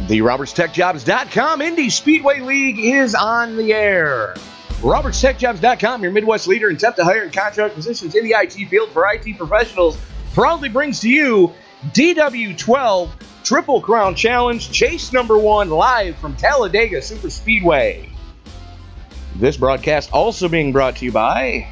The RobertsTechJobs.com Indy Speedway League is on the air. RobertsTechJobs.com, your Midwest leader in temp to hire and contract positions in the IT field for IT professionals, proudly brings to you DW12 Triple Crown Challenge, Chase number 1, live from Talladega Super Speedway. This broadcast also being brought to you by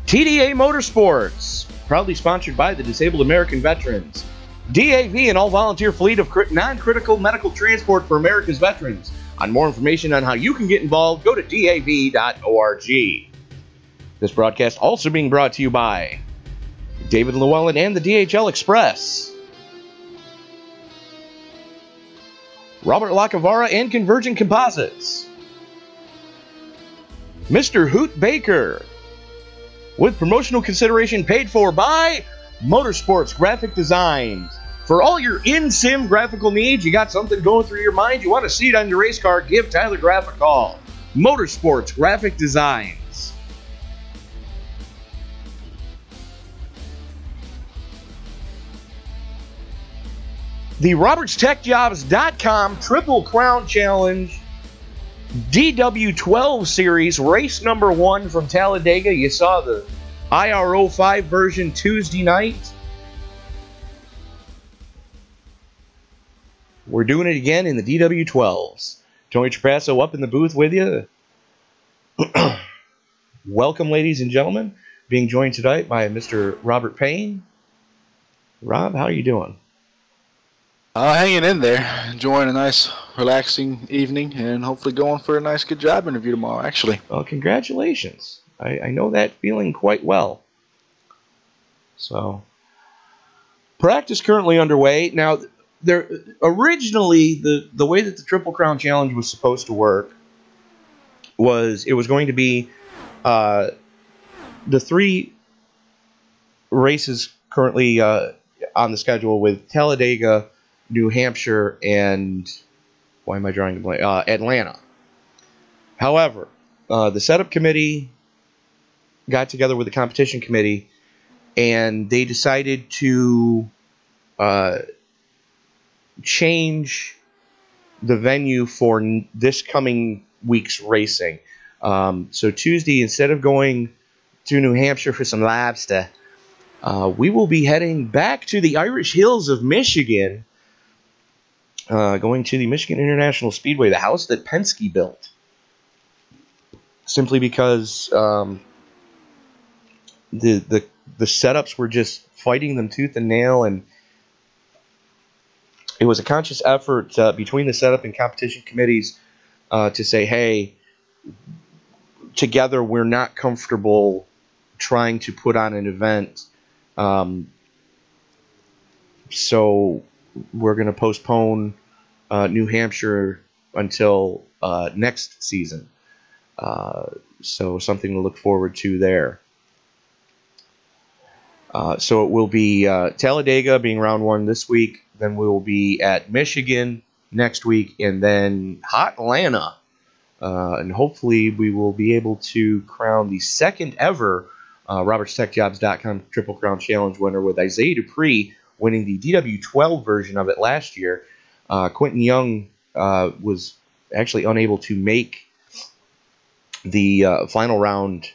TDA Motorsports, proudly sponsored by the Disabled American Veterans. DAV, an all-volunteer fleet of non-critical medical transport for America's veterans. On more information on how you can get involved, go to DAV.org. This broadcast also being brought to you by David Llewellyn and the DHL Express, Robert Lacavara and Convergent Composites, Mr. Hoot Baker, with promotional consideration paid for by Motorsports Graphic Designs. For all your in-sim graphical needs, you got something going through your mind, you want to see it on your race car, give Tyler Graff a call. Motorsports Graphic Designs. The RobertsTechJobs.com Triple Crown Challenge DW12 Series, race number 1 from Talladega. You saw the IR05 version Tuesday night. We're doing it again in the DW12s. Tony Trapasso up in the booth with you. Welcome, ladies and gentlemen. Being joined tonight by Mr. Robert Payne. Rob, how are you doing? Hanging in there, enjoying a nice, relaxing evening, and hopefully going for a nice, good job interview tomorrow, actually. Well, congratulations. I know that feeling quite well. So, practice currently underway. Now, originally, the way that the Triple Crown Challenge was supposed to work was it was going to be the 3 races currently on the schedule with Talladega, New Hampshire, and why am I drawing a blank? Atlanta. However, the setup committee got together with the competition committee, and they decided to change the venue for this coming week's racing. So Tuesday, instead of going to New Hampshire for some lobster, we will be heading back to the Irish Hills of Michigan, going to the Michigan International Speedway, the house that Penske built. Simply because the setups were just fighting them tooth and nail, and it was a conscious effort between the setup and competition committees to say, hey, together we're not comfortable trying to put on an event, so we're going to postpone New Hampshire until next season. So something to look forward to there. So it will be Talladega being round 1 this week. Then we will be at Michigan next week, and then hot Atlanta. And hopefully we will be able to crown the second ever RobertsTechJobs.com Triple Crown Challenge winner, with Isaiah Dupree winning the DW12 version of it last year. Quentin Young was actually unable to make the final round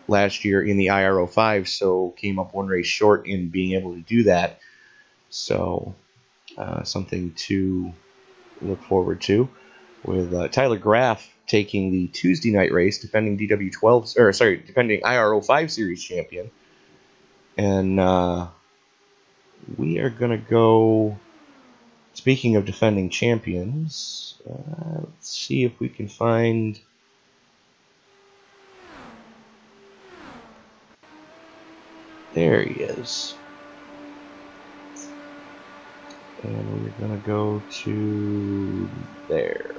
last year in the IR05, so came up 1 race short in being able to do that. So something to look forward to, with Tyler Graff taking the Tuesday night race, defending defending IR05 series champion. And we are going to go, speaking of defending champions, let's see if we can find... There he is. And we're going to go to there.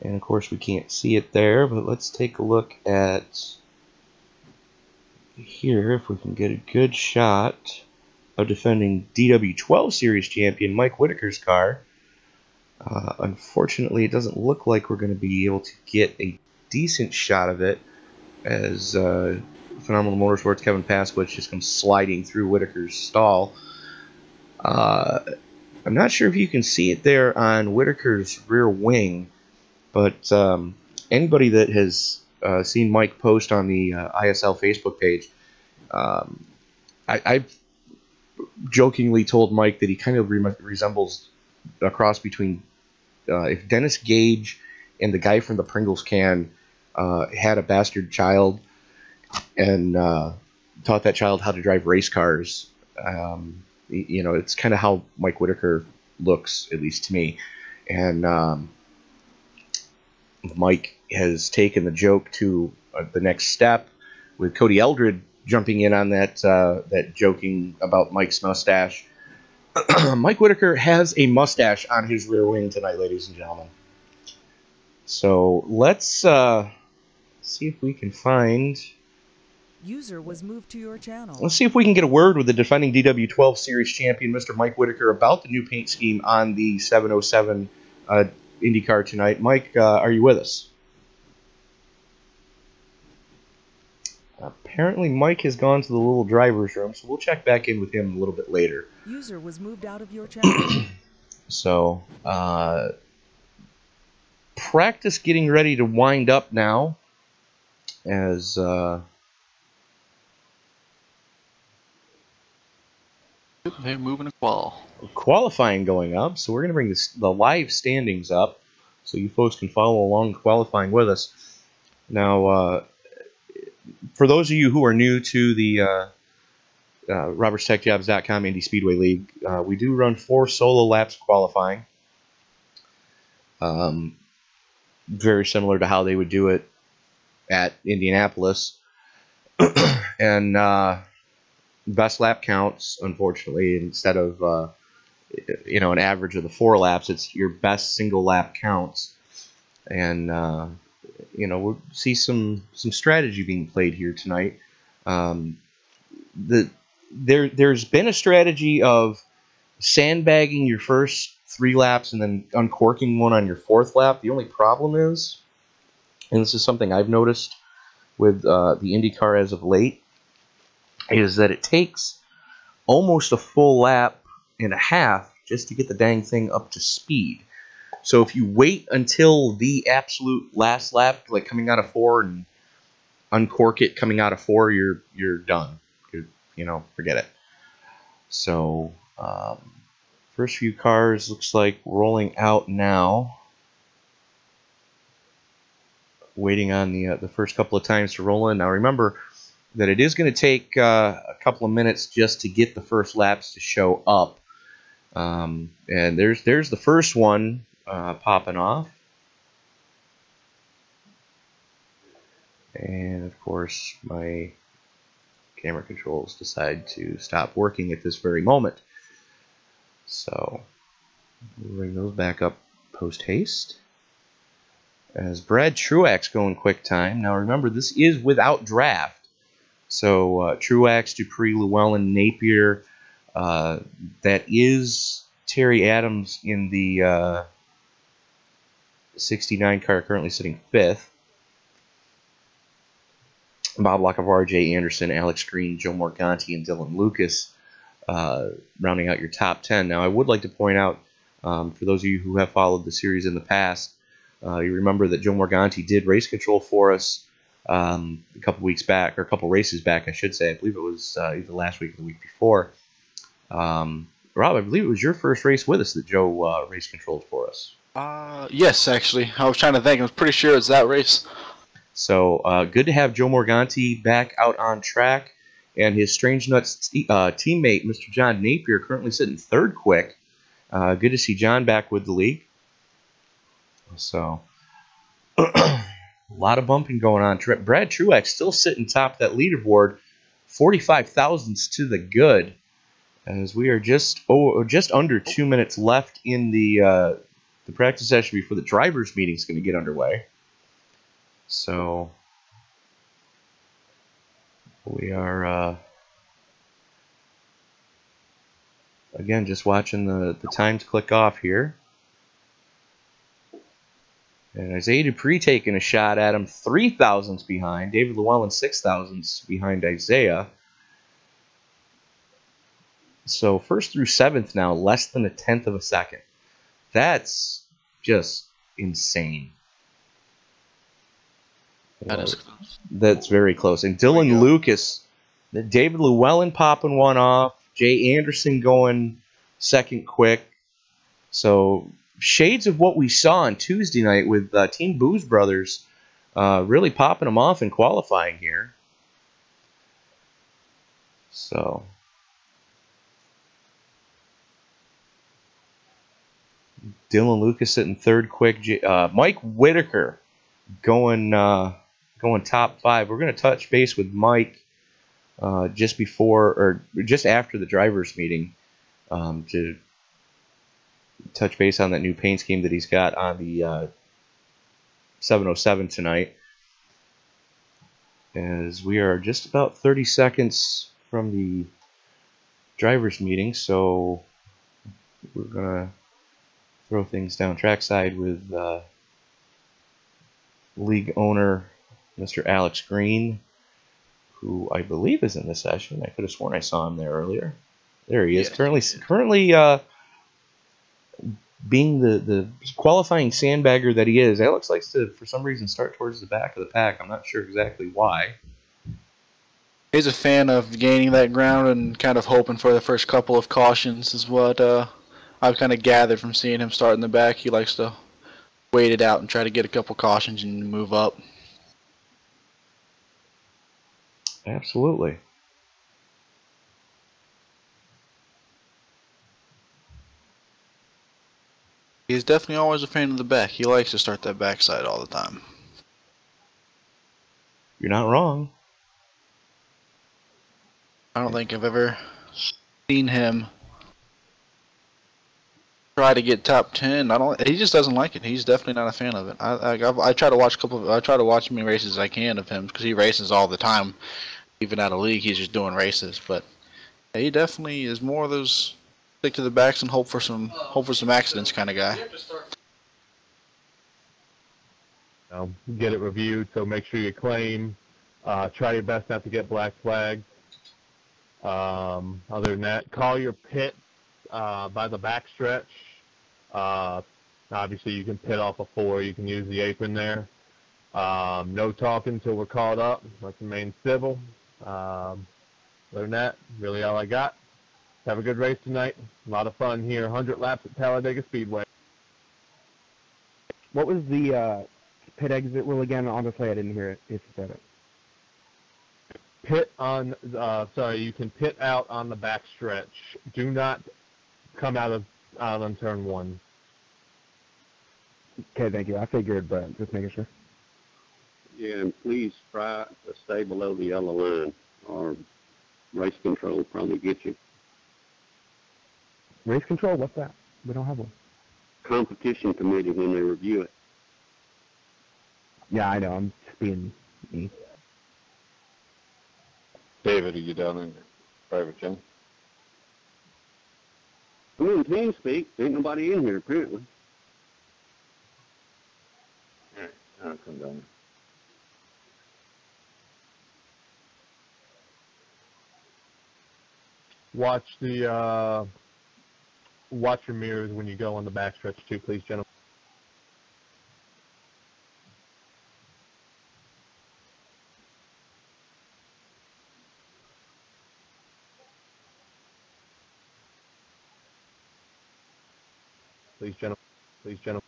And of course we can't see it there, but let's take a look at here if we can get a good shot of defending DW12 Series champion Mike Whitaker's car. Unfortunately, it doesn't look like we're going to be able to get a decent shot of it as Phenomenal Motorsports Kevin Pasquich just comes sliding through Whitaker's stall. I'm not sure if you can see it there on Whitaker's rear wing, but anybody that has seen Mike post on the ISL Facebook page, I've jokingly told Mike that he kind of resembles a cross between if Dennis Gage and the guy from the Pringles can had a bastard child and taught that child how to drive race cars. It's kind of how Mike Whitaker looks, at least to me. And Mike has taken the joke to the next step with Cody Eldred jumping in on that joking about Mike's mustache. Mike Whitaker has a mustache on his rear wing tonight, ladies and gentlemen. So let's see if we can find... User was moved to your channel. Let's see if we can get a word with the defending DW12 Series champion, Mr. Mike Whitaker, about the new paint scheme on the 707 IndyCar tonight. Mike, are you with us? Apparently Mike has gone to the little driver's room, so we'll check back in with him a little bit later. User was moved out of your channel. So, practice getting ready to wind up now as... They're moving a qual. qualifying going up, so we're going to bring the live standings up so you folks can follow along qualifying with us. Now, for those of you who are new to the RobertsTechJobs.com Indy Speedway League, we do run 4 solo laps qualifying. Very similar to how they would do it at Indianapolis. And best lap counts, unfortunately, instead of an average of the 4 laps, it's your best single lap counts. And we'll see some strategy being played here tonight. There's been a strategy of sandbagging your first 3 laps and then uncorking one on your 4th lap. The only problem is, and this is something I've noticed with the IndyCar as of late, is that it takes almost a full lap and a half just to get the dang thing up to speed. So if you wait until the absolute last lap, like coming out of 4, and uncork it coming out of 4, you're done. Forget it. So first few cars looks like rolling out now. Waiting on the first couple of times to roll in. Now remember that it is going to take a couple of minutes just to get the first laps to show up. And there's the first one popping off. And of course my camera controls decide to stop working at this very moment. So we'll bring those back up post haste. As Brad Truax going quick time. Now remember, this is without draft. So Truax, Dupree, Llewellyn, Napier, that is Terry Adams in the 69 car, currently sitting 5th. Bob Locavara, Jay Anderson, Alex Green, Joe Morganti, and Dylan Lucas rounding out your top 10. Now I would like to point out, for those of you who have followed the series in the past, you remember that Joe Morganti did race control for us a couple weeks back, or a couple races back, I should say. I believe it was either last week or the week before. Rob, I believe it was your first race with us that Joe race controlled for us. Yes, actually. I was trying to think. I was pretty sure it's that race. So good to have Joe Morganti back out on track. And his Strange Nuts teammate, Mr. John Napier, currently sitting 3rd quick. Good to see John back with the league. So, a lot of bumping going on. Brad Truax still sitting top of that leaderboard, 45 thousandths to the good, as we are just under 2 minutes left in the practice session before the drivers' meeting is going to get underway. So, we are again just watching the times click off here. And Isaiah Dupree taking a shot at him, 3 thousandths behind. David Llewellyn, 6 thousandths behind Isaiah. So first through seventh now, less than a tenth of a second. That's just insane. That is close. That's very close. And Dylan Lucas, David Llewellyn popping one off. Jay Anderson going second quick. So shades of what we saw on Tuesday night with Team Booze Brothers really popping them off in qualifying here. So Dylan Lucas sitting third quick. Mike Whitaker going top 5. We're going to touch base with Mike just before or just after the drivers' meeting to touch base on that new paint scheme that he's got on the 707 tonight. As we are just about 30 seconds from the drivers' meeting, so we're going to throw things down trackside with league owner Mr. Alex Green, who I believe is in the session. I could have sworn I saw him there earlier. There he is. Yes. Currently being the qualifying sandbagger that he is. Alex likes to, for some reason, start towards the back of the pack. I'm not sure exactly why. He's a fan of gaining that ground and kind of hoping for the first couple of cautions is what I've kind of gathered from seeing him start in the back. He likes to wait it out and try to get a couple cautions and move up. Absolutely. He's definitely always a fan of the back. He likes to start that backside all the time. You're not wrong. I don't think I've ever seen him try to get top 10. He just doesn't like it. He's definitely not a fan of it. I try to watch as many races as I can of him because he races all the time. Even out of league, he's just doing races. But he definitely is more of those stick to the backs and hope for some accidents kind of guy. Get it reviewed, so make sure you claim. Try your best not to get black flags. Other than that, call your pit by the backstretch. Obviously, you can pit off a 4. You can use the apron there. No talking until we're caught up. Let's remain civil. Other than that, really all I got. Have a good race tonight. A lot of fun here. 100 laps at Talladega Speedway. What was the pit exit rule again? Honestly, I didn't hear it. If you said it. Pit on, you can pit out on the back stretch. Do not come out on turn 1. Okay, thank you. I figured, but just making sure. Yeah, and please try to stay below the yellow line, or race control will probably get you. Race control? What's that? We don't have one. Competition committee when they review it. Yeah, I know. I'm just being me. David, are you down in private channel? I'm in TeamSpeak. Ain't nobody in here, apparently. All right, I'll come down. Watch your mirrors when you go on the backstretch too, please, gentlemen. Please, gentlemen. Please, gentlemen.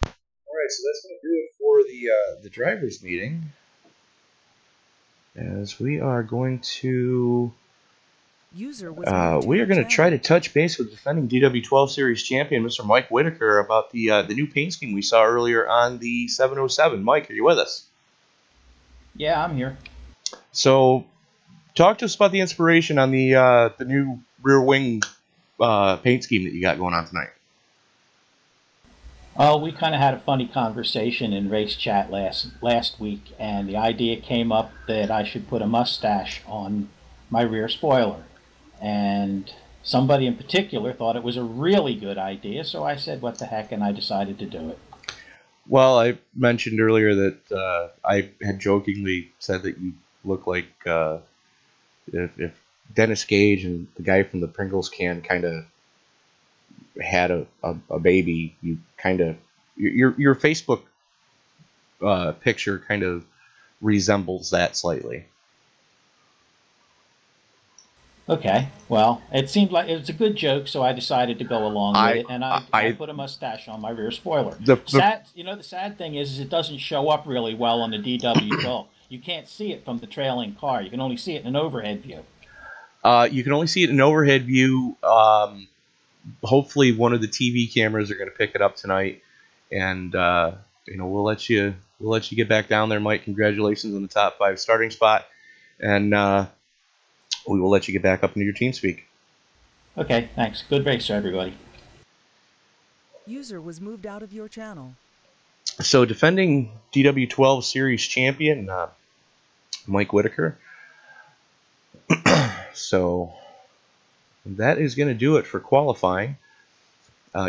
All right, so that's going to do it for the drivers' meeting. As we are going to try to touch base with defending DW12 Series champion Mr. Mike Whitaker about the new paint scheme we saw earlier on the 707. Mike, are you with us? Yeah, I'm here. So, talk to us about the inspiration on the new rear wing paint scheme that you got going on tonight. We kind of had a funny conversation in race chat last week, and the idea came up that I should put a mustache on my rear spoiler. And somebody in particular thought it was a really good idea, so I said, what the heck, and I decided to do it. Well, I mentioned earlier that I had jokingly said that you look like if Dennis Gage and the guy from the Pringles can kind of had a baby, you kind of your Facebook picture kind of resembles that slightly. Okay, well, it seemed like it was a good joke, so I decided to go along with it, and I put a mustache on my rear spoiler. The sad thing is it doesn't show up really well on the DW12. You can't see it from the trailing car. You can only see it in an overhead view. You can only see it in overhead view. Hopefully, one of the TV cameras are going to pick it up tonight, and we'll let you get back down there, Mike. Congratulations on the top 5 starting spot, and we will let you get back up into your team speak. Okay, thanks. Good race, everybody. User was moved out of your channel. So, defending DW12 Series champion, Mike Whitaker. So, that is going to do it for qualifying.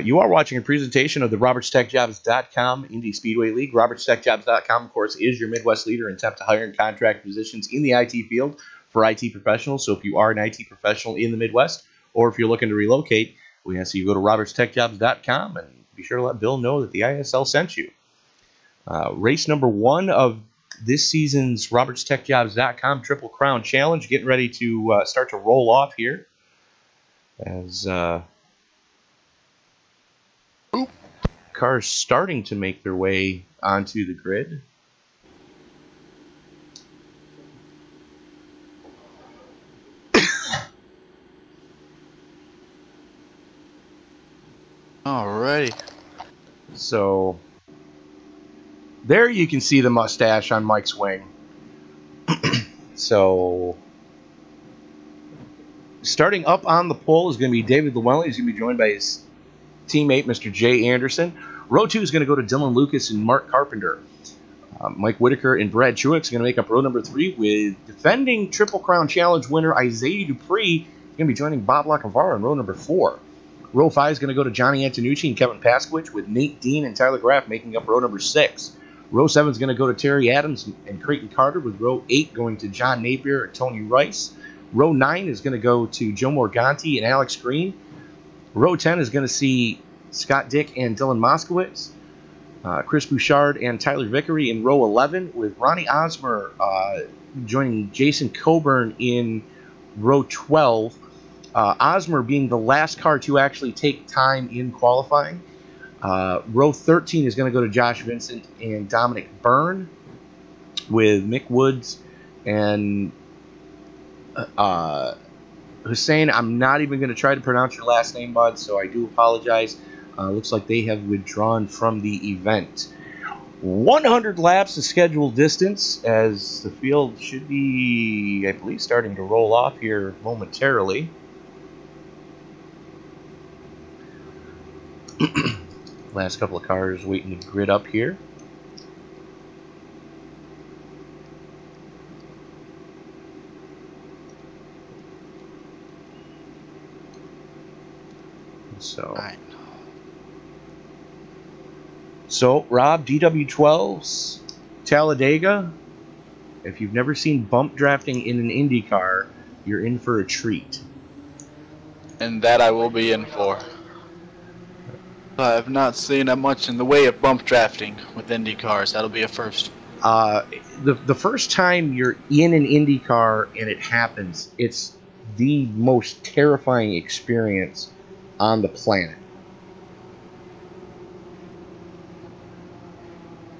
You are watching a presentation of the RobertsTechJobs.com Indy Speedway League. RobertsTechJobs.com, of course, is your Midwest leader in temp to hire and contract positions in the IT field for IT professionals. So if you are an IT professional in the Midwest, or if you're looking to relocate, we ask you to go to RobertsTechJobs.com and be sure to let Bill know that the ISL sent you. Race number 1 of this season's RobertsTechJobs.com Triple Crown Challenge, getting ready to start to roll off here as cars starting to make their way onto the grid. Alrighty. So there you can see the mustache on Mike's wing. So starting up on the pole is going to be David Llewellyn. He's going to be joined by his teammate, Mr. Jay Anderson. Row 2 is going to go to Dylan Lucas and Mark Carpenter. Mike Whitaker and Brad Truex are going to make up row number 3 with defending Triple Crown Challenge winner Isaiah Dupree. He's going to be joining Bob Lacavara in row number 4. Row 5 is going to go to Johnny Antonucci and Kevin Paskowicz, with Nate Dean and Tyler Graff making up row number 6. Row 7 is going to go to Terry Adams and Creighton Carter, with row 8 going to John Napier and Tony Rice. Row 9 is going to go to Joe Morganti and Alex Green. Row 10 is going to see Scott Dick and Dylan Moskowitz, Chris Bouchard and Tyler Vickery in row 11, with Ronnie Osmer joining Jason Coburn in row 12. Osmer being the last car to actually take time in qualifying. Row 13 is going to go to Josh Vincent and Dominic Byrne, with Mick Woods and Hussein. I'm not even going to try to pronounce your last name, bud, so I do apologize. Looks like they have withdrawn from the event. 100 laps of scheduled distance, as the field should be, I believe, starting to roll off here momentarily. Last couple of cars waiting to grid up here. So Rob, DW12's Talladega. If you've never seen bump drafting in an Indy car, you're in for a treat. And that I will be in for. I have not seen that much in the way of bump drafting with Indy cars. That'll be a first. The first time you're in an Indy car and it happens, it's the most terrifying experience on the planet.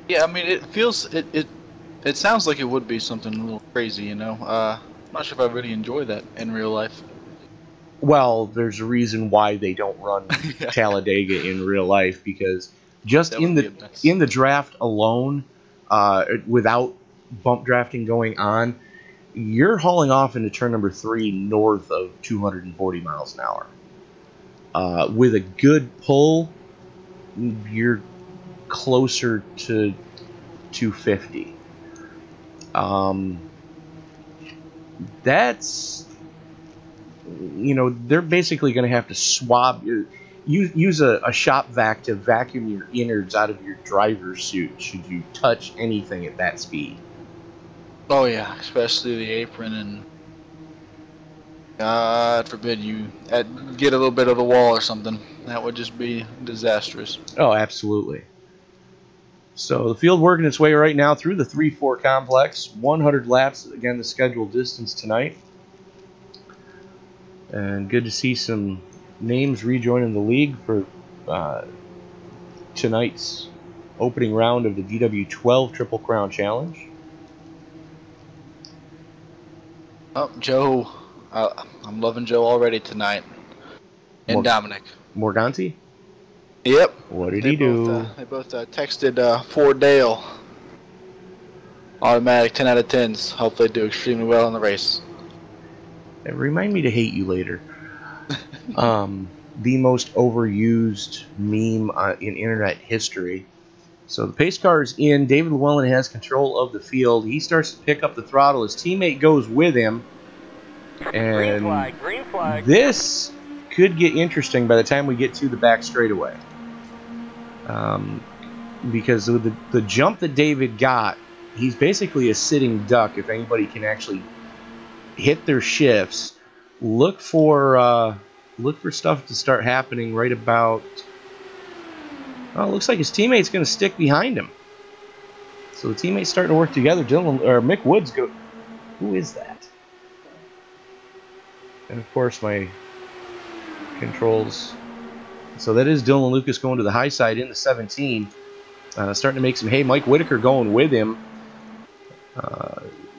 Yeah, I mean, it feels it sounds like it would be something a little crazy, you know. I'm not sure if I really enjoy that in real life. Well, there's a reason why they don't run Talladega in real life, because just in the draft alone, without bump drafting going on, you're hauling off into turn number 3 north of 240 miles an hour. With a good pull, you're closer to 250. you know, they're basically going to have to swab use a shop vac to vacuum your innards out of your driver's suit should you touch anything at that speed. Oh yeah, especially the apron, and God forbid you get a little bit of the wall or something. That would just be disastrous. Oh, absolutely. So the field working its way right now through the 3-4 complex. 100 laps, again, the scheduled distance tonight. And good to see some names rejoining the league for tonight's opening round of the DW12 Triple Crown Challenge. Oh, Joe. I'm loving Joe already tonight. And Dominic. Morganti? Yep. What did he do? They both texted for Dale. Automatic 10 out of 10s. Hope they do extremely well in the race. Remind me to hate you later. The most overused meme in internet history. So the pace car is in. David Llewellyn has control of the field. He starts to pick up the throttle. His teammate goes with him. And green flag. This could get interesting by the time we get to the back straightaway. Because with the jump that David got, he's basically a sitting duck if anybody can actually hit their shifts. Look for stuff to start happening right about... Oh, it looks like his teammate's going to stick behind him. So the teammate's starting to work together. Mick Woods go... Who is that? And of course my controls... So that is Dylan Lucas going to the high side in the 17. Starting to make some hay. Mike Whitaker going with him.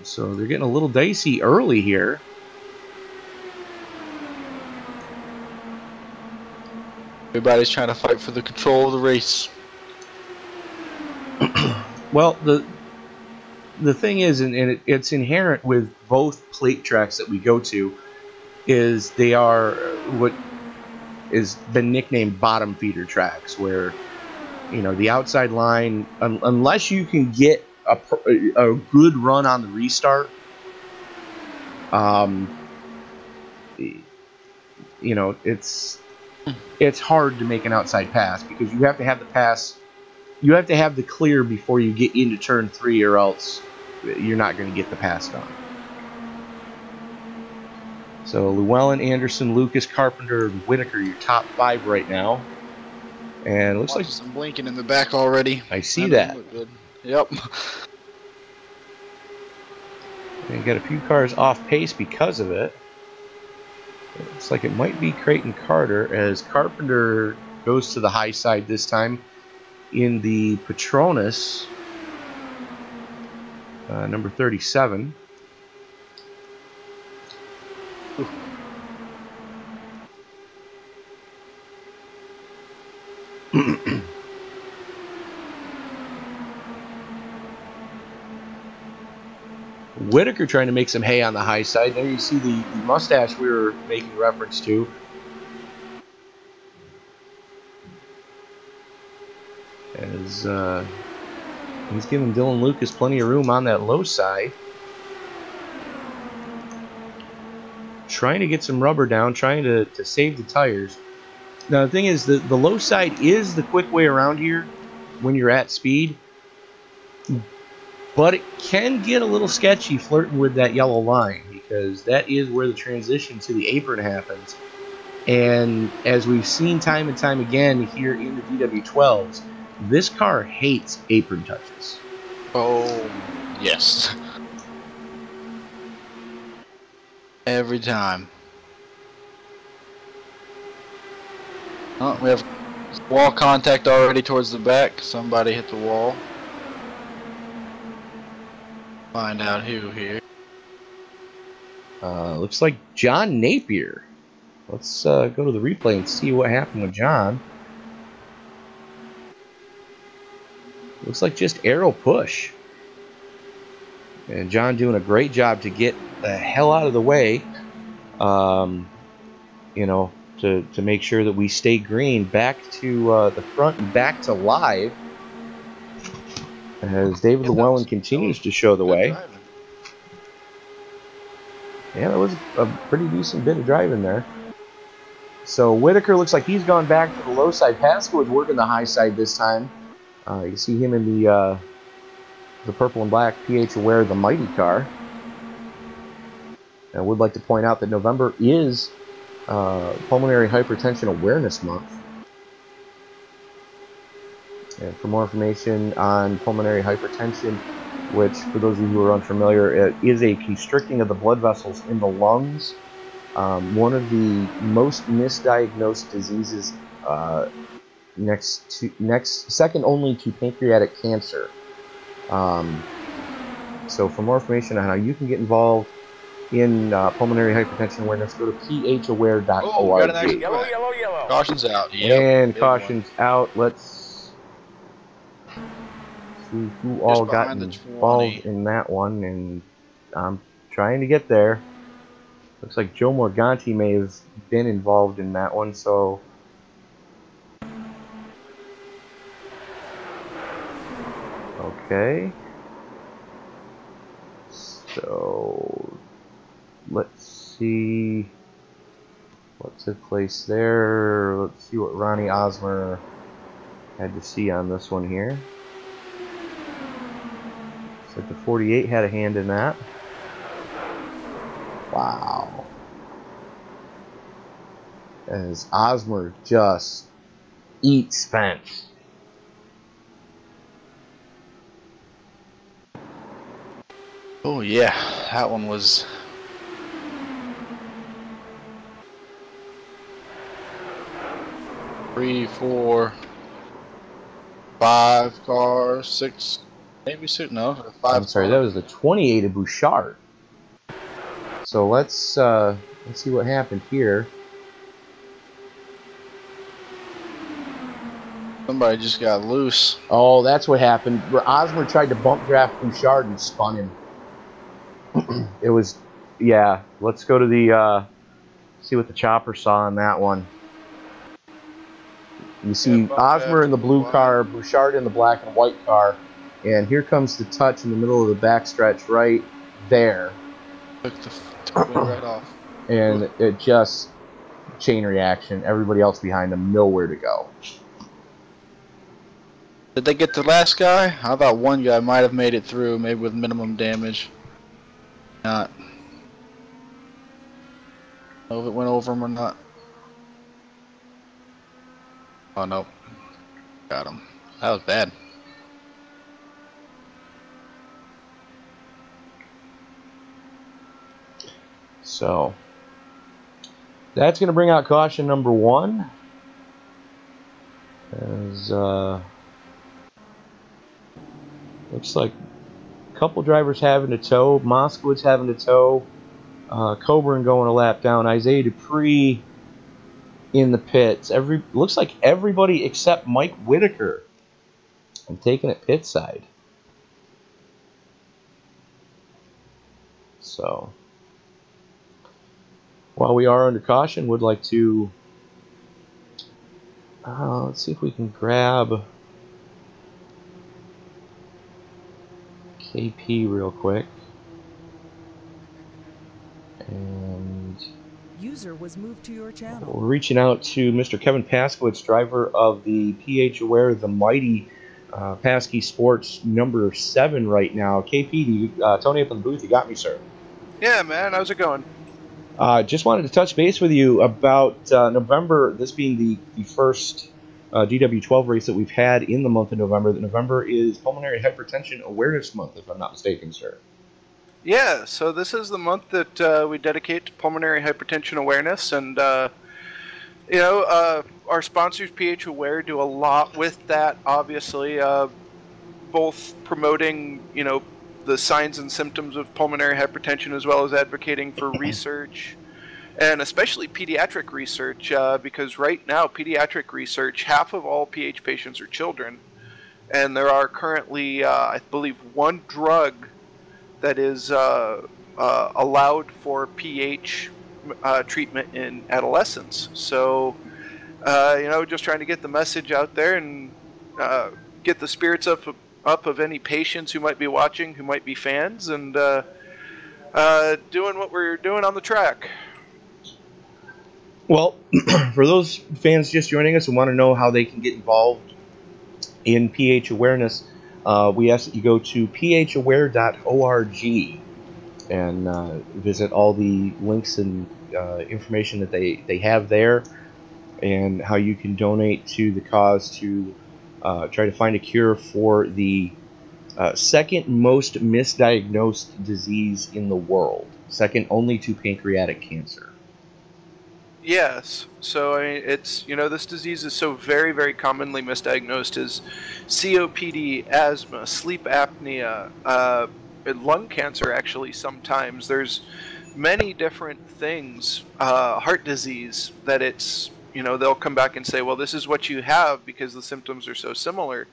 So they're getting a little dicey early here. Everybody's trying to fight for the control of the race. Well, the thing is, and it's inherent with both plate tracks that we go to, is they are what is been nicknamed bottom feeder tracks, where, you know, the outside line, unless you can get a good run on the restart, you know, it's hard to make an outside pass because you have to have the pass, you have to have the clear before you get into turn 3, or else you're not going to get the pass done. So Llewellyn, Anderson, Lucas, Carpenter, and Whitaker, your top 5 right now. And it looks like some blinking in the back already. I see that. Look good. Yep. And you got a few cars off pace because of it. It looks like it might be Creighton Carter, as Carpenter goes to the high side this time in the Petronas, number 37. Whitaker trying to make some hay on the high side. There you see the mustache we were making reference to. As he's giving Dylan Lucas plenty of room on that low side. Trying to get some rubber down, trying to save the tires. Now the thing is, the low side is the quick way around here when you're at speed. But it can get a little sketchy flirting with that yellow line, because that is where the transition to the apron happens. And as we've seen time and time again here in the DW12s, this car hates apron touches. Oh, yes. Every time. Oh, we have wall contact already towards the back. Somebody hit the wall. Find out who here. Looks like John Napier. Let's go to the replay and see what happened with John. Looks like just arrow push. And John doing a great job to get the hell out of the way. You know, to make sure that we stay green. Back to the front and back to live. As David Llewellyn continues to show the way. Yeah, that was a pretty decent bit of driving there. So Whitaker looks like he's gone back to the low side. Pascoe's working the high side this time. You see him in the purple and black PH Aware, the Mighty car. I would like to point out that November is Pulmonary Hypertension Awareness Month. And for more information on pulmonary hypertension, which, for those of you who are unfamiliar, it is a constricting of the blood vessels in the lungs. One of the most misdiagnosed diseases, second only to pancreatic cancer. So for more information on how you can get involved in pulmonary hypertension awareness, go to phaware.org. Oh, got an accident. Yellow. Caution's out. And caution's out. Let's see who all got involved in that one, and I'm trying to get there. Looks like Joe Morganti may have been involved in that one, so okay. So let's see what took place there. Let's see what Ronnie Osmer had to see on this one here. Looks like the 48 had a hand in that. Wow. As Osmer just eats Spence. Oh yeah, that one was. Three, four, 5 cars, 6, maybe 6. No, 5. I'm sorry, that was the 28 of Bouchard. So let's see what happened here. Somebody just got loose. Oh, that's what happened. Osmer tried to bump draft Bouchard and spun him. It was, yeah. Let's go to the see what the chopper saw on that one. You see Osmer in the blue car, Bouchard in the black and white car, and here comes the touch in the middle of the backstretch right there. Took me right off. And it just, chain reaction. Everybody else behind him, nowhere to go. Did they get the last guy? I thought one guy might have made it through, maybe with minimum damage. Not. Know if it went over him or not. Oh no. Got him. That was bad. So that's going to bring out caution number 1. As looks like a couple drivers having to tow. Moskowitz having to tow. Coburn going a lap down. Isaiah Dupree in the pits. Looks like everybody except Mike Whitaker and taking it pit side. So while we are under caution, would like to let's see if we can grab KP real quick. And user was moved to your channel. We're reaching out to Mr. Kevin Paskowitz, driver of the PH Aware, the Mighty Paskey Sports number 7 right now. KP, Tony up in the booth, you got me, sir. Yeah, man, how's it going? Just wanted to touch base with you about November, this being the first DW12 race that we've had in the month of November. That November is Pulmonary Hypertension Awareness Month, if I'm not mistaken, sir. Yeah, so this is the month that we dedicate to pulmonary hypertension awareness, and our sponsors, PH Aware, do a lot with that. Obviously, both promoting the signs and symptoms of pulmonary hypertension, as well as advocating for research, and especially pediatric research, because right now pediatric research, half of all PH patients are children, and there are currently, I believe, 1 drug that is allowed for PH treatment in adolescents. So, just trying to get the message out there and get the spirits up of any patients who might be watching, who might be fans, and Doing what we're doing on the track. Well, for those fans just joining us and want to know how they can get involved in pH awareness, we ask that you go to phaware.org and visit all the links and information that they have there, and how you can donate to the cause to try to find a cure for the second most misdiagnosed disease in the world, second only to pancreatic cancer. Yes. So I mean, it's, this disease is so very, very commonly misdiagnosed as COPD, asthma, sleep apnea, lung cancer. Actually, sometimes there's many different things, heart disease, that it's, they'll come back and say, well, this is what you have because the symptoms are so similar.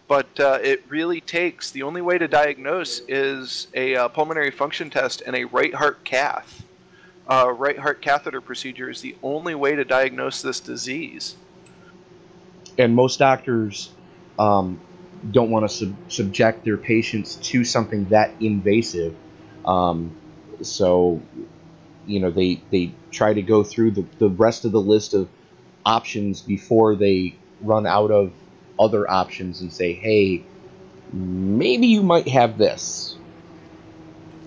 But it really takes, the only way to diagnose is a pulmonary function test and a right heart cath. Right heart catheter procedure is the only way to diagnose this disease. And most doctors don't want to subject their patients to something that invasive. So, they try to go through the rest of the list of options before they run out of other options and say, hey, maybe you might have this.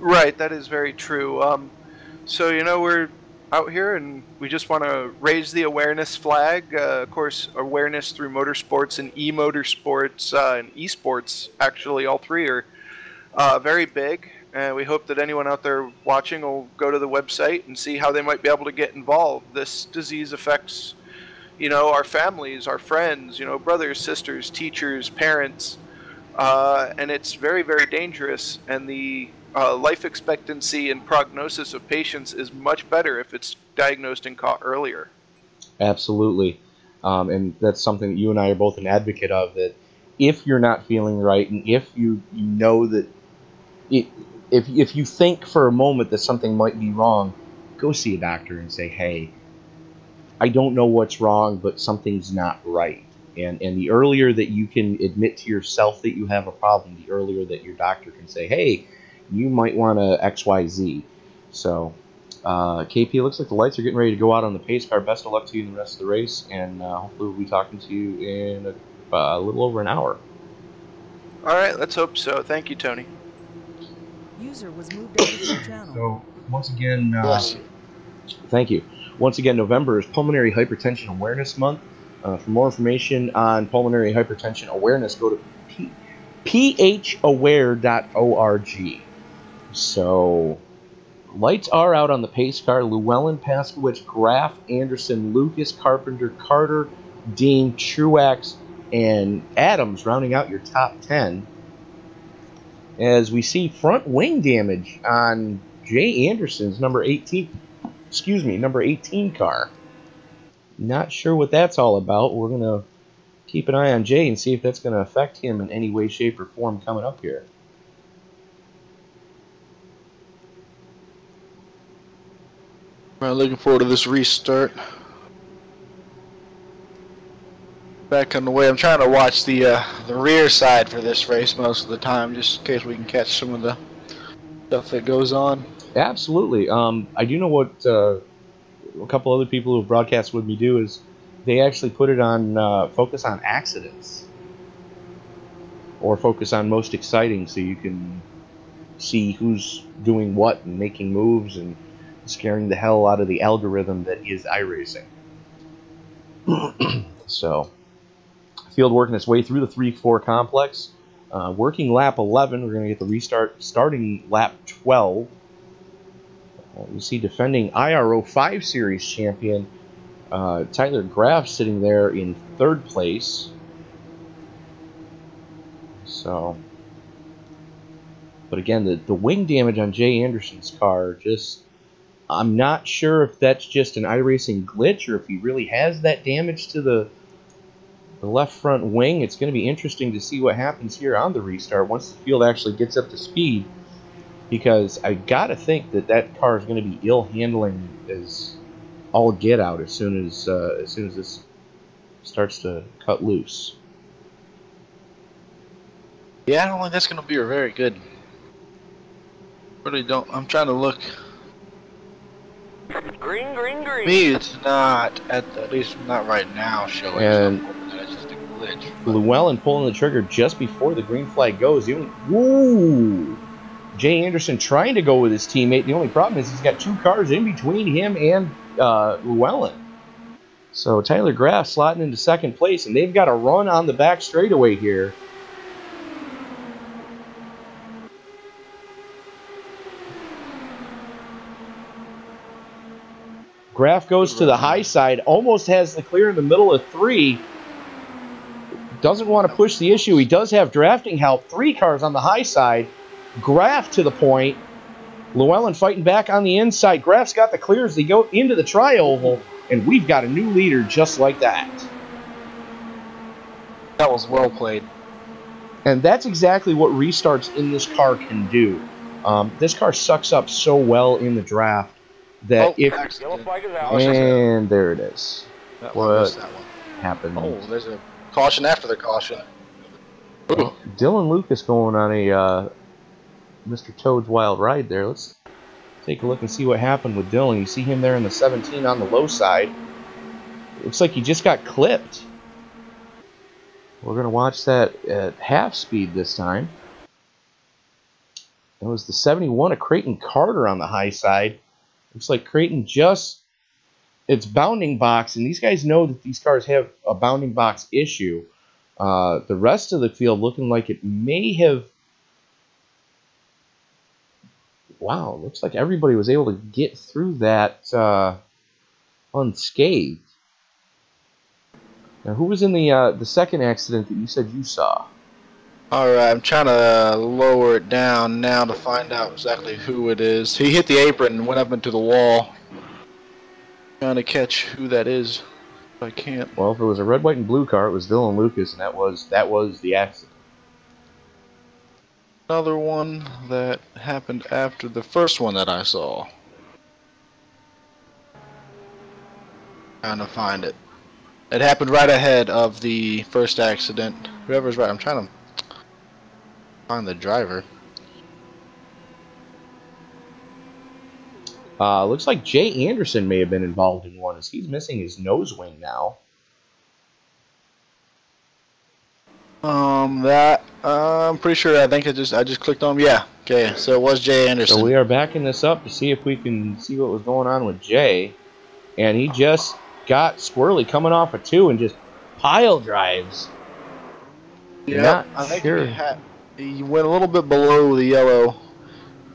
Right, that is very true. So, we're out here and we just want to raise the awareness flag. Of course, awareness through motorsports and e-motorsports and esports, actually, all three are very big. And we hope that anyone out there watching will go to the website and see how they might be able to get involved. This disease affects, our families, our friends, brothers, sisters, teachers, parents. And it's very, very dangerous. And the life expectancy and prognosis of patients is much better if it's diagnosed and caught earlier. Absolutely. And that's something that you and I are both an advocate of, that if you're not feeling right, and if you know that if you think for a moment that something might be wrong, go see a doctor and say, hey, I don't know what's wrong, but something's not right. And the earlier that you can admit to yourself that you have a problem, the earlier that your doctor can say, hey, you might want to XYZ. So, KP, it looks like the lights are getting ready to go out on the pace car. Best of luck to you in the rest of the race, and hopefully we'll be talking to you in a little over an hour. All right, let's hope so. Thank you, Tony. User was moved out of your channel. So, once again, thank you. Once again, November is Pulmonary Hypertension Awareness Month. For more information on pulmonary hypertension awareness, go to phaware.org. So, lights are out on the pace car. Llewellyn, Paskowitz, Graf, Anderson, Lucas, Carpenter, Carter, Dean, Truax, and Adams rounding out your top 10. As we see front wing damage on Jay Anderson's number 18 car. Not sure what that's all about. We're going to keep an eye on Jay and see if that's going to affect him in any way, shape, or form coming up here. I'm looking forward to this restart. Back on the way. I'm trying to watch the rear side for this race most of the time, just in case we can catch some of the stuff that goes on. Absolutely. I do know what a couple other people who broadcast with me do is they actually put it on focus on accidents or focus on most exciting, so you can see who's doing what and making moves and scaring the hell out of the algorithm that is iRacing. So, field working its way through the 3-4 complex. Working lap 11, we're going to get the restart starting lap 12. You see defending IRO 5 Series champion Tyler Graf sitting there in third place. So, but again, the wing damage on Jay Anderson's car, I'm not sure if that's just an iRacing glitch or if he really has that damage to the left front wing. It's going to be interesting to see what happens here on the restart once the field actually gets up to speed, because I got to think that car is going to be ill handling as all get out as soon as this starts to cut loose. Yeah, I don't think that's going to be very good. Really don't. I'm trying to look. Green, green, green. Me, it's not at least not right now showing. And So that's just a glitch. Llewellyn pulling the trigger just before the green flag goes. Woo! Jay Anderson trying to go with his teammate. The only problem is he's got 2 cars in between him and Llewellyn. So Tyler Graff slotting into second place, and they've got a run on the back straightaway here. Graff goes to the high side, almost has the clear in the middle of 3. Doesn't want to push the issue. He does have drafting help. 3 cars on the high side. Graff to the point. Llewellyn fighting back on the inside. Graff's got the clear as they go into the tri-oval, and we've got a new leader just like that. That was well played. And that's exactly what restarts in this car can do. This car sucks up so well in the draft that and there it is. What happened? Oh, there's a caution after the caution. Well, Dylan Lucas going on a Mr. Toad's Wild Ride there. Let's take a look and see what happened with Dylan. You see him there in the 17 on the low side. Looks like he just got clipped. We're going to watch that at half speed this time. That was the 71 of Creighton Carter on the high side. Looks like Creighton it's bounding box, and these guys know that these cars have a bounding box issue. The rest of the field looking like it may have... Wow, looks like everybody was able to get through that unscathed. Now, who was in the second accident that you said you saw? Alright, I'm trying to lower it down now to find out exactly who it is. He hit the apron and went up into the wall. Trying to catch who that is. I can't. Well, if it was a red, white, and blue car, it was Dylan Lucas, and that was the accident. Another one that happened after the first one that I saw. Trying to find it. It happened right ahead of the first accident. Whoever's right, I'm trying to find the driver. Looks like Jay Anderson may have been involved in one, as he's missing his nose wing now. I'm pretty sure. I think I just clicked on. Yeah. Okay. So it was Jay Anderson. So we are backing this up to see if we can see what was going on with Jay, and he just got squirrely coming off a 2 and just pile drives. Yeah. I think he went a little bit below the yellow.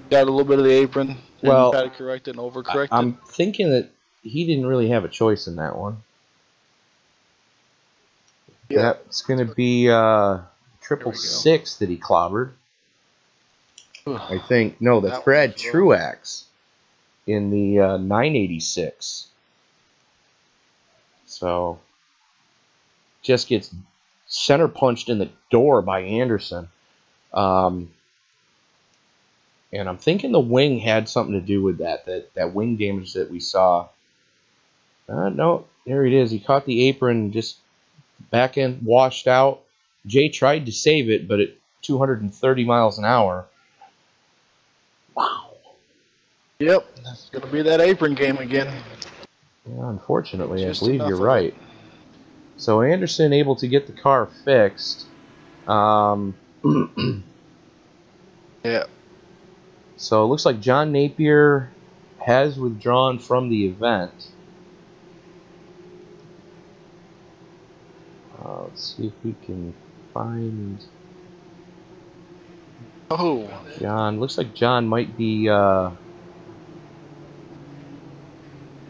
Got a little bit of the apron. Well, tried to correct it and overcorrect it. I'm thinking that he didn't really have a choice in that one. Yeah. That's going to be 666 that he clobbered. I think. No, that's Brad Truax in the 986. So, just gets center punched in the door by Anderson. And I'm thinking the wing had something to do with that wing damage that we saw. No, there it is. He caught the apron, just back end washed out. Jay tried to save it, but at 230 miles an hour. Wow. Yep, that's going to be that apron game again. Yeah, unfortunately, I believe you're right. So Anderson able to get the car fixed. Yeah. So it looks like John Napier has withdrawn from the event. Let's see if we can find John. Looks like John might be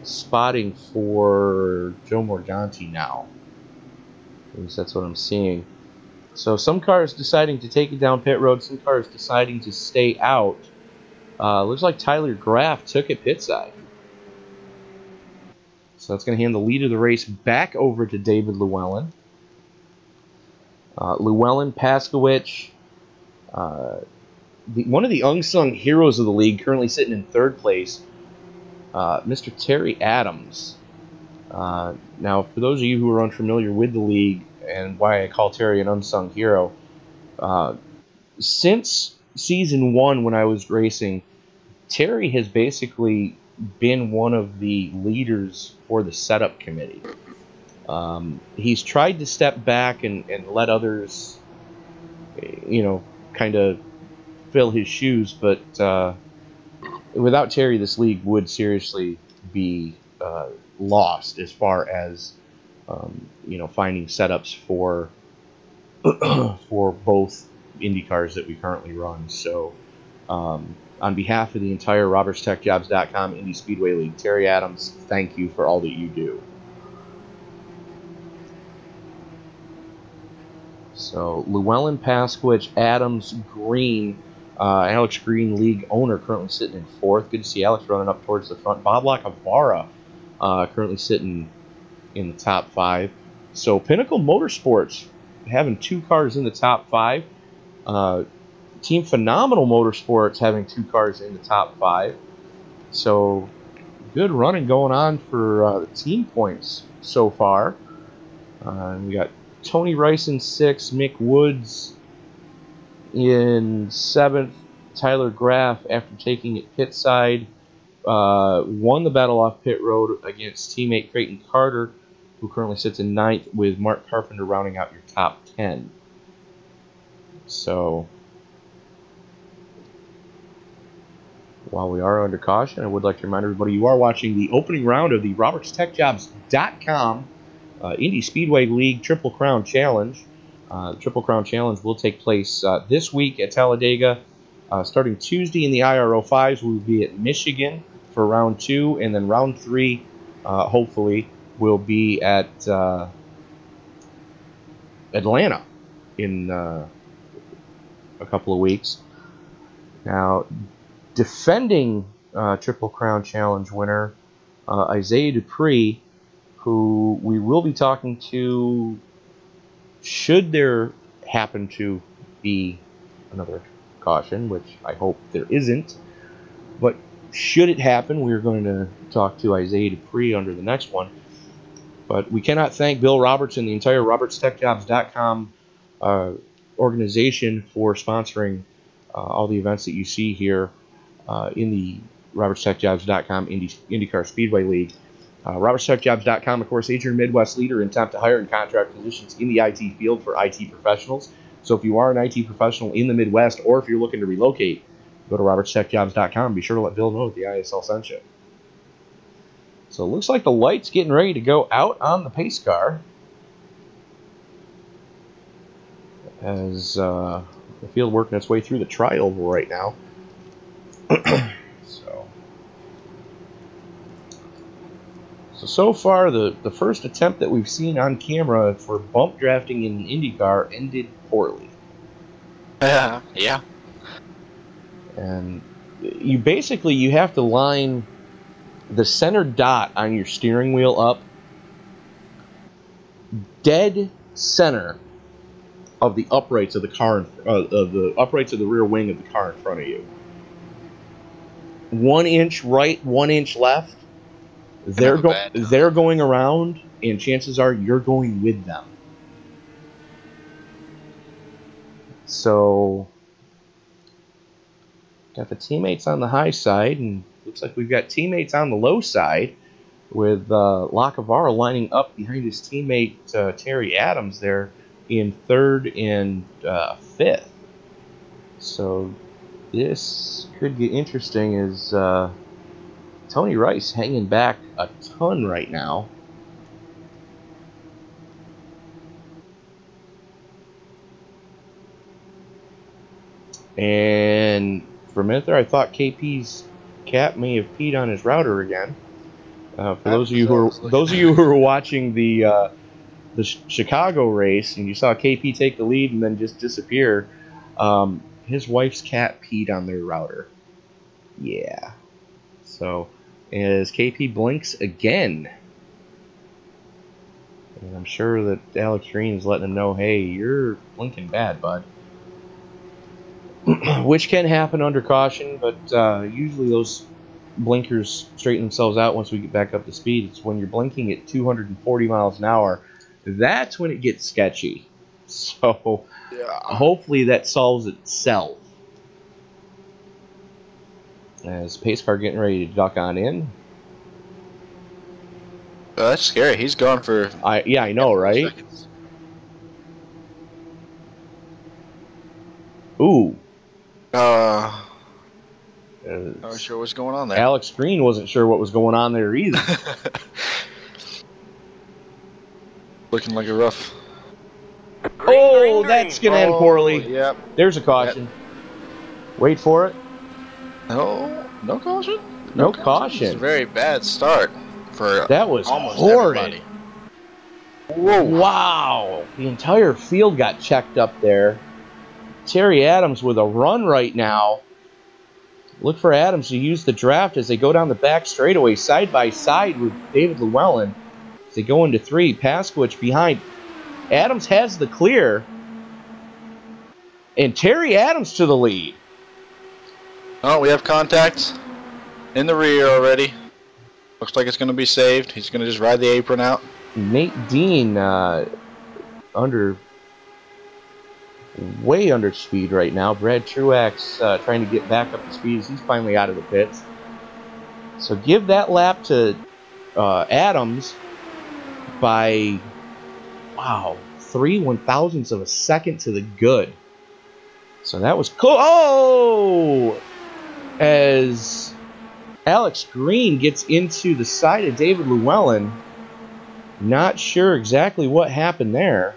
spotting for Joe Morganti now. At least that's what I'm seeing. So some cars deciding to take it down pit road, some cars deciding to stay out. Looks like Tyler Graff took it pit side. So that's going to hand the lead of the race back over to David Llewellyn. Llewellyn, Paskowicz, one of the unsung heroes of the league, currently sitting in third place, Mr. Terry Adams. Now, for those of you who are unfamiliar with the league and why I call Terry an unsung hero, since Season 1 when I was racing, Terry has basically been one of the leaders for the setup committee. He's tried to step back and let others, kind of fill his shoes, but without Terry, this league would seriously be lost as far as finding setups for for both IndyCars that we currently run. So, on behalf of the entire RobertsTechJobs.com Indy Speedway League, Terry Adams, thank you for all that you do. So, Llewellyn, Pasquich, Adams, Green, Alex Green, league owner, currently sitting in 4th. Good to see Alex running up towards the front. Bob Lacavara, currently sitting in the top 5. So, Pinnacle Motorsports having 2 cars in the top 5. Team Phenomenal Motorsports having 2 cars in the top 5. So, good running going on for the team points so far. We got Tony Rice in 6th, Mick Woods in 7th, Tyler Graff, after taking it pit side, won the battle off pit road against teammate Creighton Carter, who currently sits in 9th, with Mark Carpenter rounding out your top 10. So, while we are under caution, I would like to remind everybody you are watching the opening round of the RobertsTechJobs.com Indy Speedway League Triple Crown Challenge. The Triple Crown Challenge will take place this week at Talladega. Starting Tuesday in the IRO5s, we will be at Michigan for round 2, and then round 3, hopefully, will be at Atlanta in a couple of weeks. Now, defending Triple Crown Challenge winner Isaiah Dupree, who we will be talking to should there happen to be another caution, which I hope there isn't. But should it happen, we're going to talk to Isaiah Dupree under the next one. But we cannot thank Bill Roberts and the entire RobertsTechJobs.com organization for sponsoring all the events that you see here in the RobertsTechJobs.com IndyCar Speedway League. RobertsTechJobs.com, of course, is your Midwest leader in temp to hire and contract positions in the IT field for IT professionals. So if you are an IT professional in the Midwest, or if you're looking to relocate, go to RobertsTechJobs.com. Be sure to let Bill know that the ISL sent you. So it looks like the light's getting ready to go out on the pace car, as the field working its way through the tri-oval right now. So far, the first attempt that we've seen on camera for bump drafting in IndyCar ended poorly. Yeah. And you have to line the center dot on your steering wheel up dead center of the uprights of the car, of the uprights of the rear wing of the car in front of you. 1 inch right, 1 inch left. They're going around, and chances are you're going with them. So, got the teammates on the high side, and looks like we've got teammates on the low side, with Lacavara lining up behind his teammate Terry Adams there in 3rd and 5th. So, this could get interesting as Tony Rice hanging back a ton right now. And for a minute there, I thought KP's cap may have peed on his router again. For those of you who were watching the Chicago race and you saw KP take the lead and then just disappear, his wife's cat peed on their router. Yeah. So, as KP blinks again, and I'm sure that Alex Green is letting him know, hey, you're blinking bad, bud. Which can happen under caution, but usually those blinkers straighten themselves out once we get back up to speed. It's when you're blinking at 240 miles an hour, that's when it gets sketchy. So, hopefully that solves itself. As pace car getting ready to duck on in. Oh, that's scary. He's gone for. Yeah, I know, right? Seconds. Ooh. Not sure what's going on there. Alex Green wasn't sure what was going on there either. Looking like a rough. Oh, that's going to end poorly. Yep. There's a caution. Yep. Wait for it. No caution? No caution. It's a very bad start for that was almost horrid. Everybody. Whoa. Wow. The entire field got checked up there. Terry Adams with a run right now. Look for Adams to use the draft as they go down the back straightaway side by side with David Llewellyn. As they go into 3, Paskowicz behind. Adams has the clear. And Terry Adams to the lead. Oh, we have contact in the rear already. Looks like it's going to be saved. He's going to just ride the apron out. Nate Dean way under speed right now. Brad Truax trying to get back up to speed as he's finally out of the pits. So give that lap to Adams by, wow, 3/1000ths of a second to the good. So that was cool. Oh! As Alex Green gets into the side of David Llewellyn. Not sure exactly what happened there.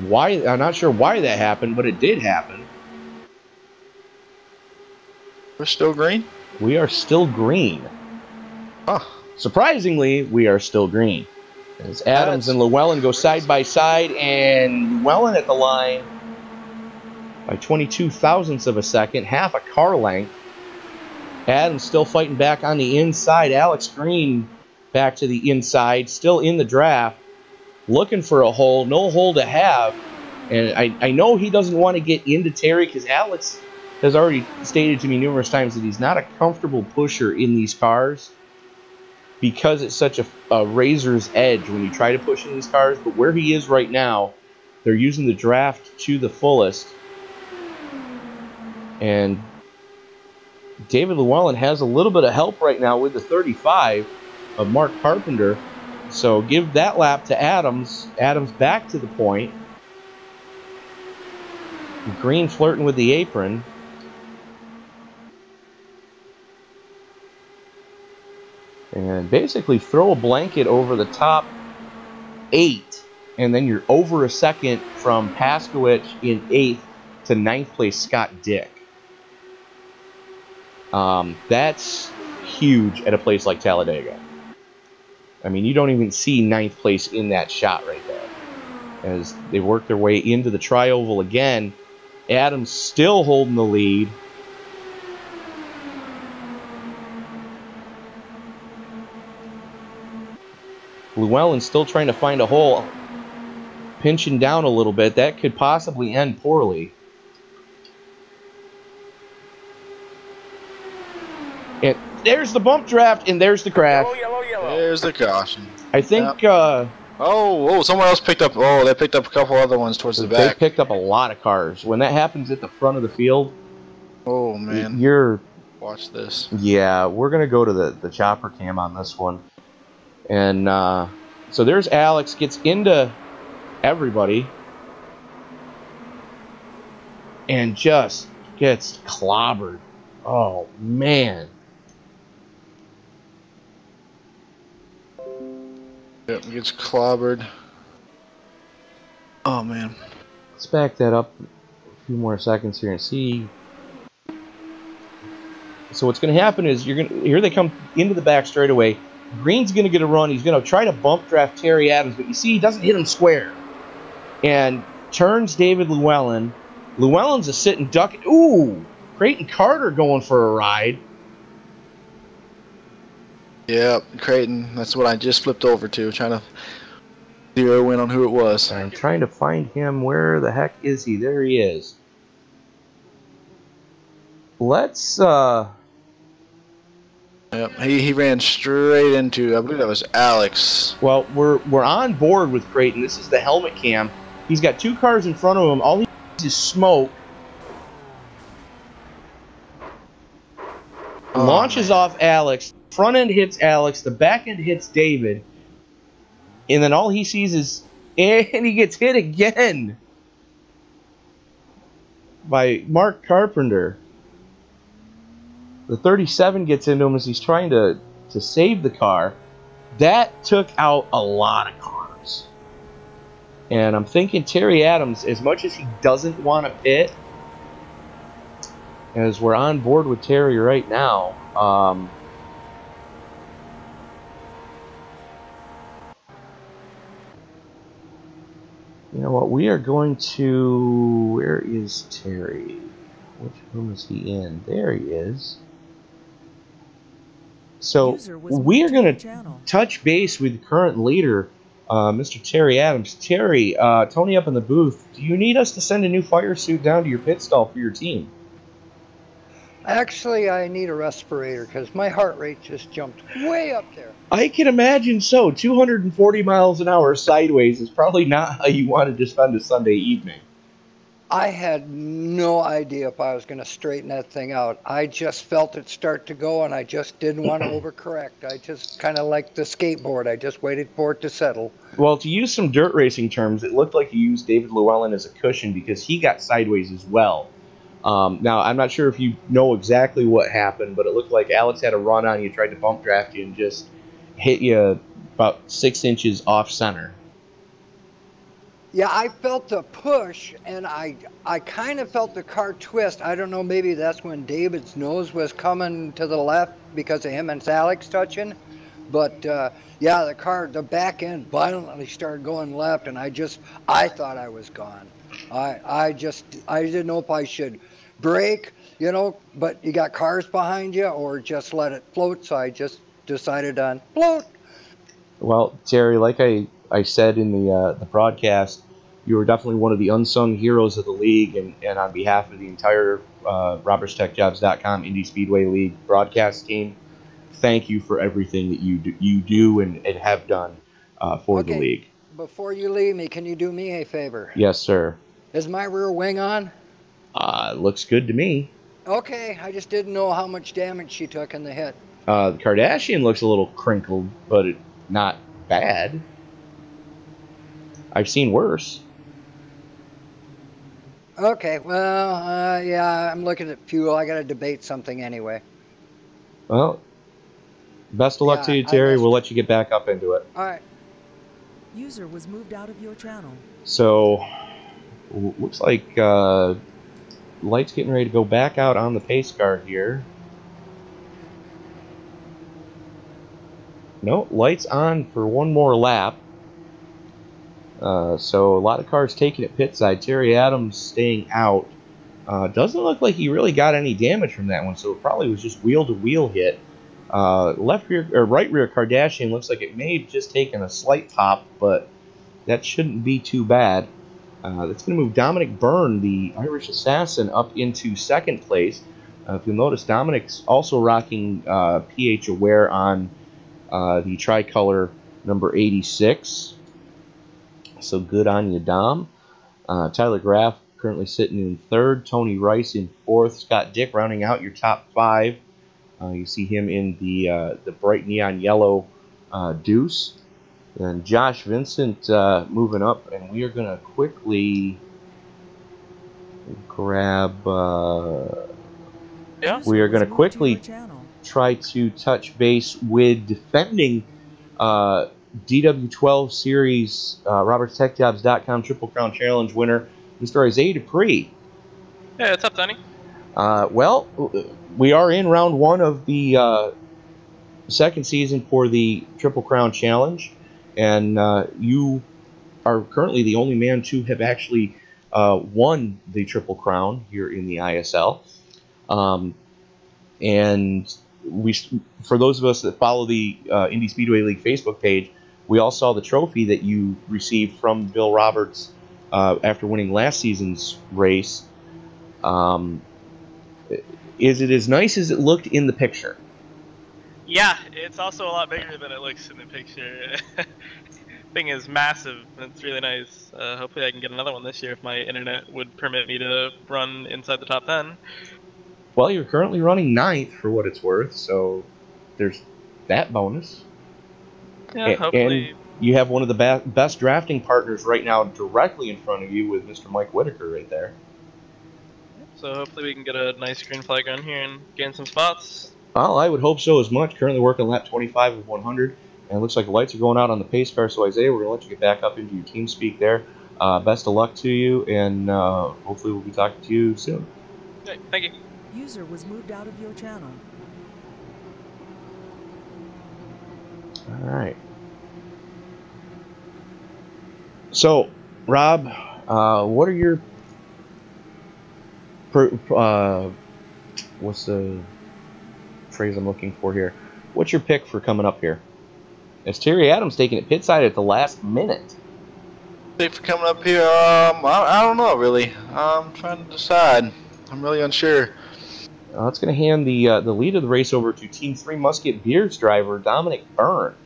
Why? I'm not sure why that happened, but it did happen. We're still green? We are still green. Huh. Surprisingly, we are still green. As Adams and Llewellyn go side by side, and Llewellyn at the line by 22/1000ths of a second, half a car length. Adams still fighting back on the inside. Alex Green back to the inside, still in the draft, looking for a hole, no hole to have. And I know he doesn't want to get into Terry because Alex has already stated to me numerous times that he's not a comfortable pusher in these cars because it's such a razor's edge when you try to push in these cars. But where he is right now, they're using the draft to the fullest. And David Llewellyn has a little bit of help right now with the 35 of Mark Carpenter. So give that lap to Adams. Adams back to the point. Green flirting with the apron. And basically throw a blanket over the top 8. And then you're over a second from Paskowicz in 8th to 9th place Scott Dick. That's huge at a place like Talladega. I mean, you don't even see 9th place in that shot right there. As they work their way into the tri-oval again, Adams still holding the lead. Llewellyn still trying to find a hole. Pinching down a little bit. That could possibly end poorly. And there's the bump draft, and there's the crash. Yellow, yellow. There's the caution. I think... Yep. Someone else picked up... Oh, they picked up a couple other ones towards the back. They picked up a lot of cars. When that happens at the front of the field... Oh, man. Watch this. Yeah, we're going to go to the chopper cam on this one. And so there's Alex. Gets into everybody. And just gets clobbered. Oh, man. Yep, gets clobbered. Oh, man. Let's back that up a few more seconds here and see. So what's going to happen is here they come into the back straightaway. Green's going to get a run. He's going to try to bump draft Terry Adams, but you see he doesn't hit him square. And turns David Llewellyn. Llewellyn's a sitting duck. Ooh! Creighton Carter going for a ride. Yep, Creighton. That's what I just flipped over to, trying to zero in on who it was. I'm trying to find him. Where the heck is he? There he is. Let's, Yep, he ran straight into, I believe that was Alex. Well, we're on board with Creighton. This is the helmet cam. He's got 2 cars in front of him. All he needs is smoke. launches off Alex. Front end hits Alex. The back end hits David. And then all he sees is, and he gets hit again by Mark Carpenter. The 37 gets into him as he's trying to save the car. That took out a lot of cars. And I'm thinking Terry Adams, as much as he doesn't want to pit, as we're on board with Terry right now, you know what, we are going to... Where is Terry? Which room is he in? There he is. So we are going to touch base with current leader, Mr. Terry Adams. Terry, Tony up in the booth, do you need us to send a new fire suit down to your pit stall for your team? Actually, I need a respirator because my heart rate just jumped way up there. I can imagine so. 240 miles an hour sideways is probably not how you wanted to spend a Sunday evening. I had no idea if I was going to straighten that thing out. I just felt it start to go, and I just didn't want to overcorrect. I just kind of like the skateboard. I just waited for it to settle. Well, to use some dirt racing terms, it looked like you used David Llewellyn as a cushion because he got sideways as well. Now, I'm not sure if you know exactly what happened, but it looked like Alex had a run on you, tried to bump draft you, and just hit you about 6 inches off center. Yeah, I felt the push, and I kind of felt the car twist. I don't know, maybe that's when David's nose was coming to the left because of him and Alex touching. But, yeah, the back end violently started going left, and I thought I was gone. I didn't know if I should brake, you know, but you got cars behind you, or just let it float, so I just decided on float. Well, Terry, like I said in the broadcast, you were definitely one of the unsung heroes of the league, and on behalf of the entire RobertsTechJobs.com Indy Speedway League broadcast team, thank you for everything that you do and have done for the league. Before you leave me, can you do me a favor? Yes, sir. Is my rear wing on? Looks good to me. Okay, I just didn't know how much damage she took in the hit. The Kardashian looks a little crinkled, but not bad. I've seen worse. Okay, well, yeah, I'm looking at fuel. I got to debate something anyway. Well, best of luck to you, Terry. We'll let you get back up into it. All right. User was moved out of your channel. So, looks like light's getting ready to go back out on the pace car here. No, light's on for one more lap. So a lot of cars taking it pit side. Terry Adams staying out. Doesn't look like he really got any damage from that one, so it probably was just wheel-to-wheel hit. Left rear or right rear Kardashian looks like it may have just taken a slight pop, but that shouldn't be too bad. That's going to move Dominic Byrne, the Irish assassin, up into second place. If you'll notice, Dominic's also rocking PH Aware on the tricolor number 86. So good on you, Dom. Tyler Graff currently sitting in third. Tony Rice in fourth. Scott Dick rounding out your top five. You see him in the bright neon yellow Deuce. And Josh Vincent moving up. And we are going to quickly grab... We are going to quickly try to touch base with defending... DW12 Series RobertsTechJobs.com Triple Crown Challenge winner, Mr. Isaiah Dupree. Hey, what's up, Tony? Well, we are in round one of the second season for the Triple Crown Challenge, and you are currently the only man to have actually won the Triple Crown here in the ISL. And for those of us that follow the Indy Speedway League Facebook page, we all saw the trophy that you received from Bill Roberts after winning last season's race. Is it as nice as it looked in the picture? Yeah, it's also a lot bigger than it looks in the picture. Thing is massive. It's really nice. Hopefully I can get another one this year if my internet would permit me to run inside the top 10. Well, you're currently running 9th for what it's worth, so there's that bonus. Yeah, hopefully. And you have one of the best drafting partners right now directly in front of you with Mr. Mike Whitaker right there. So hopefully we can get a nice green flag on here and gain some spots. Well, I would hope so as much. Currently working lap 25 of 100. And it looks like the lights are going out on the pace car. So, Isaiah, we're going to let you get back up into your team speak there. Best of luck to you, and hopefully we'll be talking to you soon. Okay, thank you. User was moved out of your channel. All right. So, Rob, what are your what's the phrase I'm looking for here? What's your pick for coming up here? It's Terry Adams taking it pit side at the last minute. Pick for coming up here? I don't know really. I'm trying to decide. I'm really unsure. That's going to hand the lead of the race over to Team 3 Musket Beers driver Dominic Byrne.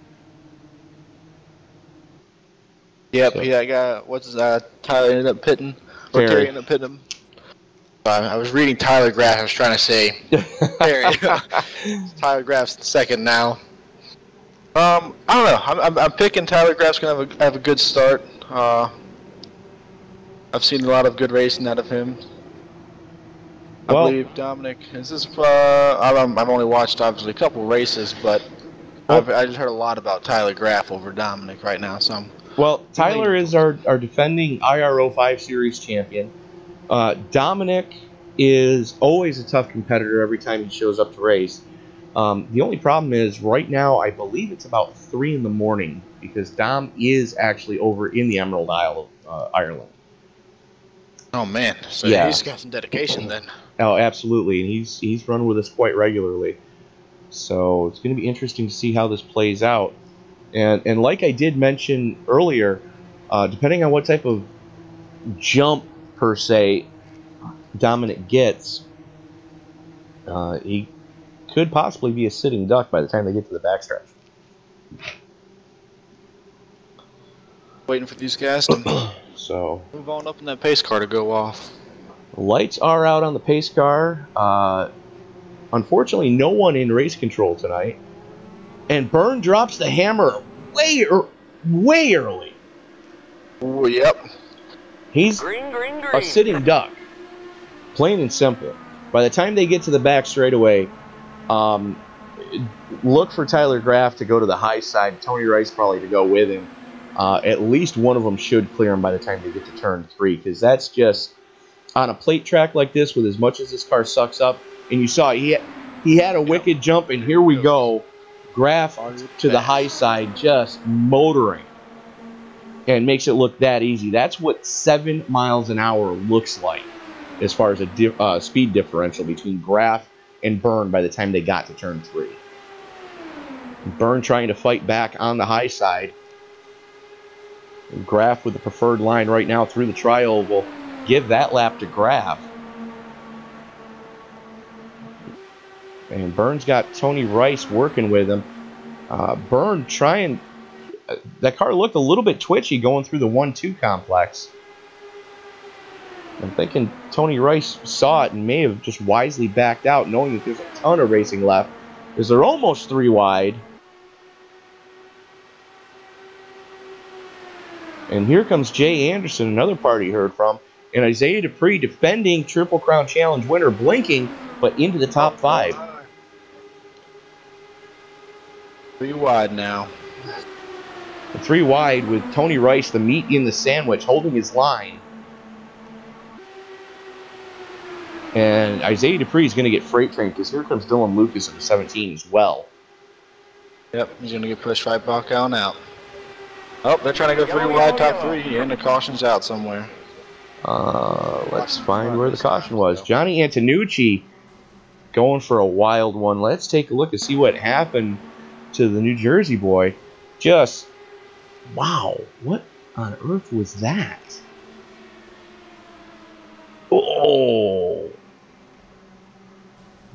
Yep, so, yeah, I got Tyler ended up pitting. Or Terry ended up pitting him. I was reading Tyler Graff. I was trying to say Terry. Tyler Graff's second now. I don't know. I'm picking Tyler Graff's gonna have a good start. I've seen a lot of good racing out of him. I believe Dominic. Is this? I've only watched obviously a couple races, but I just heard a lot about Tyler Graff over Dominic right now. So Tyler is our defending IRO 5 Series champion. Dominic is always a tough competitor every time he shows up to race. The only problem is right now I believe it's about 3 in the morning because Dom is actually over in the Emerald Isle of Ireland. Oh man, so yeah, he's got some dedication then. Oh, absolutely, and he's run with us quite regularly. So it's going to be interesting to see how this plays out. And like I did mention earlier, depending on what type of jump per se Dominic gets, he could possibly be a sitting duck by the time they get to the backstretch. Waiting for these guys to move on up in that pace car to go off. Lights are out on the pace car. Unfortunately, no one in race control tonight. And Byrne drops the hammer way early. Oh, yep. He's a sitting duck. Plain and simple. By the time they get to the back straightaway, look for Tyler Graff to go to the high side. Tony Rice probably to go with him. At least one of them should clear him by the time they get to turn 3, because that's just on a plate track like this with as much as this car sucks up. And you saw he had a wicked jump, and here we go. Graff to the high side, just motoring. And makes it look that easy. That's what 7 miles an hour looks like as far as a speed differential between Graff and Byrne by the time they got to turn 3. Byrne trying to fight back on the high side. Graff with the preferred line right now through the tri-oval. Give that lap to Graff. And Byrne's got Tony Rice working with him. Byrne trying... that car looked a little bit twitchy going through the 1-2 complex. I'm thinking Tony Rice saw it and may have just wisely backed out, knowing that there's a ton of racing left, because they're almost 3 wide. And here comes Jay Anderson, another party heard from, and Isaiah Dupree, defending Triple Crown Challenge winner, blinking, but into the top 5. 3 wide now. 3 wide with Tony Rice, the meat in the sandwich, holding his line. And Isaiah Dupree is going to get freight trained because here comes Dylan Lucas in the 17 as well. Yep, he's going to get pushed right back on out. Oh, they're trying to go 3 wide, top 3, and the caution's out somewhere. Let's find where the caution was. Johnny Antonucci going for a wild one. Let's take a look and see what happened to the New Jersey boy. Just, wow, what on earth was that? Oh!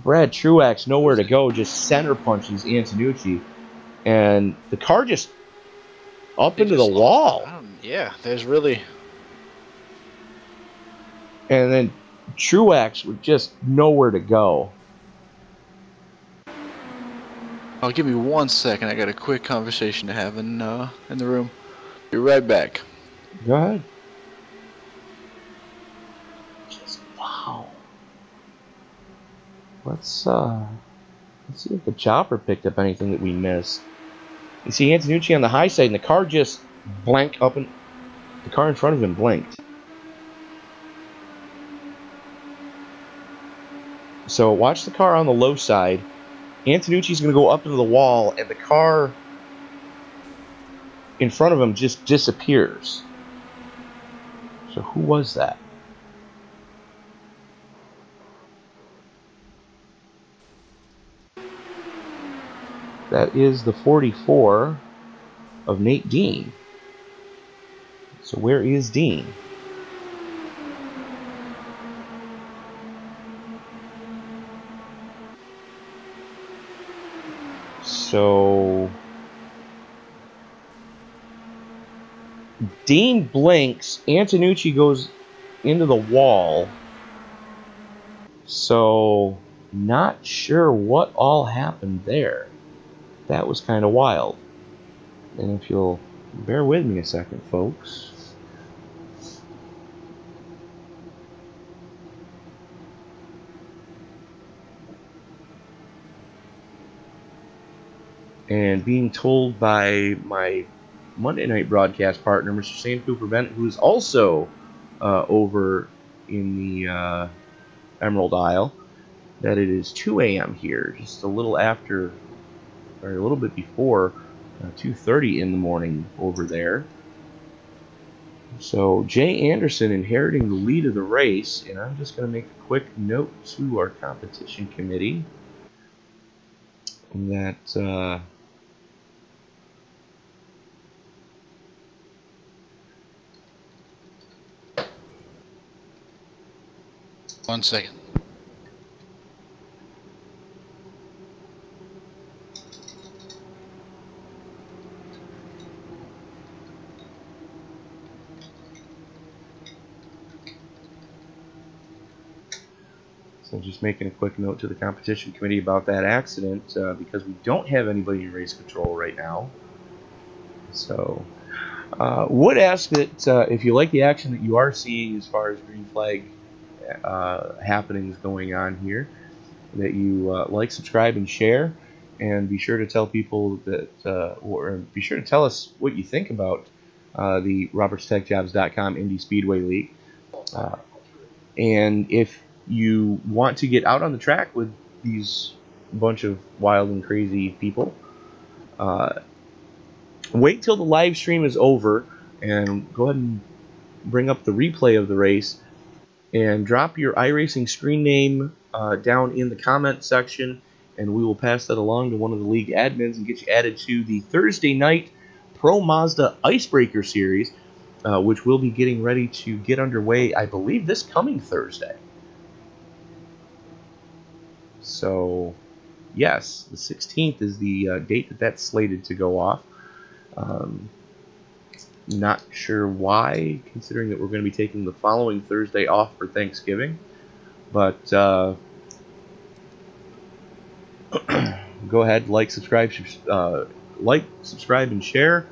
Brad Truax nowhere to go, just center punches Antonucci. And the car just up into the wall. Yeah, there's really... And then Truex with just nowhere to go. Oh, give me 1 second. I got a quick conversation to have in the room. Be right back. Go ahead. Just, wow. Let's see if the chopper picked up anything that we missed. You see Antonucci on the high side, and the car just blanked up, and the car in front of him blinked. So watch the car on the low side. Antonucci's going to go up into the wall, and the car in front of him just disappears. So who was that? That is the 44 of Nate Dean. So where is Dean? So Dean blinks, Antonucci goes into the wall. So not sure what all happened there. That was kind of wild. And if you'll bear with me a second, folks. And being told by my Monday night broadcast partner, Mr. Sam Cooper Bennett, who is also over in the Emerald Isle, that it is 2 a.m. here, just a little after, or a little bit before 2:30 in the morning over there. So Jay Anderson inheriting the lead of the race, and I'm just going to make a quick note to our competition committee that 1 second. So just making a quick note to the competition committee about that accident because we don't have anybody in race control right now. So would ask that if you like the action that you are seeing as far as green flag happenings going on here, that you like, subscribe, and share, and be sure to tell people that, or be sure to tell us what you think about the RobertsTechJobs.com Indy Speedway League. And if you want to get out on the track with these bunch of wild and crazy people, wait till the live stream is over and go ahead and bring up the replay of the race and drop your iRacing screen name down in the comment section, and we will pass that along to one of the league admins and get you added to the Thursday night Pro Mazda Icebreaker Series, which will be getting ready to get underway, I believe, this coming Thursday. So, yes, the 16th is the date that's slated to go off. Not sure why, considering that we're going to be taking the following Thursday off for Thanksgiving. But go ahead, like, subscribe, and share.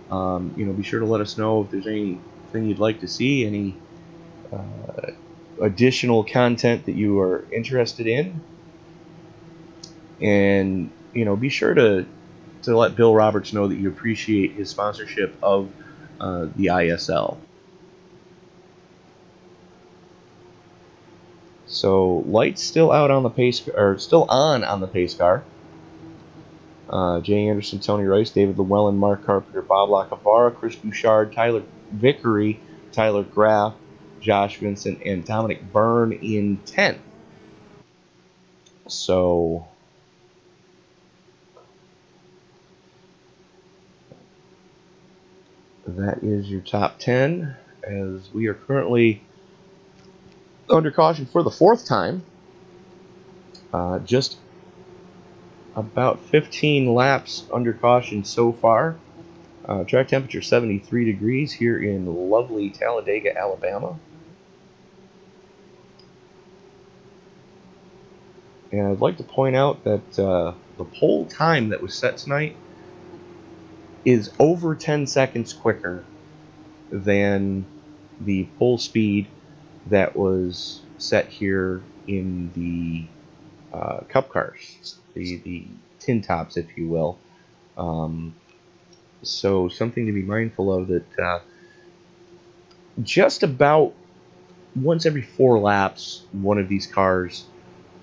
Be sure to let us know if there's anything you'd like to see, any additional content that you are interested in. And, be sure to let Bill Roberts know that you appreciate his sponsorship of the ISL. So lights still out on the pace, or still on the pace car. Jay Anderson, Tony Rice, David Llewellyn, Mark Carpenter, Bob Lacavara, Chris Bouchard, Tyler Vickery, Tyler Graff, Josh Vincent, and Dominic Byrne in 10th. So that is your top 10, as we are currently under caution for the 4th time. Just about 15 laps under caution so far. Track temperature 73 degrees here in lovely Talladega, Alabama. And I'd like to point out that the pole time that was set tonight is over 10 seconds quicker than the pole speed that was set here in the Cup cars, the tin tops, if you will. So something to be mindful of, that just about once every 4 laps, one of these cars,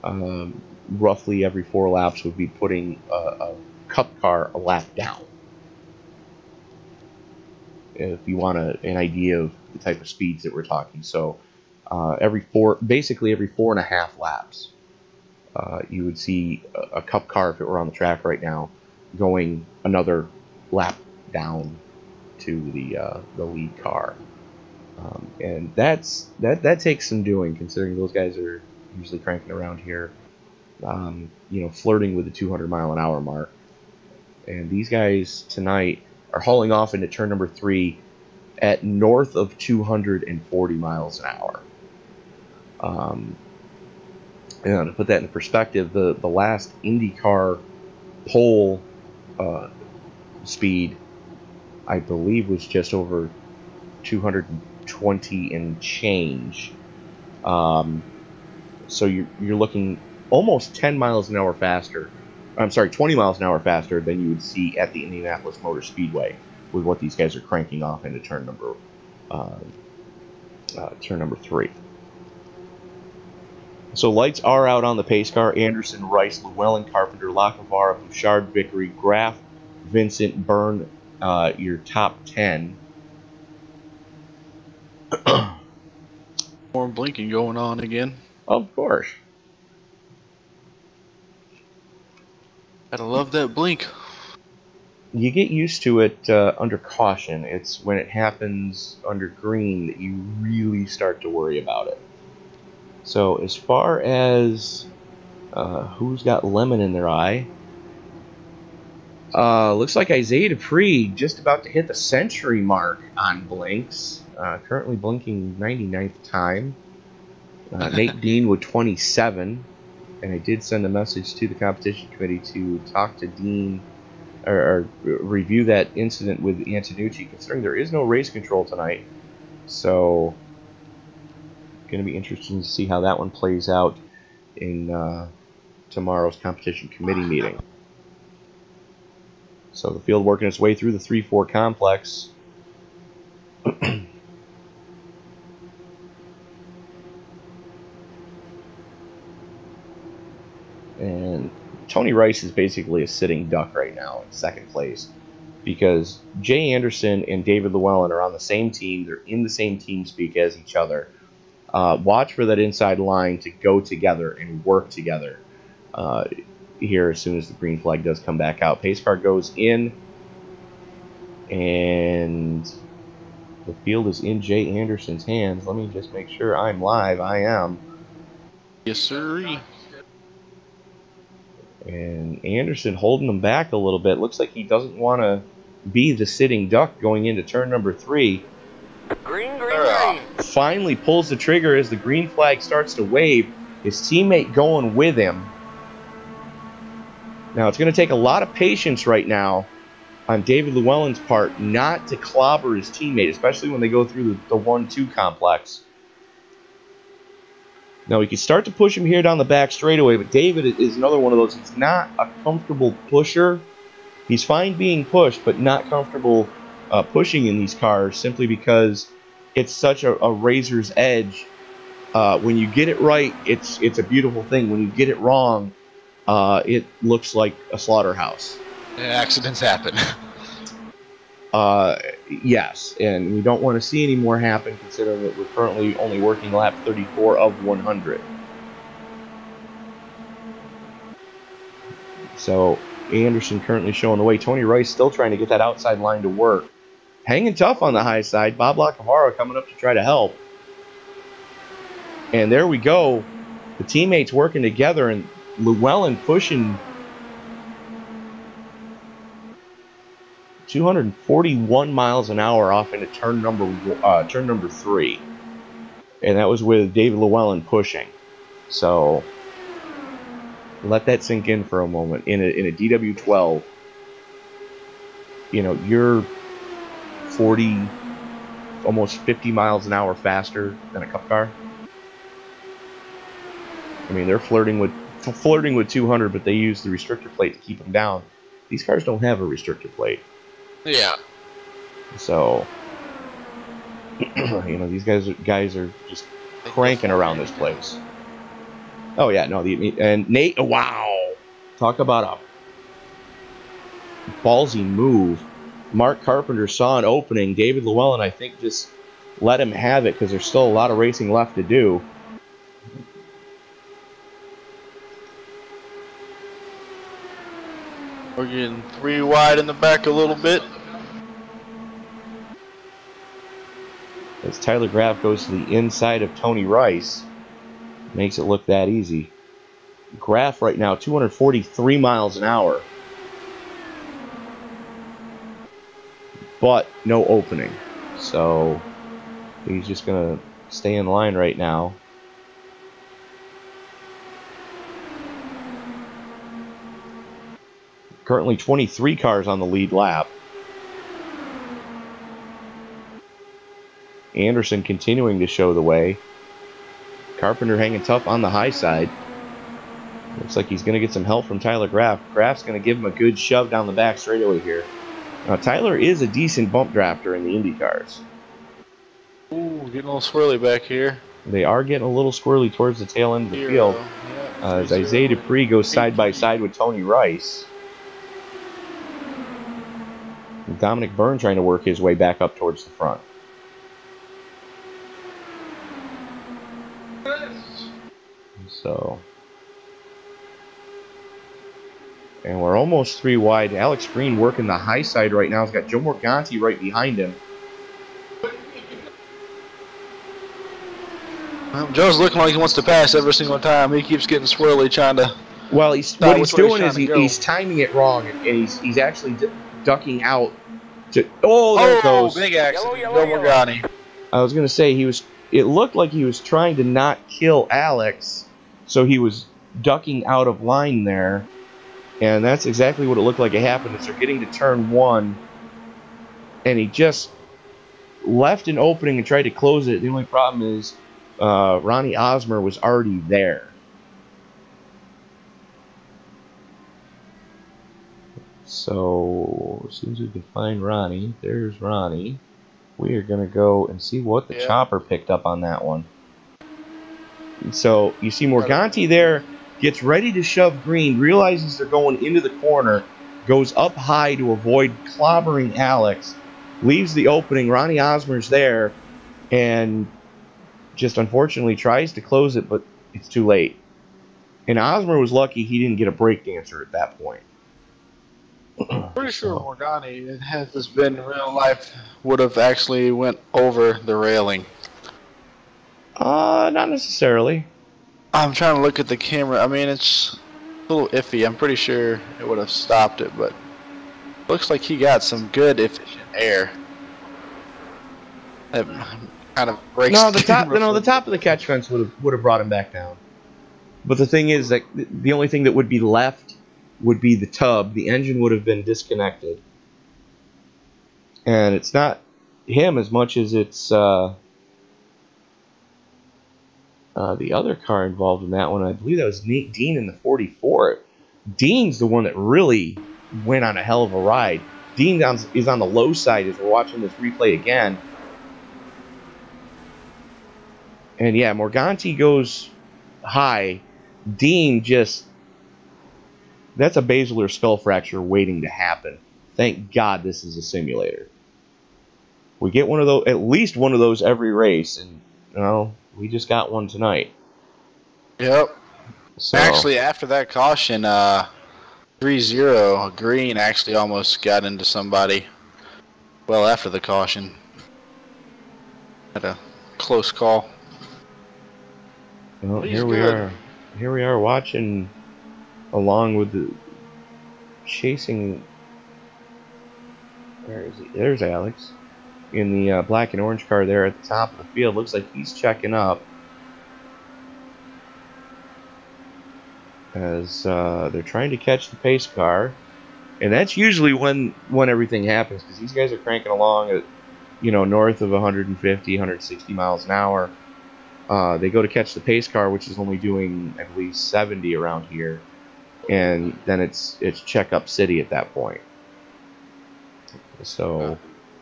roughly every 4 laps, would be putting a Cup car a lap down. If you want an idea of the type of speeds that we're talking. So basically every 4.5 laps, you would see a Cup car, if it were on the track right now, going another lap down to the lead car. And that takes some doing, considering those guys are usually cranking around here, flirting with the 200 mile an hour mark. And these guys tonight are hauling off into turn number 3 at north of 240 miles an hour. And to put that in perspective, the last IndyCar pole speed, I believe, was just over 220 and change. So you're looking almost 10 miles an hour faster. I'm sorry, 20 miles an hour faster than you would see at the Indianapolis Motor Speedway with what these guys are cranking off into turn number 3. So lights are out on the pace car. Anderson, Rice, Llewellyn, Carpenter, Lacavara, Bouchard, Vickery, Graff, Vincent, Byrne, your top 10. More blinking going on again. Of course. Gotta love that blink. You get used to it under caution. It's when it happens under green that you really start to worry about it. So as far as who's got lemon in their eye, looks like Isaiah Dupree just about to hit the century mark on blinks. Currently blinking 99th time. Nate Dean with 27. And I did send a message to the competition committee to talk to Dean or review that incident with Antonucci, considering there is no race control tonight. So going to be interesting to see how that one plays out in tomorrow's competition committee meeting. So the field working its way through the 3-4 complex. And Tony Rice is basically a sitting duck right now in second place, because Jay Anderson and David Llewellyn are on the same team. They're in the same team speak as each other. Watch for that inside line to go together and work together here as soon as the green flag does come back out. Pace car goes in, and the field is in Jay Anderson's hands. Let me just make sure I'm live. I am. Yes, sir. And Anderson holding him back a little bit. Looks like he doesn't want to be the sitting duck going into turn number 3. Green. Finally pulls the trigger as the green flag starts to wave. His teammate going with him. Now it's going to take a lot of patience right now on David Llewellyn's part not to clobber his teammate, especially when they go through the 1-2 complex. Now we can start to push him here down the back straightaway, but David is another one of those. He's not a comfortable pusher. He's fine being pushed, but not comfortable pushing in these cars, simply because it's such a razor's edge. When you get it right, it's a beautiful thing. When you get it wrong, it looks like a slaughterhouse. Accidents happen. Yes, and we don't want to see any more happen, considering that we're currently only working lap 34 of 100. So Anderson currently showing the way. Tony Rice still trying to get that outside line to work. Hanging tough on the high side. Bob Lacavara coming up to try to help. And there we go. The teammates working together, and Llewellyn pushing 241 miles an hour off into turn number 3. And that was with David Llewellyn pushing. So let that sink in for a moment. In a DW12, you know, you're 40, almost 50 miles an hour faster than a Cup car. I mean, they're flirting with 200, but they use the restrictor plate to keep them down. These cars don't have a restrictor plate. Yeah. So, you know, these guys are just cranking around this place. Oh yeah, no, and Nate, wow, talk about a ballsy move. Mark Carpenter saw an opening. David Llewellyn, I think, just let him have it because there's still a lot of racing left to do. We're getting 3 wide in the back a little bit. As Tyler Graff goes to the inside of Tony Rice, makes it look that easy. Graff right now, 243 miles an hour. But no opening. So he's just going to stay in line right now. Currently 23 cars on the lead lap. Anderson continuing to show the way. Carpenter hanging tough on the high side. Looks like he's going to get some help from Tyler Graff. Graff's going to give him a good shove down the back straightaway here. Now, Tyler is a decent bump drafter in the Indy cars. Ooh, getting a little swirly back here. They are getting a little squirrely towards the tail end of the field. Yeah, as Isaiah Dupree goes side by side with Tony Rice. And Dominic Byrne trying to work his way back up towards the front. So, and we're almost 3 wide. Alex Green working the high side right now. He's got Joe Morganti right behind him. Well, Joe's looking like he wants to pass every single time. He keeps getting swirly trying to... Well, what he's doing is he's timing it wrong, and he's actually ducking out. Oh, there it goes. Big accident. Joe Morganti. I was going to say, it looked like he was trying to not kill Alex, so he was ducking out of line there. And that's exactly what it looked like it happened. As they're getting to turn 1, and he just left an opening and tried to close it. The only problem is Ronnie Osmer was already there. So, as soon as we can find Ronnie, there's Ronnie. We are going to go and see what the chopper picked up on that one. So, you see Morganti there, gets ready to shove Green, realizes they're going into the corner, goes up high to avoid clobbering Alex, leaves the opening. Ronnie Osmer's there, and just unfortunately tries to close it, but it's too late. And Osmer was lucky he didn't get a brake dancer at that point. Pretty sure Morganti, had this been in real life, would have actually went over the railing. Not necessarily. I'm trying to look at the camera. I mean, it's a little iffy. I'm pretty sure it would have stopped it, but looks like he got some good efficient air. It kind of breaks. No, the top of the catch fence would have brought him back down. But the thing is that the only thing that would be left would be the tub. The engine would have been disconnected, and it's not him as much as it's the other car involved in that one. I believe that was Nate Dean in the 44. Dean's the one that really went on a hell of a ride. Dean is on the low side as we're watching this replay again. And yeah, Morganti goes high. Dean just... That's a basilar skull fracture waiting to happen. Thank God this is a simulator. We get one of those, at least one of those every race, and you know, we just got one tonight. Yep. So, actually, after that caution, 3-0, Green actually almost got into somebody. Well, after the caution, had a close call. Well, here we are. Here we are watching, along with the chasing. Where is he? There's Alex in the black and orange car there at the top of the field. Looks like he's checking up. as they're trying to catch the pace car. And that's usually when everything happens, because these guys are cranking along at, north of 150, 160 miles an hour. They go to catch the pace car, which is only doing, I believe, 70 around here. And then it's checkup city at that point. So,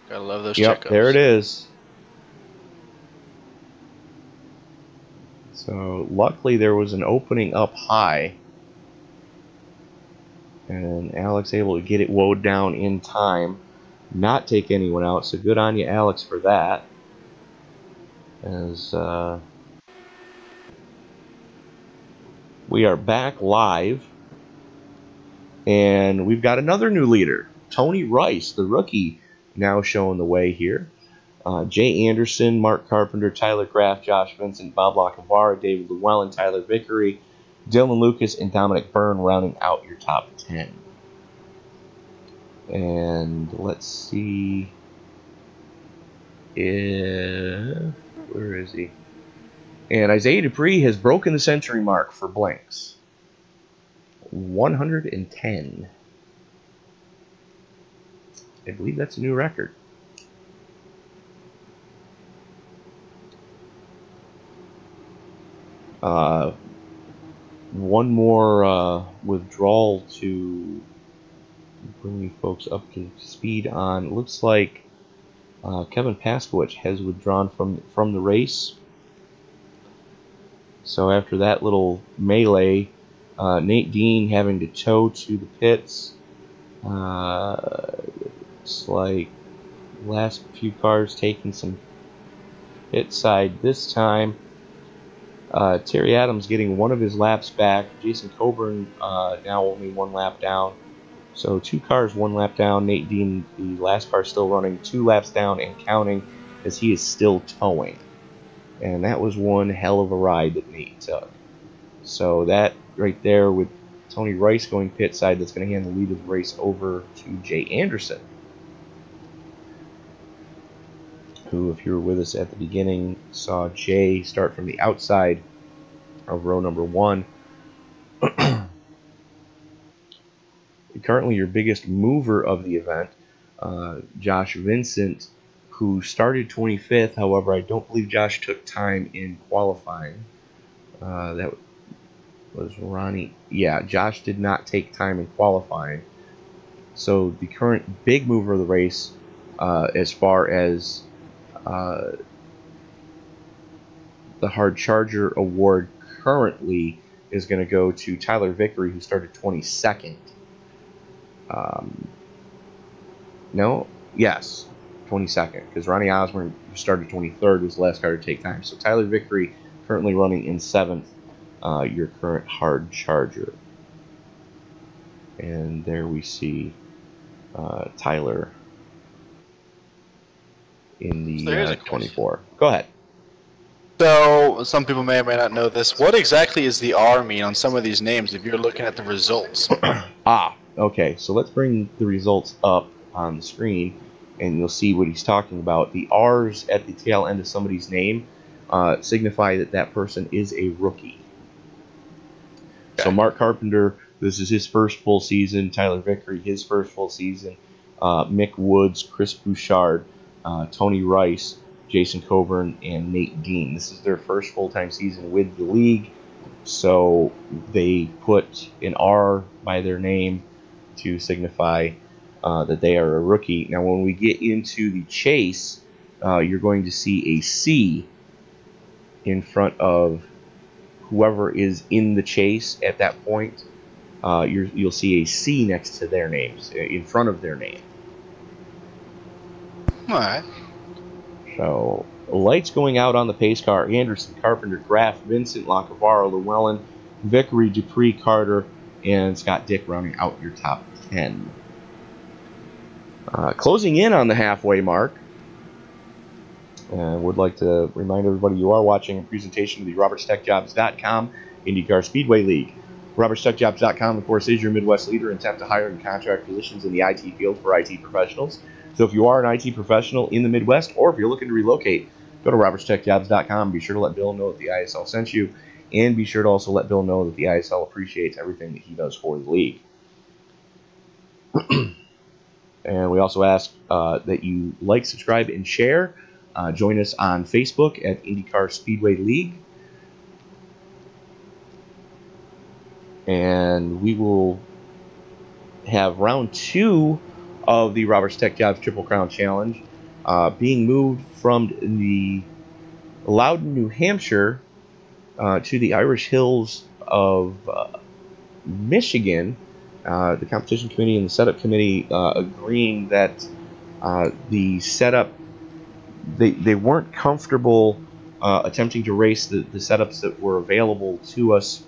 gotta love those yep, checkups. there it is. So, luckily there was an opening up high. And Alex able to get it woed down in time. Not take anyone out. So, good on you, Alex, for that. As we are back live. And we've got another new leader. Tony Rice, the rookie, now showing the way here. Jay Anderson, Mark Carpenter, Tyler Graff, Josh Vincent, Bob Lacavara, David Llewellyn, Tyler Vickery, Dylan Lucas, and Dominic Byrne rounding out your top 10. And let's see if... Where is he? And Isaiah Dupree has broken the century mark for blanks. 110. I believe that's a new record. One more withdrawal to bring you folks up to speed on. It looks like Kevin Paskowich has withdrawn from the race. So after that little melee, Nate Dean having to tow to the pits. It's like last few cars taking some pit side this time. Terry Adams getting one of his laps back. Jason Coburn now only one lap down. So 2 cars, 1 lap down. Nate Dean, the last car, still running 2 laps down and counting as he is still towing. And that was one hell of a ride that Nate took. So that right there with Tony Rice going pit side, that's going to hand the lead of the race over to Jay Anderson, who, if you were with us at the beginning, saw Jay start from the outside of row number 1. Currently your biggest mover of the event, Josh Vincent, who started 25th. However, I don't believe Josh took time in qualifying. That was Ronnie. Yeah, Josh did not take time in qualifying. So the current big mover of the race, as far as the Hard Charger award currently, is going to go to Tyler Vickery, who started 22nd. No, yes, 22nd, because Ronnie Osborne, who started 23rd, was the last car to take time. So Tyler Vickery currently running in 7th, your current Hard Charger. And there we see Tyler in the 24. Go ahead. So, some people may or may not know this. What exactly is the R mean on some of these names if you're looking at the results? Okay, so let's bring the results up on the screen, and you'll see what he's talking about. The R's at the tail end of somebody's name signify that that person is a rookie. Okay. So Mark Carpenter, this is his first full season. Tyler Vickery, his first full season. Mick Woods, Chris Bouchard, Tony Rice, Jason Coburn, and Nate Dean. This is their first full-time season with the league, so they put an R by their name to signify that they are a rookie. Now, when we get into the chase, you're going to see a C in front of whoever is in the chase at that point. You'll see a C next to their names, in front of their name. All right. So, lights going out on the pace car. Anderson, Carpenter, Graff, Vincent, Lacavara, Llewellyn, Vickery, Dupree, Carter, and Scott Dick rounding out your top 10. Closing in on the halfway mark, would like to remind everybody you are watching a presentation of the RobertStechJobs.com IndyCar Speedway League. RobertStechJobs.com, of course, is your Midwest leader in temp to hire and contract positions in the IT field for IT professionals. So if you are an IT professional in the Midwest, or if you're looking to relocate, go to RobertStechJobs.com. Be sure to let Bill know that the ISL sent you. And be sure to also let Bill know that the ISL appreciates everything that he does for the league. And we also ask that you like, subscribe, and share. Join us on Facebook at IndyCar Speedway League. And we will have round 2 of the Roberts Tech Jobs Triple Crown Challenge being moved from the Loudon, New Hampshire to the Irish Hills of Michigan. The competition committee and the setup committee agreeing that the setup, they weren't comfortable attempting to race the setups that were available to us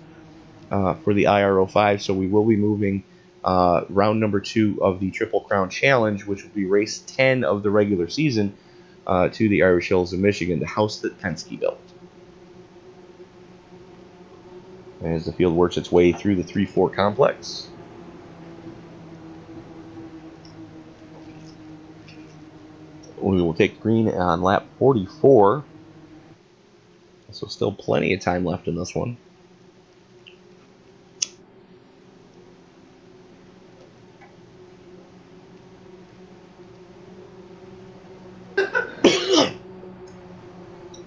for the IR05, so we will be moving round number 2 of the Triple Crown Challenge, which will be race 10 of the regular season, to the Irish Hills of Michigan, the house that Penske built. As the field works its way through the 3-4 complex. We will take green on lap 44. So still plenty of time left in this one.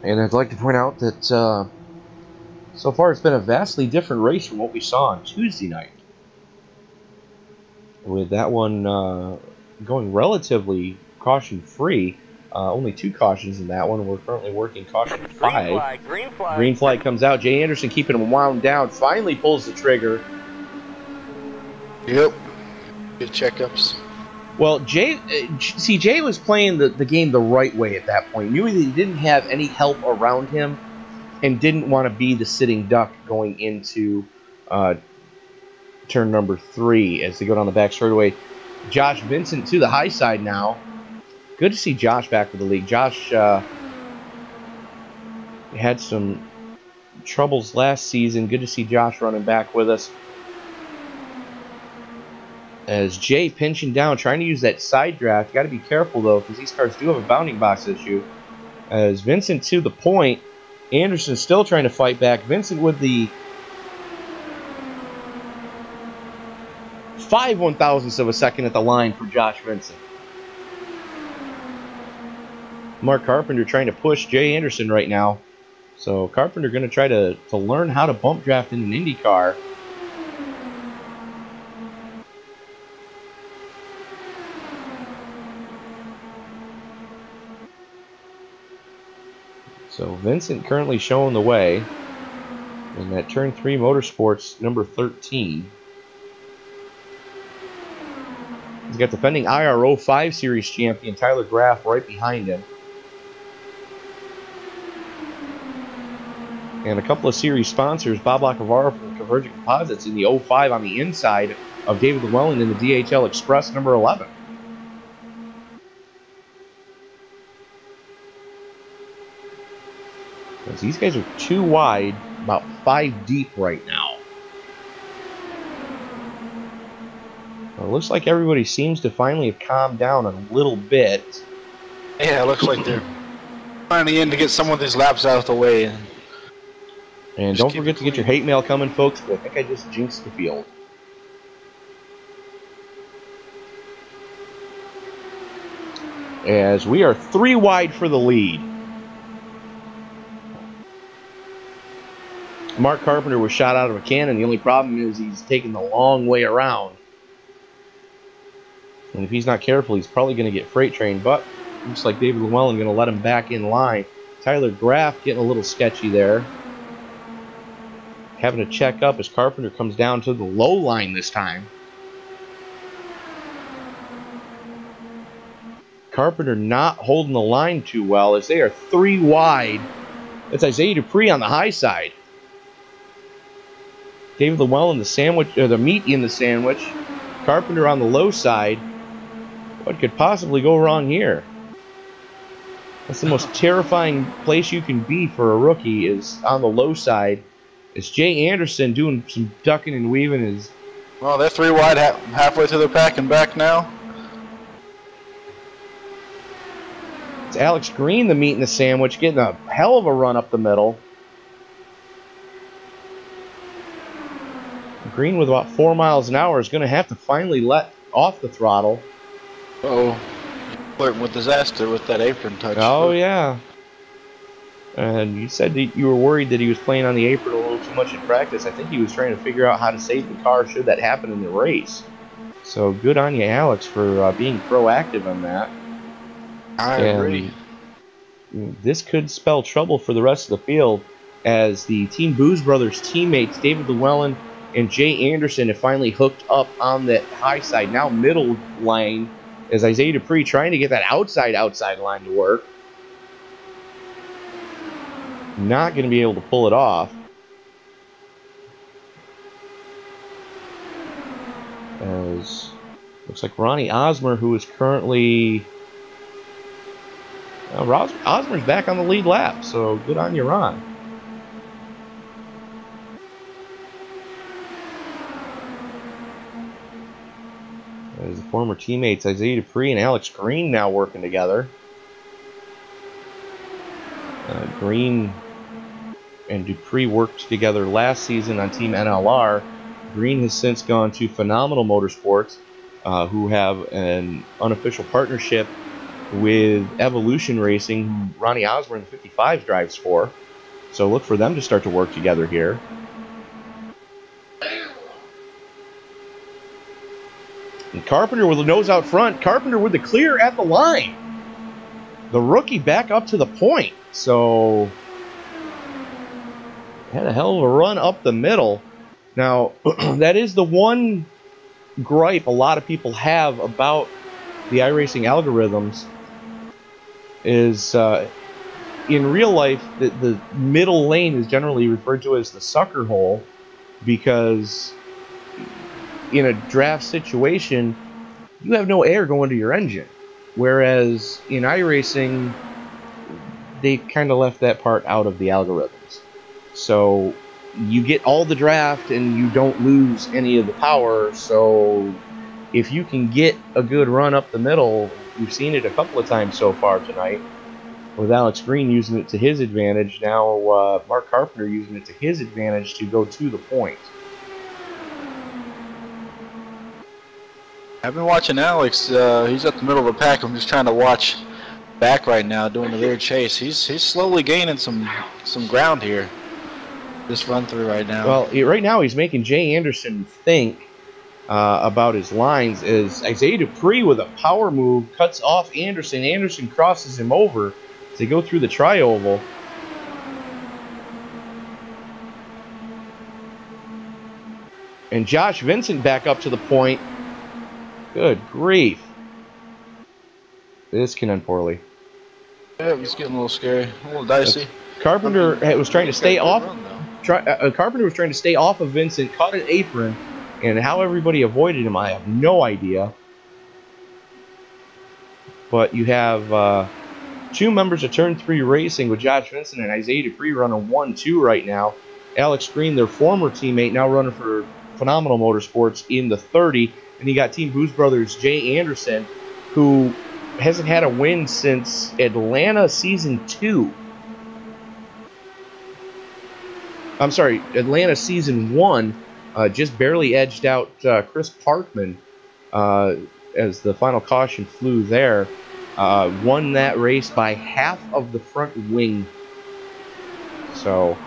And I'd like to point out that so far it's been a vastly different race from what we saw on Tuesday night. With that one going relatively caution-free. Only 2 cautions in that one. We're currently working caution 5. Green flag. Green flag comes out. Jay Anderson keeping him wound down. Finally pulls the trigger. Yep. Good checkups. Well, Jay was playing the game the right way at that point. Knew he didn't have any help around him and didn't want to be the sitting duck going into turn number 3 as they go down the back straightaway. Josh Vincent to the high side now. Good to see Josh back with the league. Josh had some troubles last season. Good to see Josh running back with us. As Jay pinching down, trying to use that side draft. Got to be careful, though, because these cars do have a bounding box issue. As Vincent to the point. Anderson still trying to fight back. Vincent with the 5 1,000ths of a second at the line for Josh Vincent. Mark Carpenter trying to push Jay Anderson right now. So Carpenter going to try to learn how to bump draft in an Indy car. So Vincent currently showing the way in that turn 3 Motorsports number 13. He's got defending IR05 Series champion Tyler Graff right behind him. And a couple of series sponsors, Bob Lacavara from Convergent Composites in the 05 on the inside of David Llewellyn in the DHL Express number 11. As these guys are 2 wide, about 5 deep right now. Well, it looks like everybody seems to finally have calmed down a little bit. Yeah, it looks like they're finally in to get some of these laps out of the way. And don't forget to get your hate mail coming, folks, because I think I just jinxed the field. As we are 3 wide for the lead. Mark Carpenter was shot out of a cannon. The only problem is he's taking the long way around. And if he's not careful, he's probably going to get freight trained. But looks like David Llewellyn going to let him back in line. Tyler Graff getting a little sketchy there. Having to check up as Carpenter comes down to the low line this time. Carpenter not holding the line too well as they are 3 wide. It's Isaiah Dupree on the high side. David Llewellyn, the meat in the sandwich. Carpenter on the low side. What could possibly go wrong here? That's the most terrifying place you can be for a rookie, is on the low side. It's Jay Anderson doing some ducking and weaving. Well, they're 3 wide halfway through the pack and back now. It's Alex Green, the meat in the sandwich, getting a hell of a run up the middle. Green with about 4 miles an hour is going to have to finally let off the throttle. Oh, flirting with disaster with that apron touch. Oh, yeah. And you said that you were worried that he was playing on the apron a little too much in practice. I think he was trying to figure out how to save the car should that happen in the race. So good on you, Alex, for being proactive on that. I agree. This could spell trouble for the rest of the field as the Team Booze Brothers teammates, David Llewellyn and Jay Anderson, have finally hooked up on the high side. Now middle lane as Isaiah Dupree trying to get that outside line to work. Not going to be able to pull it off. As looks like Ronnie Osmer, who is currently... Osmer's back on the lead lap, so good on you, Ron. As the former teammates Isaiah Dupree and Alex Green now working together. Green and Dupree worked together last season on Team NLR. Green has since gone to Phenomenal Motorsports, who have an unofficial partnership with Evolution Racing, who Ronnie Osmer in the 55 drives for. So look for them to start to work together here. And Carpenter with the nose out front. Carpenter with the clear at the line. The rookie back up to the point. So had a hell of a run up the middle. Now, that is the one gripe a lot of people have about the iRacing algorithms is in real life, the middle lane is generally referred to as the sucker hole because in a draft situation, you have no air going to your engine. Whereas in iRacing, they kind of left that part out of the algorithms. So you get all the draft and you don't lose any of the power. So if you can get a good run up the middle, we've seen it a couple of times so far tonight with Alex Green using it to his advantage. Now Mark Carpenter using it to his advantage to go to the point. I've been watching Alex. He's at the middle of the pack. I'm just trying to watch back right now, doing the weird chase. He's slowly gaining some ground here. This run through right now. Well, right now he's making Jay Anderson think about his lines. As Isaiah Dupree with a power move cuts off Anderson. Anderson crosses him over as they go through the tri-oval. And Josh Vincent back up to the point. Good grief. This can end poorly. Yeah, it's getting a little scary, a little dicey. Carpenter was trying to stay off. Carpenter was trying to stay off of Vincent, caught an apron, and how everybody avoided him, I have no idea. But you have two members of Turn 3 Racing with Josh Vincent and Isaiah Dupree running 1-2 right now. Alex Green, their former teammate, now running for Phenomenal Motorsports in the 30. And you got Team Booze Brothers Jay Anderson, who hasn't had a win since Atlanta Season 2. I'm sorry, Atlanta Season 1 just barely edged out Chris Parkman as the final caution flew there. Won that race by half of the front wing. So,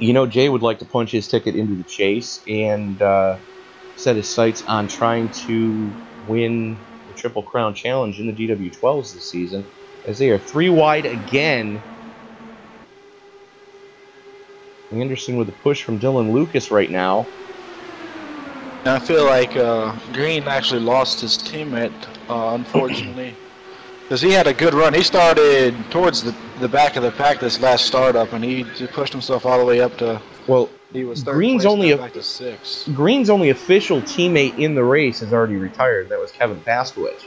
you know, Jay would like to punch his ticket into the chase and set his sights on trying to win the Triple Crown Challenge in the DW12s this season, as they are 3 wide again. Anderson with a push from Dylan Lucas right now. I feel like Green actually lost his teammate, unfortunately, because he had a good run. He started towards the back of the pack this last startup, and he pushed himself all the way up to. Well, he was Green's only back to 6. Green's only official teammate in the race has already retired. That was Kevin Paskowitz.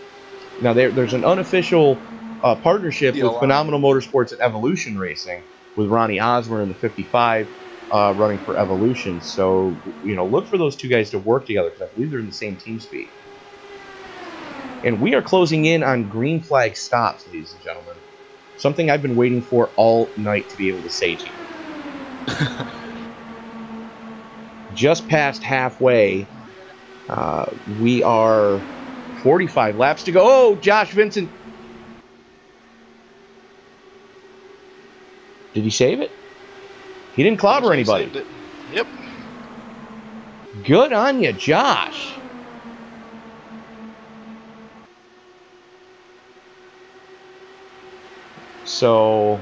Now there's an unofficial partnership with Phenomenal Motorsports and Evolution Racing, with Ronnie Osmer in the 55 running for Evolution. So, you know, look for those two guys to work together because I believe they're in the same team speed. And we are closing in on green flag stops, ladies and gentlemen. Something I've been waiting for all night to be able to say to you. just past halfway. We are 45 laps to go. Oh, Josh Vincent. Did he save it? He didn't clobber anybody. Saved it. Yep. Good on you, Josh. So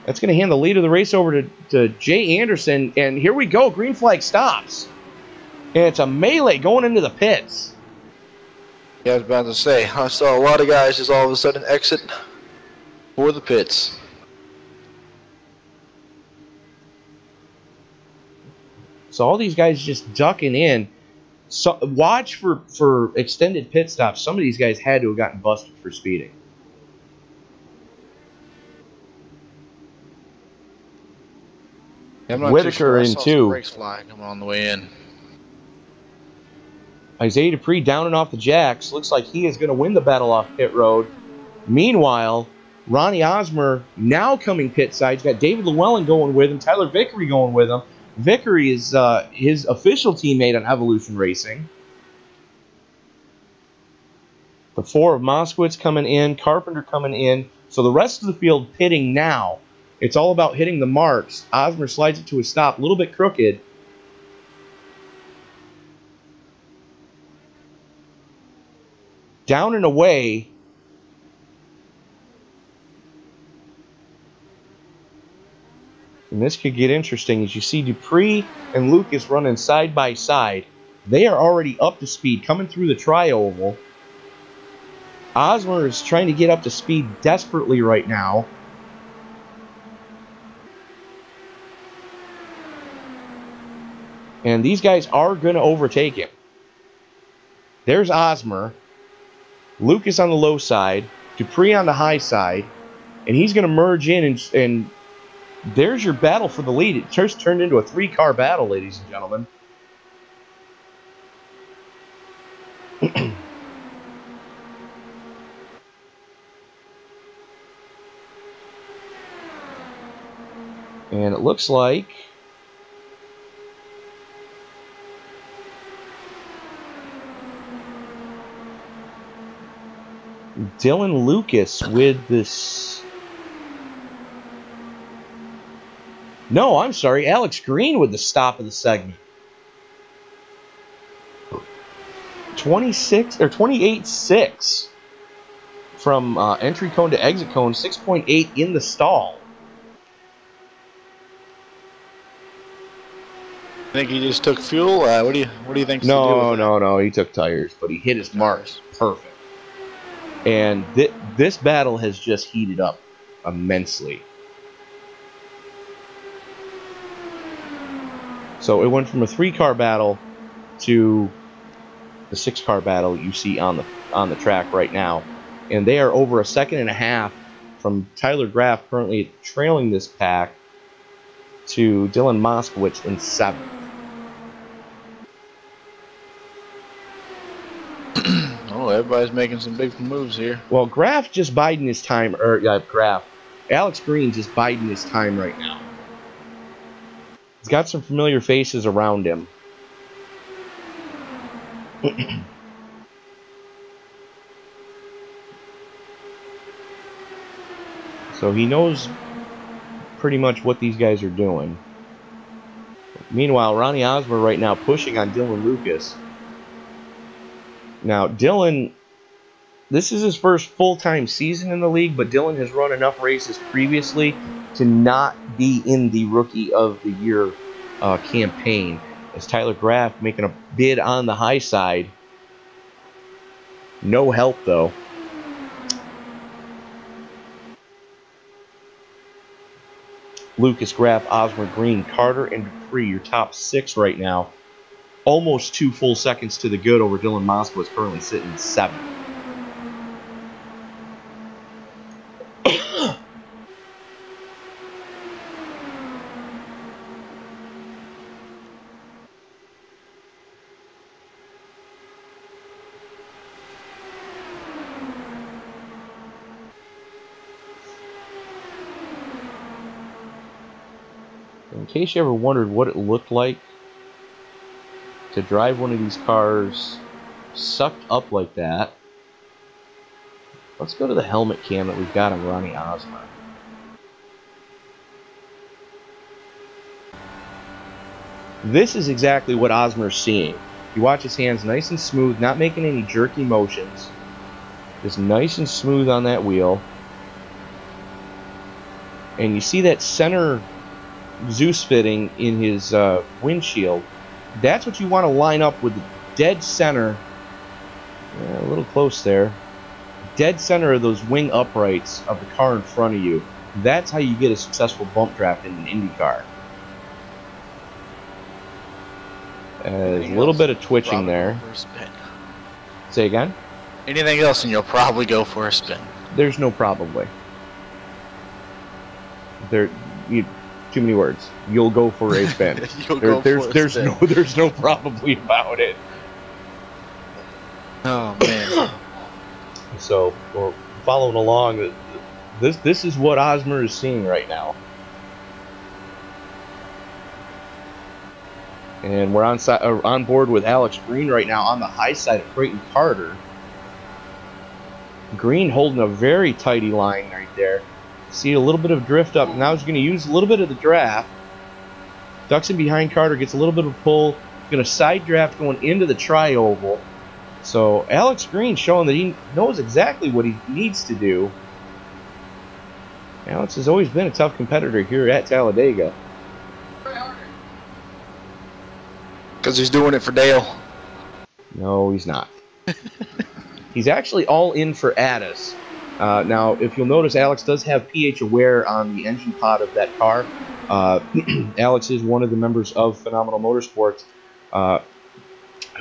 that's going to hand the lead of the race over to Jay Anderson. And here we go. Green flag stops. And it's a melee going into the pits. Yeah, I was about to say, I saw a lot of guys just all of a sudden exit for the pits. So all these guys just ducking in. So watch for extended pit stops. Some of these guys had to have gotten busted for speeding. I'm not Whitaker too sure. I in saw some two. brakes fly coming on the way in. Isaiah Dupree down and off the jacks. Looks like he is going to win the battle off pit road. Meanwhile, Ronnie Osmer now coming pit side. He's got David Llewellyn going with him. Tyler Vickery going with him. Vickery is his official teammate on Evolution Racing. The four of Moskowitz coming in. Carpenter coming in. So the rest of the field pitting now. It's all about hitting the marks. Osmer slides it to a stop. A little bit crooked. Down and away. And this could get interesting as you see Dupree and Lucas running side by side. They are already up to speed coming through the tri-oval. Osmer is trying to get up to speed desperately right now. And these guys are going to overtake him. There's Osmer. Lucas on the low side. Dupree on the high side. And he's going to merge in and there's your battle for the lead. It just turned into a 3-car battle, ladies and gentlemen. And it looks like Dylan Lucas with this. No, I'm sorry. Alex Green with the stop of the segment. 28.6 from entry cone to exit cone. 6.8 in the stall. I think he just took fuel. What do you think? No. He took tires, but he hit his marks perfect. And this battle has just heated up immensely. So it went from a 3-car battle to the 6-car battle you see on the track right now. And they are over a second and a half from Tyler Graff currently trailing this pack to Dylan Moskowitz in 7th. Oh, everybody's making some big moves here. Well, Graff just biding his time, Alex Green just biding his time right now. He's got some familiar faces around him. So he knows pretty much what these guys are doing. Meanwhile, Ronnie Osmer right now pushing on Dylan Lucas. Now, Dylan, this is his first full-time season in the league, but Dylan has run enough races previously to not be in the Rookie of the Year campaign. As Tyler Graff making a bid on the high side. No help, though. Lucas, Graff, Osmer, Green, Carter, and Dupree, your top 6 right now. Almost 2 full seconds to the good over Dylan Moskowitz, currently sitting in 7th. In case you ever wondered what it looked like to drive one of these cars sucked up like that, let's go to the helmet cam that we've got on Ronnie Osmer. This is exactly what Osmer's seeing. You watch his hands nice and smooth, not making any jerky motions. Just nice and smooth on that wheel. And you see that center Zeus fitting in his windshield. That's what you want to line up with the dead center. Yeah, a little close there. Dead center of those wing uprights of the car in front of you. That's how you get a successful bump draft in an Indy car. There's a little bit of twitching there. Say again? Anything else and you'll probably go for a spin. There's no probably. Too many words. You'll go for a spin. There's no probably about it. Oh man. So we're following along. This is what Osmer is seeing right now. And we're on board with Alex Green right now on the high side of Creighton Carter. Green holding a very tighty line right there. See a little bit of drift up. Now he's going to use a little bit of the draft. Ducks in behind Carter, gets a little bit of a pull. Going to side draft going into the tri-oval. So Alex Green showing that he knows exactly what he needs to do. Alex has always been a tough competitor here at Talladega. Because he's doing it for Dale. No, he's not. He's actually all in for Addis. Now, if you'll notice, Alex does have pH aware on the engine pod of that car. Alex is one of the members of Phenomenal Motorsports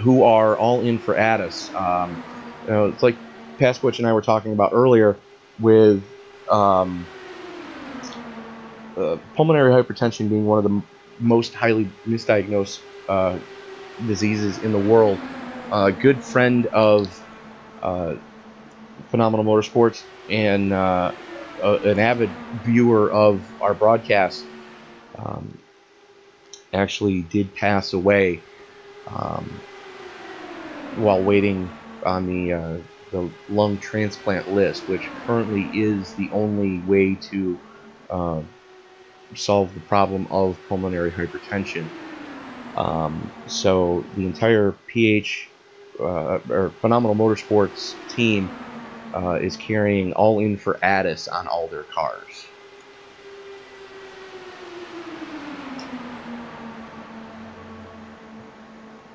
who are all in for Addis. It's like Pasquich and I were talking about earlier with pulmonary hypertension being one of the most highly misdiagnosed diseases in the world. A good friend of Phenomenal Motorsports and an avid viewer of our broadcast actually did pass away while waiting on the lung transplant list, which currently is the only way to solve the problem of pulmonary hypertension. So the entire PH or Phenomenal Motorsports team is carrying all in for Addis on all their cars.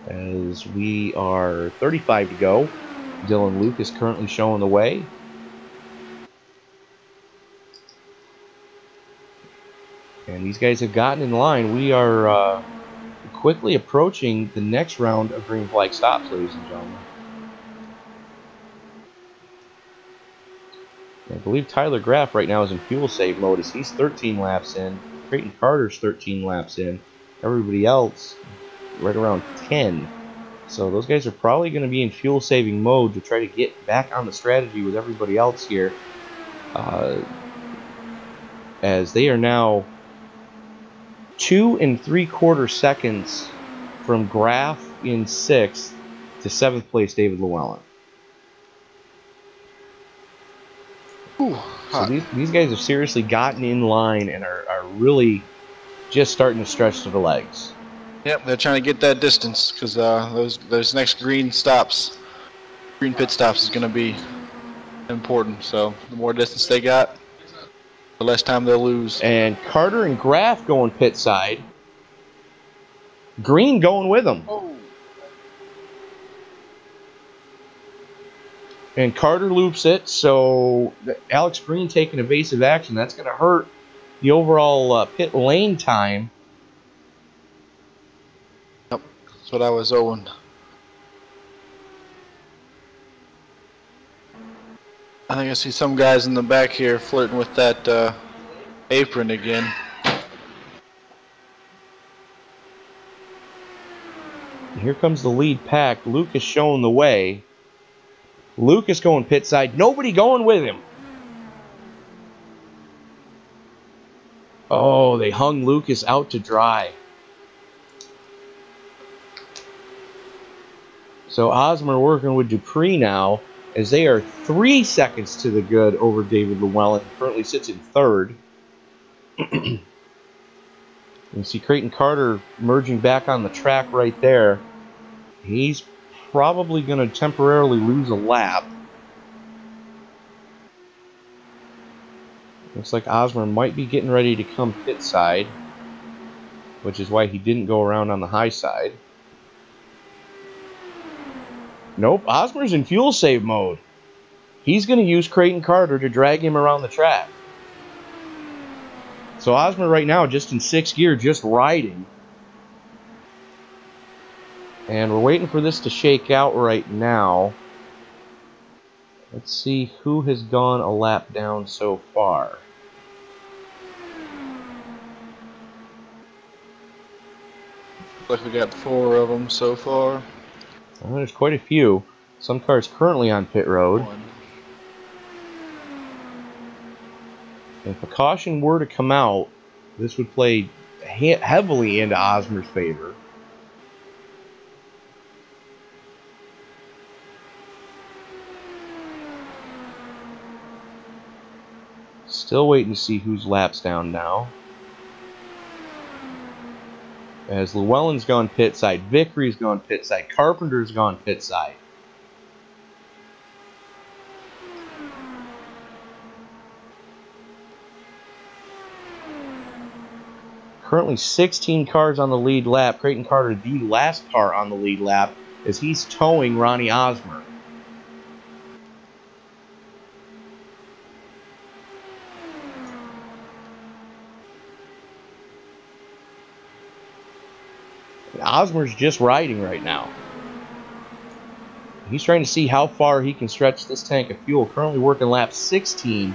As we are 35 to go, Dylan Luke is currently showing the way. And these guys have gotten in line. We are quickly approaching the next round of green flag stops, ladies and gentlemen. I believe Tyler Graff right now is in fuel save mode as he's 13 laps in. Creighton Carter's 13 laps in. Everybody else right around 10. So those guys are probably going to be in fuel saving mode to try to get back on the strategy with everybody else here. As they are now 2 3/4 seconds from Graff in 6th to 7th place David Llewellyn. So these guys have seriously gotten in line and are really just starting to stretch to the legs. Yep, they're trying to get that distance because those next green pit stops is going to be important. So the more distance they got, the less time they'll lose. And Carter and Graff going pit side. Green going with them. Oh. And Carter loops it, so Alex Green taking evasive action. That's going to hurt the overall pit lane time. Yep, that's what I was owing. I think I see some guys in the back here flirting with that apron again. Here comes the lead pack. Luke is showing the way. Lucas going pit side. Nobody going with him. Oh, they hung Lucas out to dry. So Osmer working with Dupree now, as they are 3 seconds to the good over David Llewellyn, who currently sits in third. You see Creighton Carter merging back on the track right there. He's probably going to temporarily lose a lap. Looks like Osmer might be getting ready to come pit side, which is why he didn't go around on the high side. Nope, Osmer's in fuel save mode. He's going to use Creighton Carter to drag him around the track. So Osmer right now just in 6th gear, just riding. And we're waiting for this to shake out right now. Let's see who has gone a lap down so far. Looks like we got 4 of them so far. Well, there's quite a few. Some cars currently on pit road. If a caution were to come out, this would play heavily into Osmer's favor. Still waiting to see whose lap's down now. As Llewellyn's gone pit side, Vickery's gone pit side, Carpenter's gone pit side. Currently 16 cars on the lead lap. Creighton Carter, the last car on the lead lap, as he's towing Ronnie Osmer. Osmer's just riding right now. He's trying to see how far he can stretch this tank of fuel. Currently working lap 16.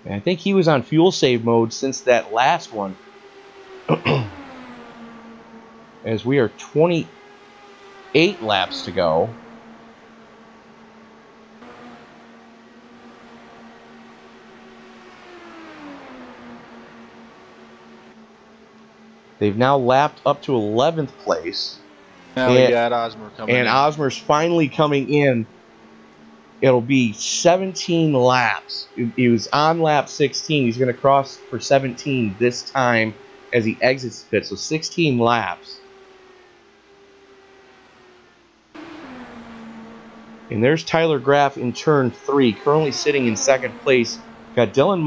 And I think he was on fuel save mode since that last one. As we are 28 laps to go. They've now lapped up to 11th place. Now we got Osmer coming in. And Osmer's finally coming in. It'll be 17 laps. He was on lap 16. He's going to cross for 17 this time as he exits the pit. So 16 laps. And there's Tyler Graff in turn 3, currently sitting in 2nd place. Got Dylan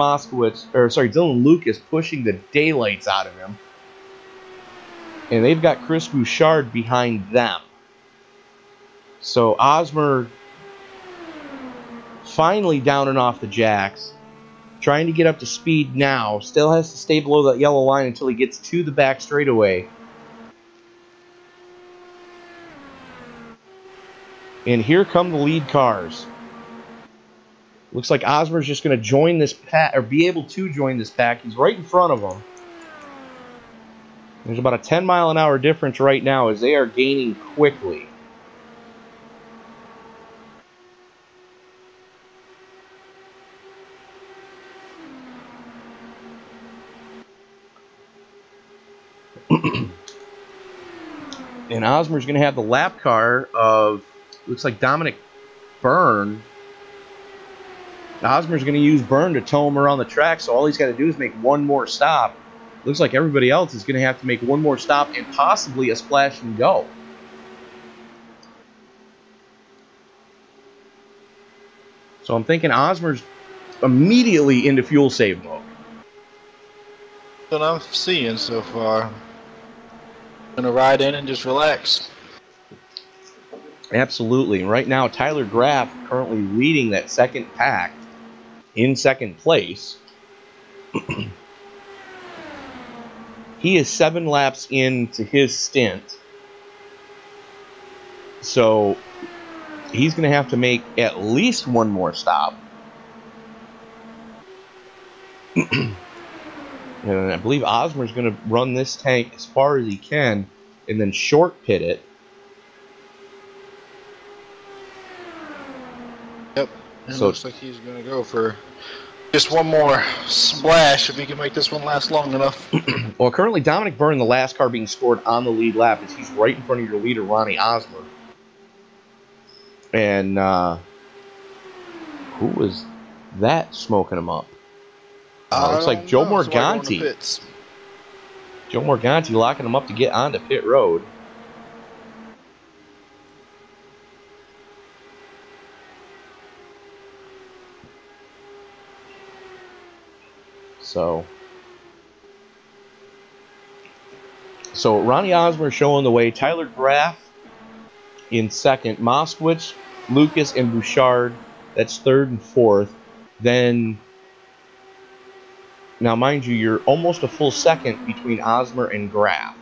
Lucas pushing the daylights out of him. And they've got Chris Bouchard behind them. So Osmer finally down and off the jacks. Trying to get up to speed now. Still has to stay below that yellow line until he gets to the back straightaway. And here come the lead cars. Looks like Osmer's just going to join this pack, or be able to join this pack. He's right in front of them. There's about a 10-mile-an-hour difference right now as they are gaining quickly. And Osmer's going to have the lap car of, looks like Dominic Byrne. Osmer's going to use Byrne to tow him around the track, so all he's got to do is make one more stop. Looks like everybody else is going to have to make one more stop and possibly a splash and go. So I'm thinking Osmer's immediately into fuel save mode. What I'm seeing so far. Gonna ride in and just relax. Absolutely. Right now, Tyler Graff currently leading that second pack in 2nd place. He is 7 laps into his stint. So he's going to have to make at least one more stop. And I believe Osmer's going to run this tank as far as he can and then short pit it. Yep. It looks like he's going to go for just one more splash if he can make this one last long enough. Well, currently Dominic Byrne, the last car being scored on the lead lap, is he's right in front of your leader, Ronnie Osmer. And who was that smoking him up? Looks like Joe Morganti. Joe Morganti locking him up to get onto pit road. So Ronnie Osmer showing the way. Tyler Graff in second. Moskowitz, Lucas, and Bouchard, that's third and fourth. Then, now mind you, you're almost a full second between Osmer and Graff.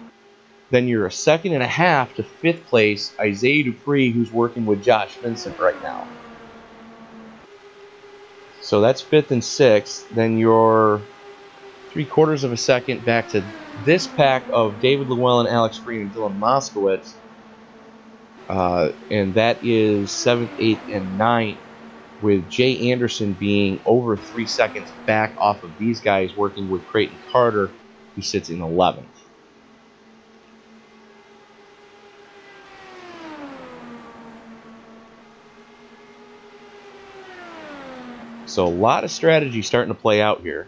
Then you're a second and a half to fifth place, Isaiah Dupree, who's working with Josh Vincent right now. So that's fifth and sixth. Then you're 3/4 of a second back to this pack of David Llewellyn, Alex Green, and Dylan Moskowitz. And that is 7th, 8th, and 9th, with Jay Anderson being over 3 seconds back off of these guys, working with Creighton Carter, who sits in 11th. So a lot of strategy starting to play out here.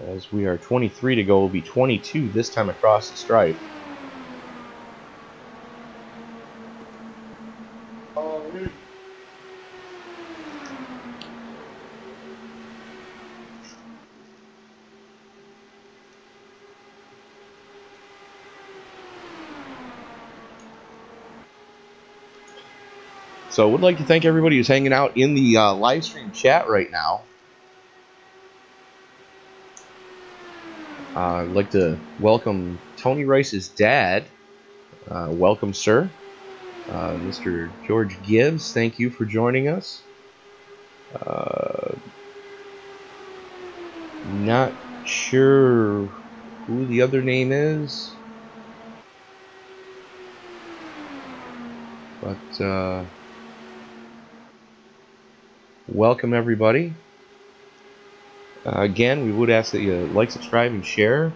As we are 23 to go, we'll be 22 this time across the stripe. So I would like to thank everybody who's hanging out in the live stream chat right now. I'd like to welcome Tony Rice's dad. Welcome, sir. Mr. George Gibbs, thank you for joining us. Not sure who the other name is, but welcome everybody. Again, we would ask that you like, subscribe, and share.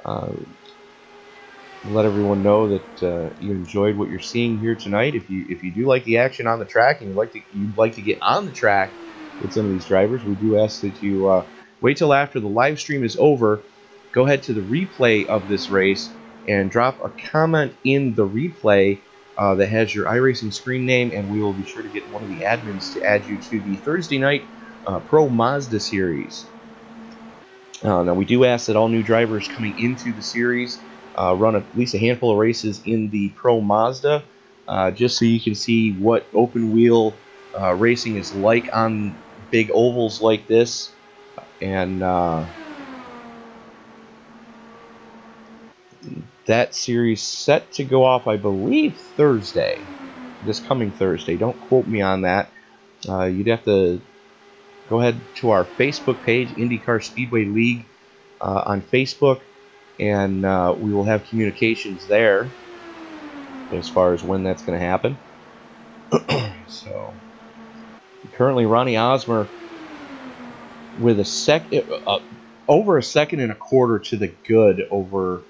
Let everyone know that you enjoyed what you're seeing here tonight. If you do like the action on the track and you'd like to get on the track with some of these drivers, we do ask that you wait till after the live stream is over. Go ahead to the replay of this race and drop a comment in the replay that has your iRacing screen name, and we will be sure to get one of the admins to add you to the Thursday night Pro Mazda series. Now, we do ask that all new drivers coming into the series run at least a handful of races in the Pro Mazda, just so you can see what open wheel racing is like on big ovals like this. And that series set to go off, I believe, Thursday. This coming Thursday. Don't quote me on that. You'd have to go ahead to our Facebook page, IndyCar Speedway League, on Facebook, and we will have communications there as far as when that's going to happen. So, currently Ronnie Osmer with over a second and a quarter to the good over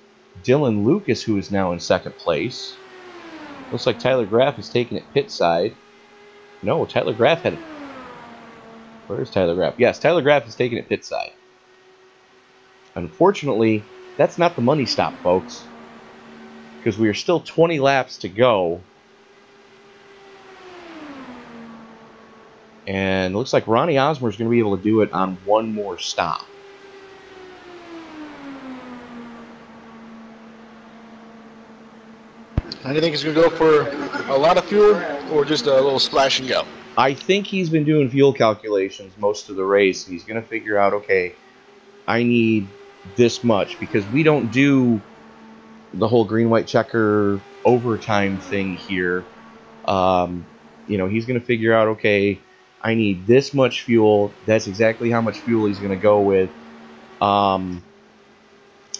Dylan Lucas, who is now in second place. Looks like Tyler Graff is taking it pit side. No, Tyler Graff had it. Where's Tyler Graff? Yes, Tyler Graff is taking it pit side. Unfortunately, that's not the money stop, folks, because we are still 20 laps to go. And it looks like Ronnie Osmer is going to be able to do it on one more stop. I think he's going to go for a lot of fuel or just a little splash and go. I think he's been doing fuel calculations most of the race. He's going to figure out, okay, I need this much, because we don't do the whole green-white checker overtime thing here. You know, he's going to figure out, okay, I need this much fuel. That's exactly how much fuel he's going to go with. And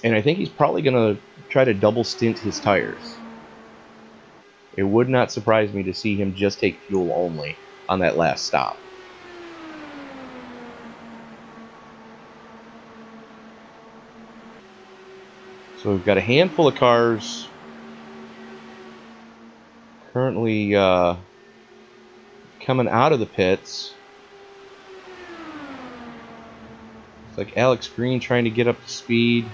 I think he's probably going to try to double stint his tires. It would not surprise me to see him just take fuel only on that last stop. So we've got a handful of cars currently coming out of the pits. It's like Alex Green trying to get up to speed.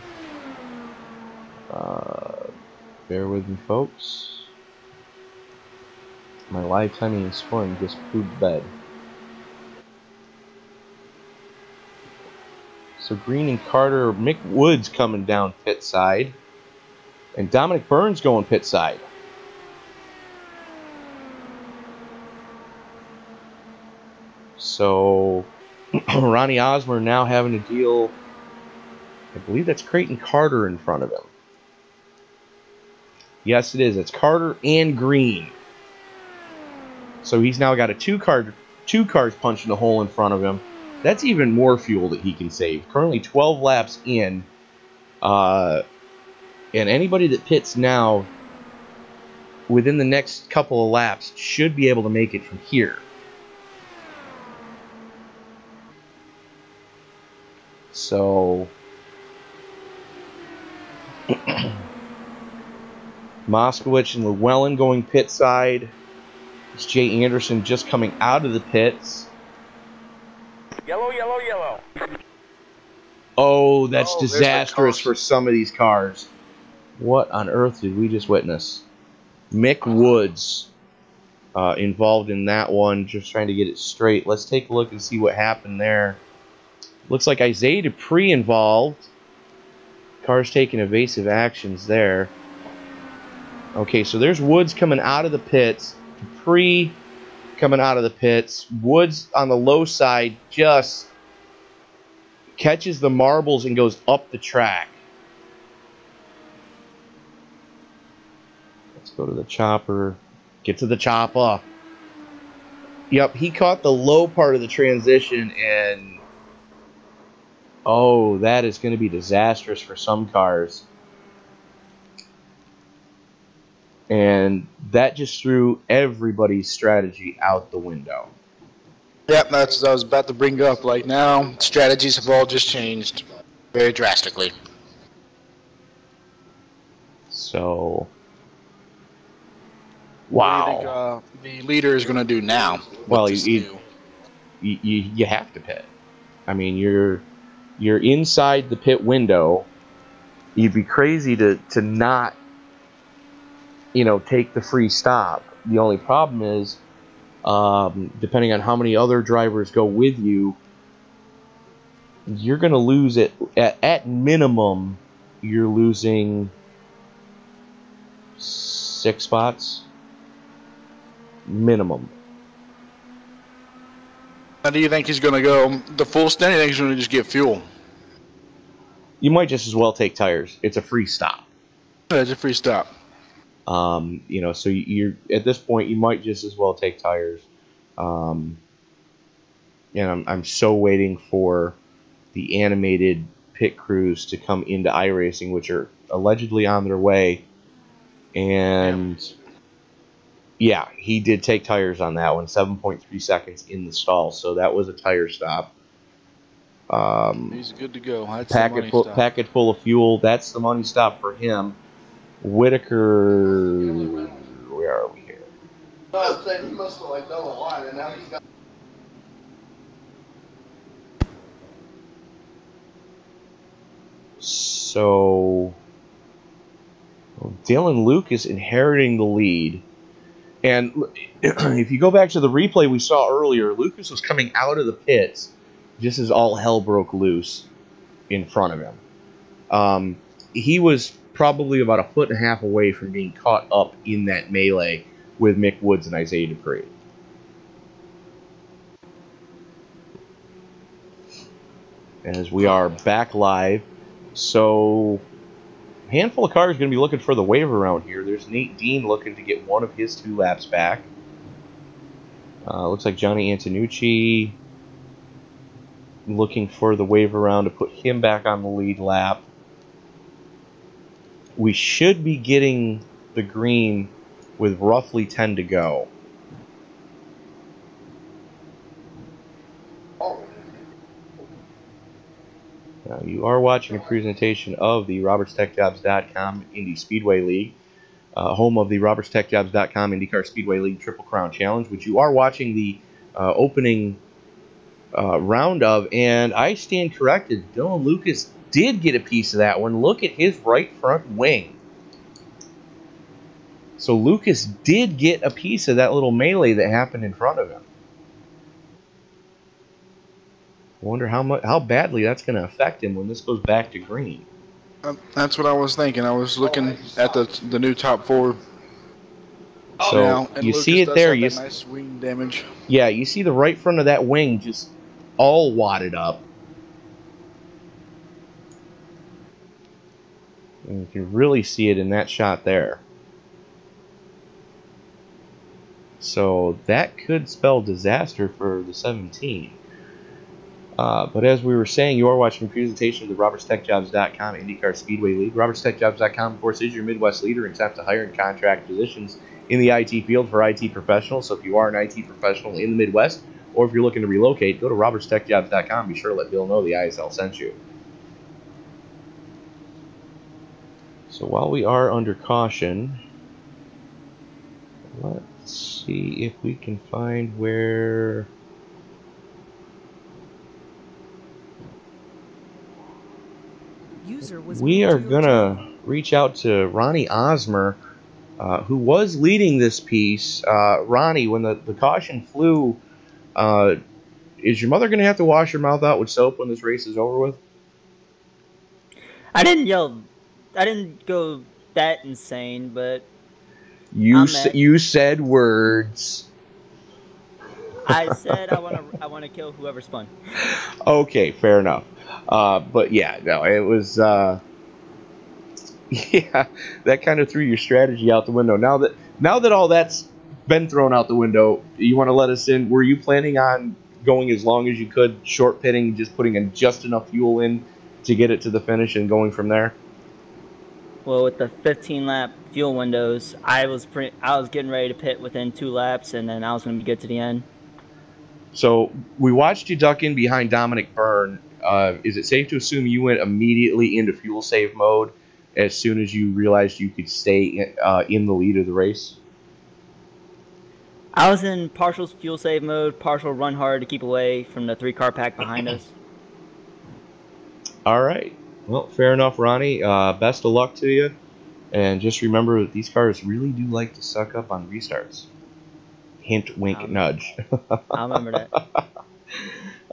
Bear with me, folks. My live timing and scoring just proved the bed. So Green and Carter, Mick Woods coming down pit side, and Dominic Burns going pit side. So Ronnie Osmer now having to deal, I believe that's Creighton Carter in front of him. Yes, it is. It's Carter and Green. So he's now got a two cars punching a hole in front of him. That's even more fuel that he can save. Currently 12 laps in. And anybody that pits now, within the next couple of laps, should be able to make it from here. So Moskowitz and Llewellyn going pit side. It's Jay Anderson just coming out of the pits. Yellow, yellow, yellow. Oh, that's disastrous for some of these cars. What on earth did we just witness? Mick Woods involved in that one, just trying to get it straight. Let's take a look and see what happened there. Looks like Isaiah Dupree involved. Cars taking evasive actions there. Okay, so there's Woods coming out of the pits. Dupree coming out of the pits. Woods on the low side just catches the marbles and goes up the track. Let's go to the chopper. Get to the chopper. Yep, he caught the low part of the transition, and oh, that is going to be disastrous for some cars. And that just threw everybody's strategy out the window. Yep, that's what I was about to bring up. Like now, strategies have all just changed very drastically. So, wow. What do you think the leader is going to do now? Well, you have to pit. I mean, you're inside the pit window. You'd be crazy to not, take the free stop. The only problem is, depending on how many other drivers go with you, you're going to lose it. At minimum, you're losing 6 spots. Minimum. Now, do you think he's going to go the full stint, or do you think he's going to just get fuel? You might just as well take tires. It's a free stop. Yeah, it's a free stop. So you're at this point, you might just as well take tires. And I'm so waiting for the animated pit crews to come into iRacing, which are allegedly on their way. And yeah, he did take tires on that one, 7.3 seconds in the stall. So that was a tire stop. He's good to go. That's packet full of fuel. That's the money stop for him. Whitaker, where are we here? No, I'm saying he must have done a line, and now he's got. So Dylan Luke is inheriting the lead, and if you go back to the replay we saw earlier, Lucas was coming out of the pits just as all hell broke loose in front of him. He was probably about 1.5 feet away from being caught up in that melee with Mick Woods and Isaiah Dupree. As we are back live, so a handful of cars going to be looking for the wave around here. There's Nate Dean looking to get one of his 2 laps back. Looks like Johnny Antonucci looking for the wave around to put him back on the lead lap. We should be getting the green with roughly 10 to go. Now, you are watching a presentation of the RobertsTechJobs.com Indy Speedway League, home of the RobertsTechJobs.com IndyCar Speedway League Triple Crown Challenge, which you are watching the opening round of, and I stand corrected. Dylan Lucas did get a piece of that one. Look at his right front wing. So Lucas did get a piece of that little melee that happened in front of him. I wonder how badly that's going to affect him when this goes back to green. That's what I was thinking. I was looking at the new top 4. So now, and you Lucas see it does there. have You that nice wing damage. Yeah, you see the right front of that wing just all wadded up. And you can really see it in that shot there. So that could spell disaster for the 17. But as we were saying, you are watching a presentation of the RobertsTechJobs.com IndyCar Speedway League. RobertsTechJobs.com, of course, is your Midwest leader in attempt to hire and contract positions in the IT field for IT professionals. So if you are an IT professional in the Midwest, or if you're looking to relocate, go to RobertsTechJobs.com. Be sure to let Bill know the ISL sent you. So while we are under caution, let's see if we can find where... We are going to reach out to Ronnie Osmer, who was leading this piece. Ronnie, when the caution flew, is your mother going to have to wash her mouth out with soap when this race is over with? I didn't yell. I didn't go that insane, but... You said words. I said I want to kill whoever spun. Okay, fair enough. But yeah, no, it was yeah, that kind of threw your strategy out the window. Now that all that's been thrown out the window, you want to let us in? Were you planning on going as long as you could, short pitting, just putting in just enough fuel in to get it to the finish and going from there? Well, with the 15-lap fuel windows, I was getting ready to pit within 2 laps, and then I was going to be good to the end. So we watched you duck in behind Dominic Byrne. Is it safe to assume you went immediately into fuel save mode as soon as you realized you could stay in the lead of the race? I was in partial fuel save mode, partial run hard to keep away from the 3-car pack behind us. All right. Well, fair enough, Ronnie. Best of luck to you. And just remember that these cars really do like to suck up on restarts. Hint, wink, nudge. I'll remember that. All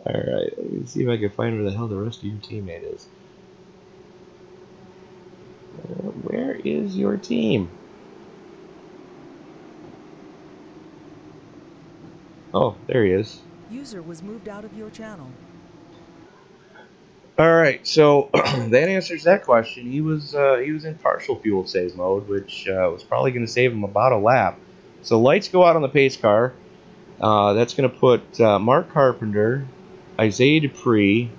right. Let me see if I can find where the hell the rest of your teammate is. Where is your team? Oh, there he is. User was moved out of your channel. All right, so that answers that question. He was in partial fuel save mode, which was probably going to save him about a lap. So lights go out on the pace car. That's going to put Mark Carpenter, Isaiah Dupree,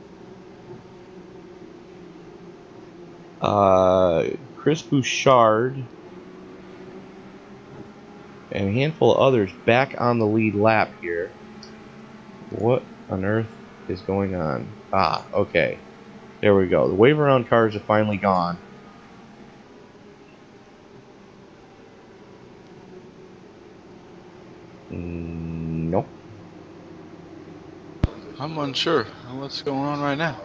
Chris Bouchard, and a handful of others back on the lead lap here. What on earth is going on? Ah, okay. There we go. The wave around cars are finally gone. Nope. I'm unsure what's going on right now.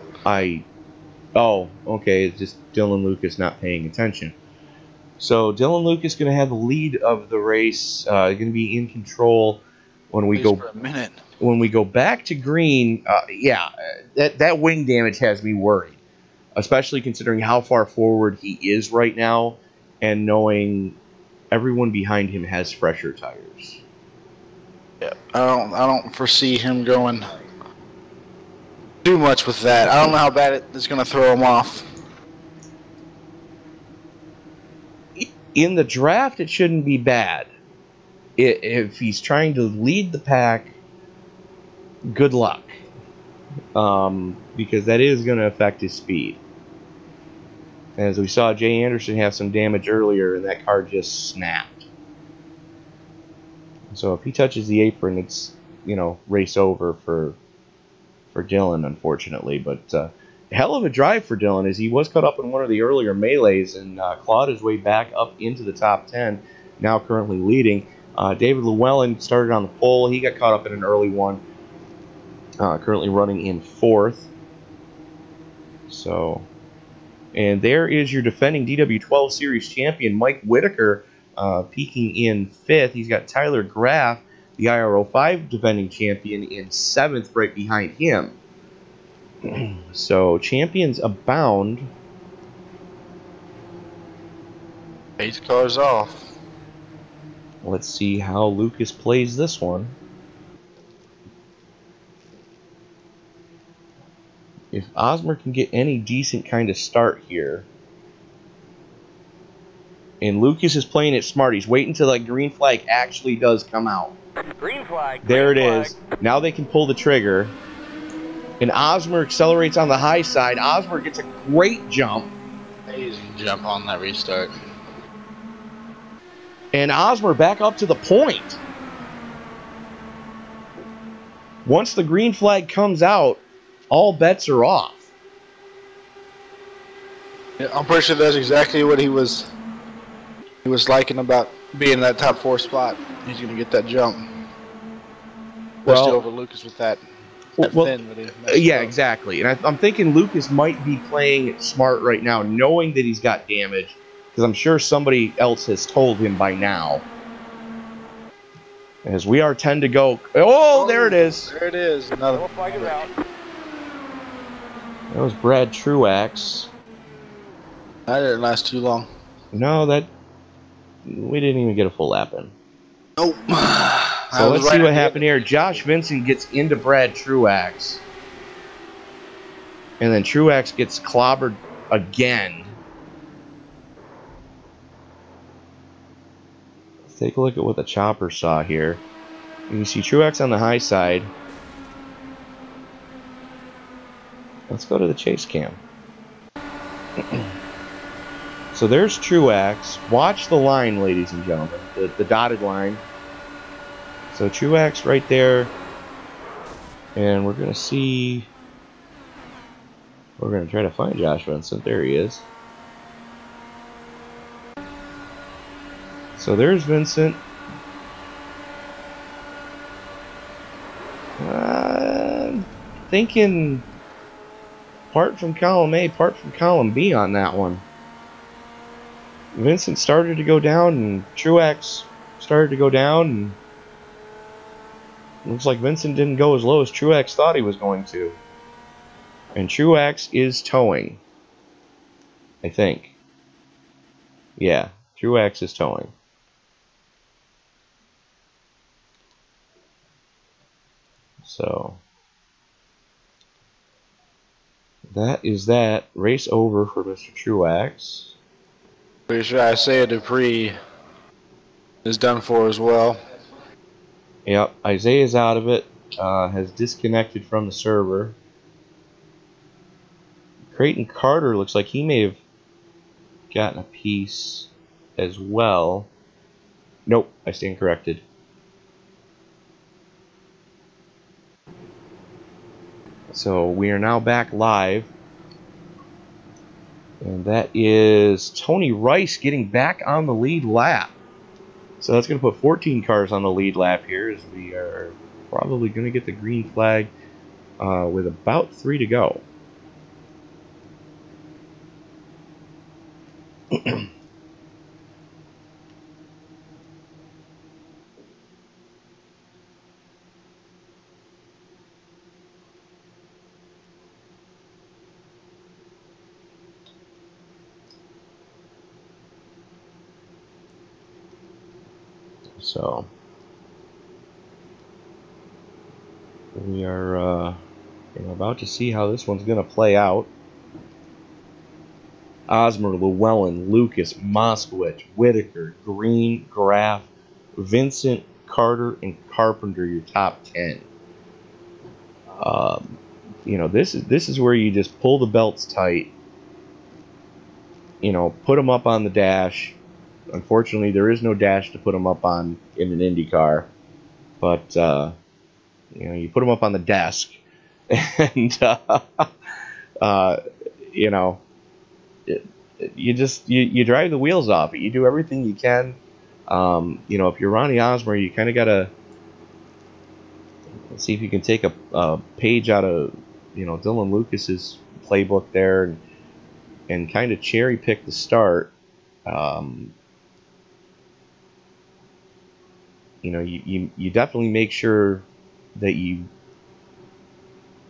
Oh, okay. It's just Dylan Lucas not paying attention. So Dylan Lucas is going to have the lead of the race. Going to be in control when we go. For a minute. When we go back to green, yeah, that wing damage has me worried, especially considering how far forward he is right now, and knowing everyone behind him has fresher tires. Yeah, I don't foresee him going too much with that. I don't know how bad it is going to throw him off. In the draft, it shouldn't be bad. If he's trying to lead the pack, good luck, because that is going to affect his speed. As we saw Jay Anderson have some damage earlier, and that car just snapped. So if he touches the apron, it's, you know, race over for Dylan, unfortunately. But hell of a drive for Dylan, as he was caught up in one of the earlier melees and clawed his way back up into the top 10, now currently leading. David Llewellyn started on the pole. He got caught up in an early one, currently running in 4th. So, and there is your defending DW12 Series champion, Mike Whitaker, peaking in 5th. He's got Tyler Graff, the IRO5 defending champion, in 7th, right behind him. So, champions abound. 8 cars off. Let's see how Lucas plays this one. If Osmer can get any decent kind of start here. And Lucas is playing it smart. He's waiting until that green flag actually does come out. Green flag. There it is. Now they can pull the trigger. And Osmer accelerates on the high side. Osmer gets a great jump. Amazing jump on that restart. And Osmer back up to the point. Once the green flag comes out, all bets are off. Yeah, I'm pretty sure that's exactly what he was liking about being in that top 4 spot. He's going to get that jump. Especially over Lucas with that fin that he yeah, exactly. And I'm thinking Lucas might be playing it smart right now, knowing that he's got damage, because I'm sure somebody else has told him by now. As we are 10 to go. Oh, there it is. There it is. Another flag is out. That was Brad Truax. That didn't last too long. No, we didn't even get a full lap in. Nope. So let's see what happened here. Josh Vincent gets into Brad Truax. And then Truax gets clobbered again. Let's take a look at what the chopper saw here. You can see Truax on the high side. Let's go to the chase cam. So there's Truax. Watch the line, ladies and gentlemen. The dotted line. So Truax right there. And we're going to see... We're going to try to find Josh Vincent. There he is. So there's Vincent. Thinking part from column A, part from column B on that one. Vincent started to go down, and Truax started to go down, and looks like Vincent didn't go as low as Truax thought he was going to. And Truax is towing, I think. Yeah, Truax is towing. So that is that. Race over for Mr. Truax. Pretty sure Isaiah Dupree is done for as well. Yep, Isaiah's out of it. Has disconnected from the server. Creighton Carter looks like he may have gotten a piece as well. Nope, I stand corrected. So we are now back live. And that is Tony Rice getting back on the lead lap. So that's going to put 14 cars on the lead lap here, as we are probably going to get the green flag with about 3 to go. So we are about to see how this one's going to play out. Osmer, Llewellyn, Lucas, Moskowitz, Whitaker, Green, Graff, Vincent, Carter, and Carpenter, your top 10. You know, this is where you just pull the belts tight. You know, put them up on the dash. Unfortunately, there is no dash to put them up on in an Indy car. But you know, you put them up on the desk, and you know, you drive the wheels off it. You do everything you can. You know, if you're Ronnie Osmer, you kind of gotta see if you can take a page out of, you know, Dylan Lucas's playbook there, and kind of cherry pick the start. You know, you definitely make sure that you,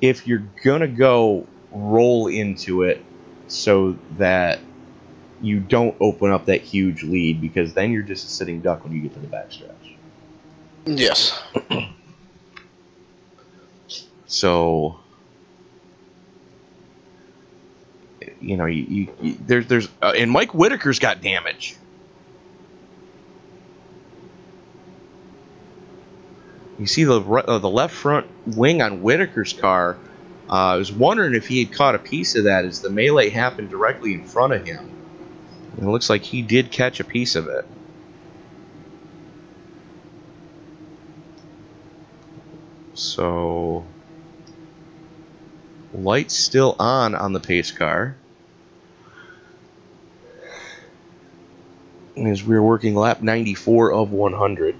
if you're gonna go, roll into it so that you don't open up that huge lead, because then you're just a sitting duck when you get to the backstretch. Yes. So, you know, there's and Mike Whitaker's got damage. You see the left front wing on Whitaker's car. I was wondering if he had caught a piece of that as the melee happened directly in front of him. And it looks like he did catch a piece of it. So, lights still on the pace car. As we're working lap 94 of 100.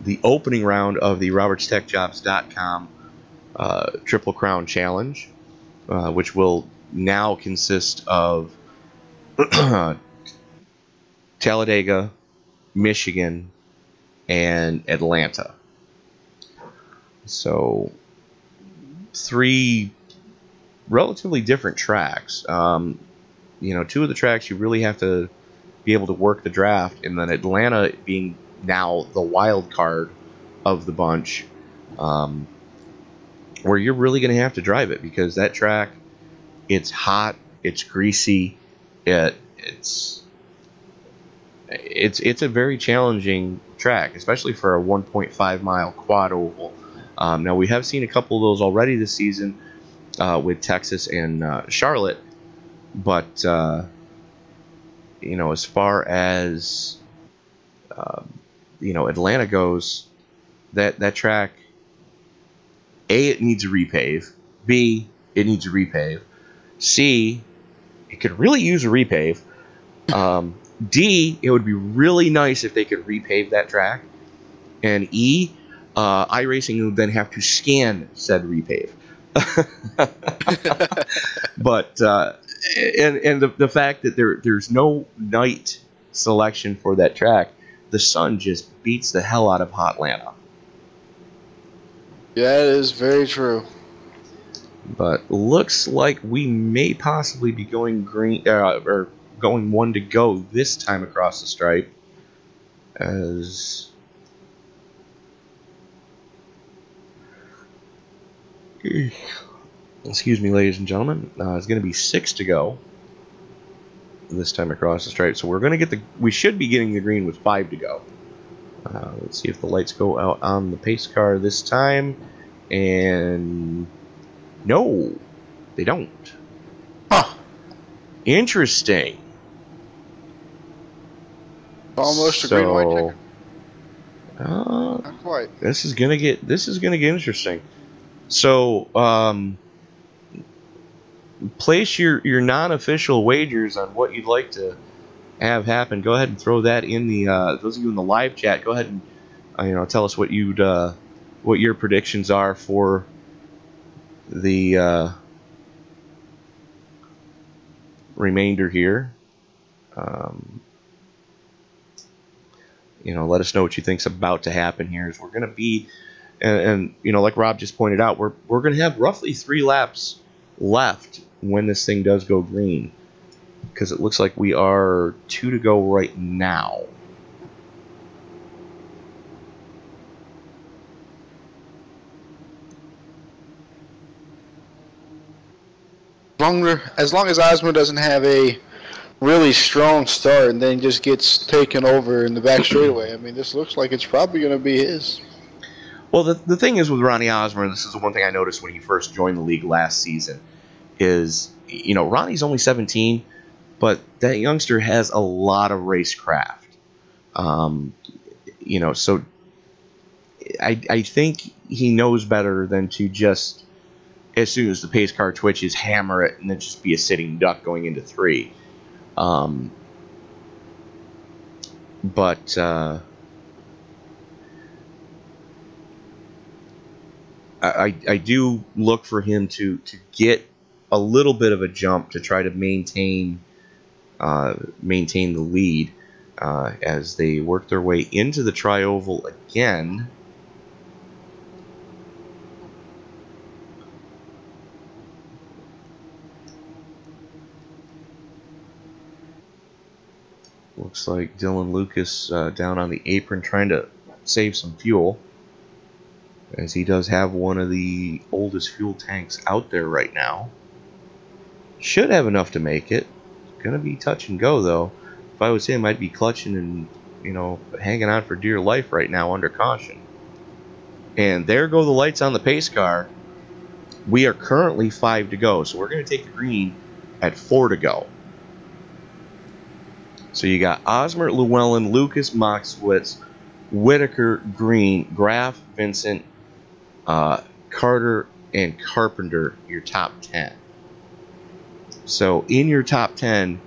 The opening round of the RobertsTechJobs.com Triple Crown Challenge, which will now consist of Talladega, Michigan, and Atlanta. So, 3 relatively different tracks. You know, 2 of the tracks you really have to be able to work the draft, and then Atlanta being now the wild card of the bunch, where you're really going to have to drive it, because that track, it's hot, it's greasy, it's a very challenging track, especially for a 1.5 mile quad oval. Now, we have seen a couple of those already this season with Texas and Charlotte, but you know, as far as you know, Atlanta goes, that track, A, it needs a repave. B, it needs a repave. C, it could really use a repave. D, it would be really nice if they could repave that track. And E, iRacing would then have to scan said repave. But and the fact that there's no night selection for that track, the sun just beats the hell out of Hotlanta. Yeah, it is very true. But looks like we may possibly be going green, or going 1 to go this time across the stripe, as excuse me, ladies and gentlemen, it's going to be 6 to go this time across the stripe. So we're going to get we should be getting the green with 5 to go. Let's see if the lights go out on the pace car this time. And no, they don't. Huh. Interesting. Almost a green white ticket. Not quite. This is gonna get interesting. So, place your non-official wagers on what you'd like to have happen. Go ahead and throw that in the those of you in the live chat. Go ahead and tell us what what your predictions are for the remainder here. Let us know what you think's about to happen here. As we're going to be, and like Rob just pointed out, we're going to have roughly 3 laps left when this thing does go green, because it looks like we are 2 to go right now. As long as Osmer doesn't have a really strong start and then just gets taken over in the back straightaway, I mean, this looks like it's probably going to be his. Well, the thing is with Ronnie Osmer, this is the one thing I noticed when he first joined the league last season, is, Ronnie's only 17, but that youngster has a lot of racecraft. you know, so I think he knows better than to just, as soon as the pace car twitches, hammer it and then just be a sitting duck going into 3. But I do look for him to get a little bit of a jump to try to maintain the lead as they work their way into the tri-oval again. Looks like Dylan Lucas down on the apron trying to save some fuel, as he does have one of the oldest fuel tanks out there right now. Should have enough to make it. Gonna be touch and go though. If I was him, I'd be clutching and, you know, hanging on for dear life right now under caution. And there go the lights on the pace car. We are currently 5 to go, so we're going to take the green at 4 to go. So you got Osmer, Llewellyn, Lucas, Moxwitz, Whitaker, Green, Graff, Vincent, Carter, and Carpenter, your top 10. So in your top 10,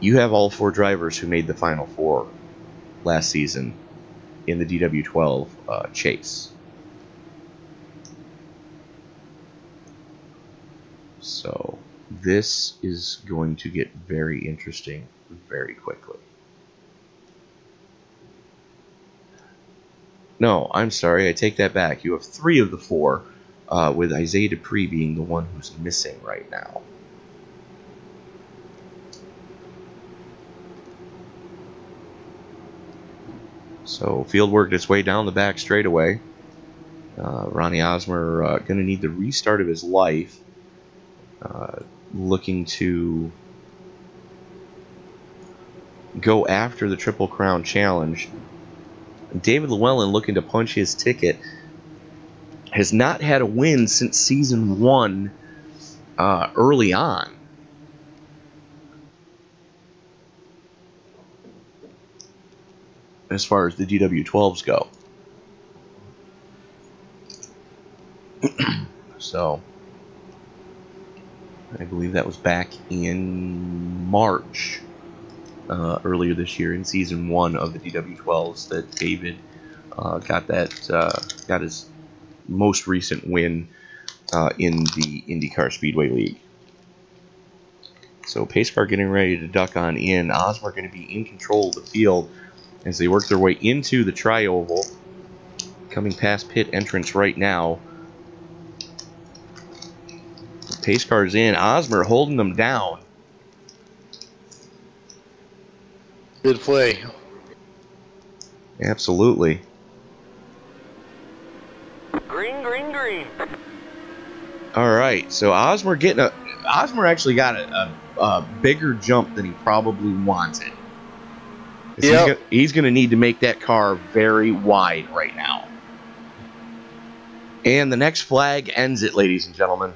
you have all 4 drivers who made the Final Four last season in the DW12 chase. So this is going to get very interesting very quickly. No, I'm sorry, I take that back. You have 3 of the 4, with Isaiah Dupree being the one who's missing right now. So field worked its way down the back straightaway. Ronnie Osmer going to need the restart of his life. Looking to go after the Triple Crown Challenge. David Llewellyn, looking to punch his ticket, has not had a win since season 1 early on. As far as the DW12s go. So I believe that was back in March, earlier this year in season 1 of the DW12s, that David got his most recent win in the IndyCar Speedway League. So pace car getting ready to duck on in. Osmer going to be in control of the field as they work their way into the tri-oval, coming past pit entrance right now. Pace car's in. Osmer holding them down. Good play. Absolutely. Green, green, green. All right, so Osmer actually got a bigger jump than he probably wanted. Yep. He's going to need to make that car very wide right now. And the next flag ends it, ladies and gentlemen.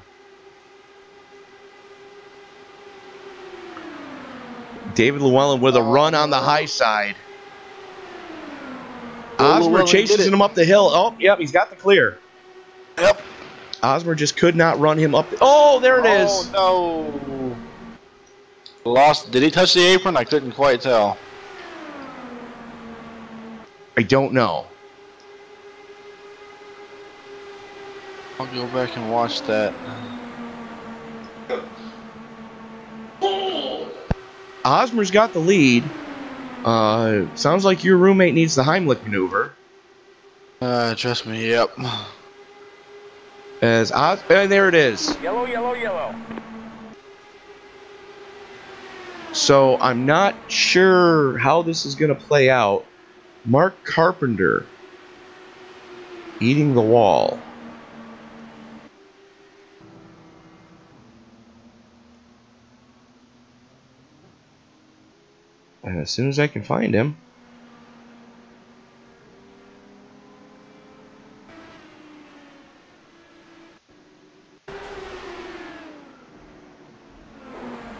David Llewellyn with a run on the high side. Osmer chases him up the hill. Oh, yep, he's got the clear. Yep. Osmer just could not run him up. Oh, there it is. Oh, no. Lost. Did he touch the apron? I couldn't quite tell. I don't know. I'll go back and watch that. Osmer's got the lead. Sounds like your roommate needs the Heimlich maneuver. Trust me, yep. And there it is. Yellow, yellow, yellow. So I'm not sure how this is going to play out. Mark Carpenter eating the wall. And as soon as I can find him.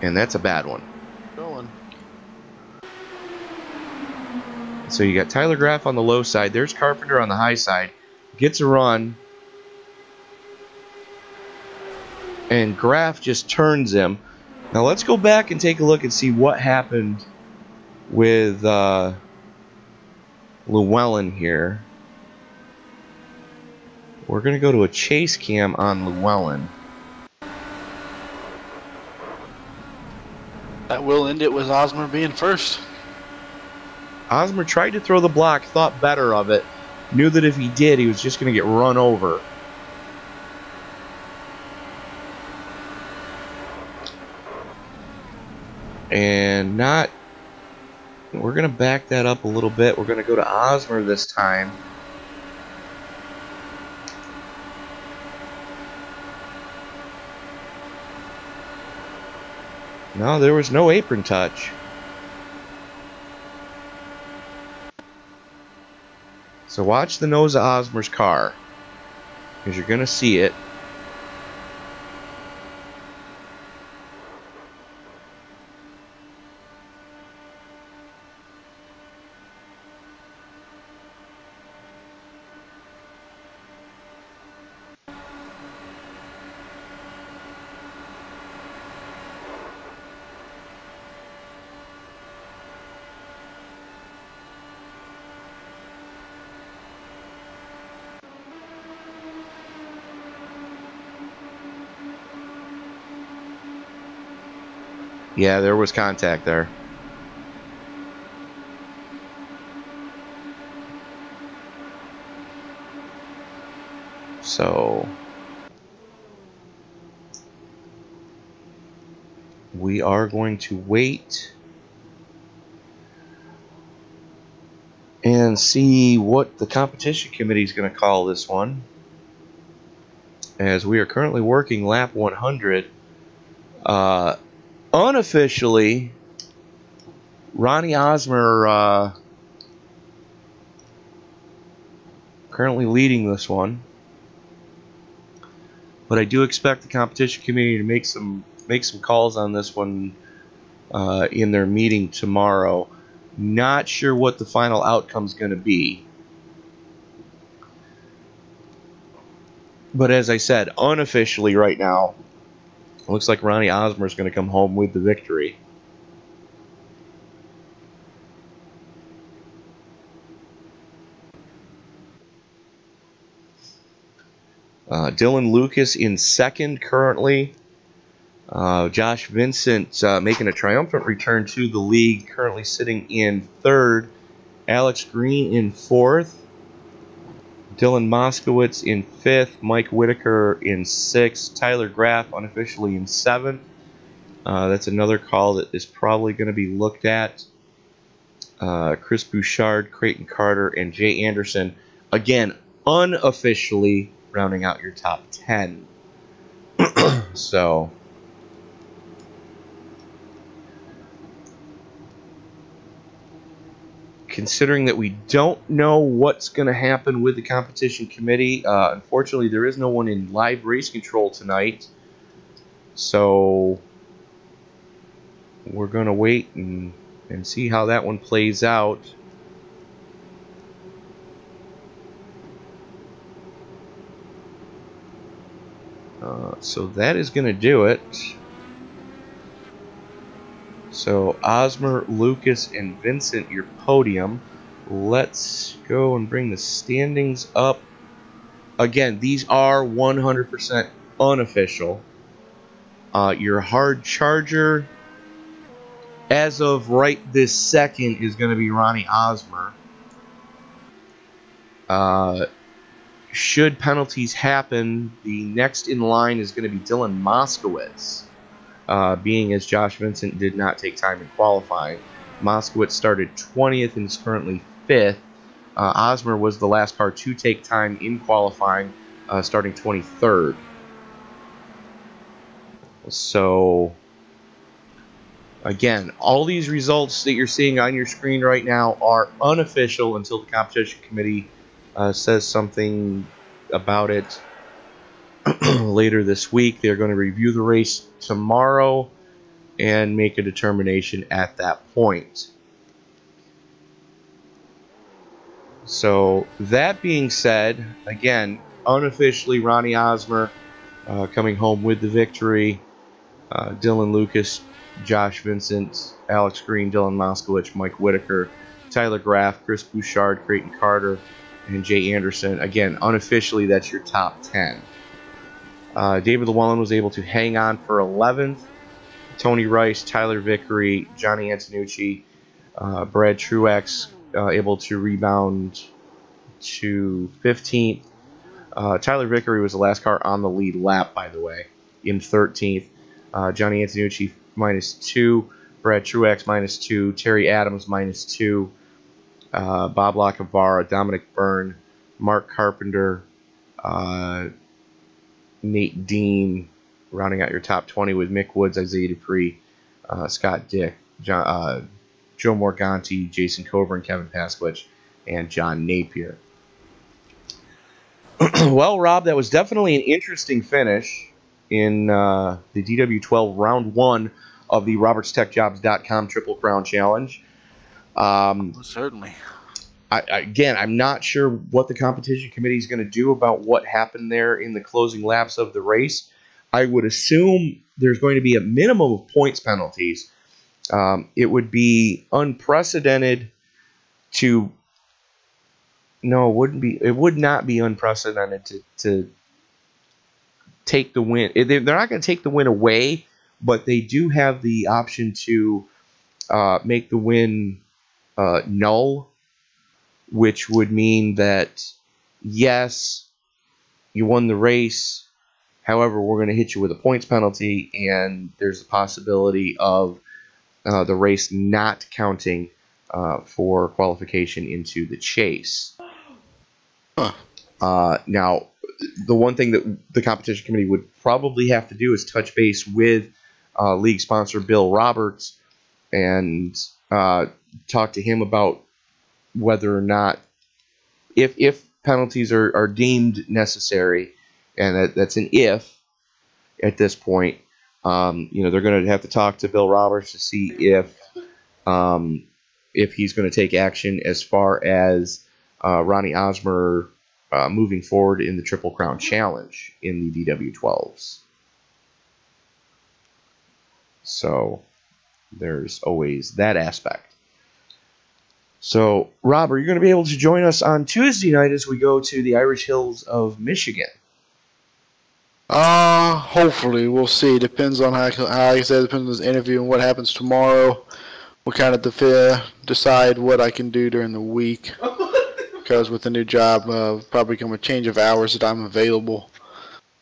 And that's a bad one. Going. So you got Tyler Graff on the low side. There's Carpenter on the high side. Gets a run. And Graff just turns him. Now let's go back and take a look and see what happened with Llewellyn here. We're going to go to a chase cam on Llewellyn. That will end it with Osmer being first. Osmer tried to throw the block, thought better of it, knew that if he did, he was just going to get run over. And we're going to back that up a little bit. We're going to go to Osmer this time. No, there was no apron touch. So watch the nose of Osmer's car, because you're going to see it. Yeah, there was contact there. So we are going to wait and see what the competition committee is going to call this one, as we are currently working lap 100. Unofficially, Ronnie Osmer currently leading this one, but I do expect the competition committee to make some calls on this one in their meeting tomorrow. Not sure what the final outcome is going to be, but as I said, unofficially right now, it looks like Ronnie Osmer is going to come home with the victory. Dylan Lucas in second currently. Josh Vincent making a triumphant return to the league, currently sitting in third. Alex Green in fourth. Dylan Moskowitz in fifth. Mike Whitaker in sixth. Tyler Graff unofficially in seventh. That's another call that is probably going to be looked at. Chris Bouchard, Creighton Carter, and Jay Anderson, again, unofficially rounding out your top 10. So considering that we don't know what's going to happen with the competition committee, unfortunately there is no one in live race control tonight, so we're going to wait and see how that one plays out. So that is going to do it. So Osmer, Lucas, and Vincent, your podium. Let's go and bring the standings up. Again, these are 100% unofficial. Your hard charger, as of right this second, is going to be Ronnie Osmer. Should penalties happen, the next in line is going to be Dylan Moskowitz. Being as Josh Vincent did not take time in qualifying. Moskowitz started 20th and is currently 5th. Osmer was the last car to take time in qualifying, starting 23rd. So, again, all these results that you're seeing on your screen right now are unofficial until the competition committee says something about it later this week. They're going to review the race tomorrow and make a determination at that point. So that being said, again, unofficially Ronnie Osmer coming home with the victory. Dylan Lucas, Josh Vincent, Alex Green, Dylan Moskowitz, Mike Whitaker, Tyler Graff, Chris Bouchard, Creighton Carter, and Jay Anderson. Again, unofficially, that's your top 10. David Llewellyn was able to hang on for 11th. Tony Rice, Tyler Vickery, Johnny Antonucci, Brad Truex able to rebound to 15th. Tyler Vickery was the last car on the lead lap, by the way, in 13th. Johnny Antonucci -2, Brad Truex -2, Terry Adams -2, Bob Lacavara, Dominic Byrne, Mark Carpenter, Nate Dean, rounding out your top 20 with Mick Woods, Isaiah Dupree, Scott Dick, Joe Morganti, Jason Coburn, Kevin Pasquich, and John Napier. Well, Rob, that was definitely an interesting finish in the DW12 round 1 of the RobertsTechJobs.com Triple Crown Challenge. Certainly. Again, I'm not sure what the competition committee is going to do about what happened there in the closing laps of the race. I would assume there's going to be a minimum of points penalties. It would be unprecedented to... No, it wouldn't be. It would not be unprecedented to take the win. They're not going to take the win away, but they do have the option to make the win null, which would mean that, yes, you won the race. However, we're going to hit you with a points penalty, and there's a possibility of the race not counting for qualification into the chase. Now, the one thing that the competition committee would probably have to do is touch base with league sponsor Bill Roberts and talk to him about whether or not, if penalties are deemed necessary, and that's an if at this point, they're going to have to talk to Bill Roberts to see if he's going to take action as far as Ronnie Osmer moving forward in the Triple Crown Challenge in the DW12s. So there's always that aspect. So, Rob, are you going to be able to join us on Tuesday night as we go to the Irish Hills of Michigan? Hopefully. We'll see. Depends on how I said, depends on this interview and what happens tomorrow. We'll kind of decide what I can do during the week. Because with the new job, probably come a change of hours that I'm available.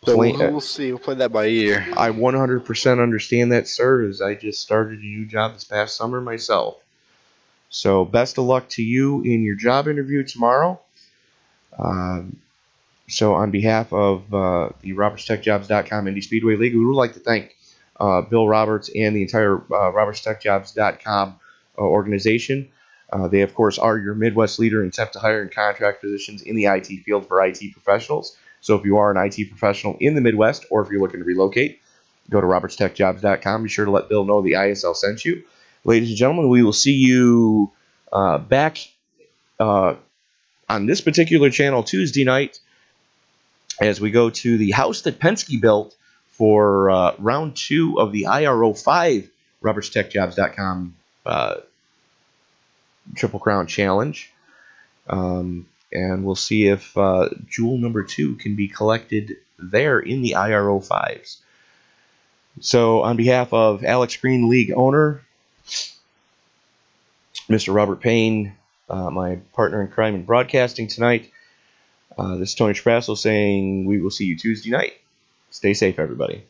So we'll see. We'll play that by ear. I 100% understand that, sir, as I just started a new job this past summer myself. So best of luck to you in your job interview tomorrow. So on behalf of the RobertsTechJobs.com Indy Speedway League, we would like to thank Bill Roberts and the entire RobertsTechJobs.com organization. They, of course, are your Midwest leader in temp to hire and contract positions in the IT field for IT professionals. So if you are an IT professional in the Midwest, or if you're looking to relocate, go to RobertsTechJobs.com. Be sure to let Bill know the ISL sent you. Ladies and gentlemen, we will see you back on this particular channel Tuesday night as we go to the house that Penske built for round 2 of the IRO5 RobertsTechJobs.com Triple Crown Challenge. And we'll see if jewel number 2 can be collected there in the IRO5s. So on behalf of Alex Green, league owner, Mr. Robert Payne, my partner in crime in broadcasting tonight, this is Tony Trapasso saying we will see you Tuesday night. Stay safe, everybody.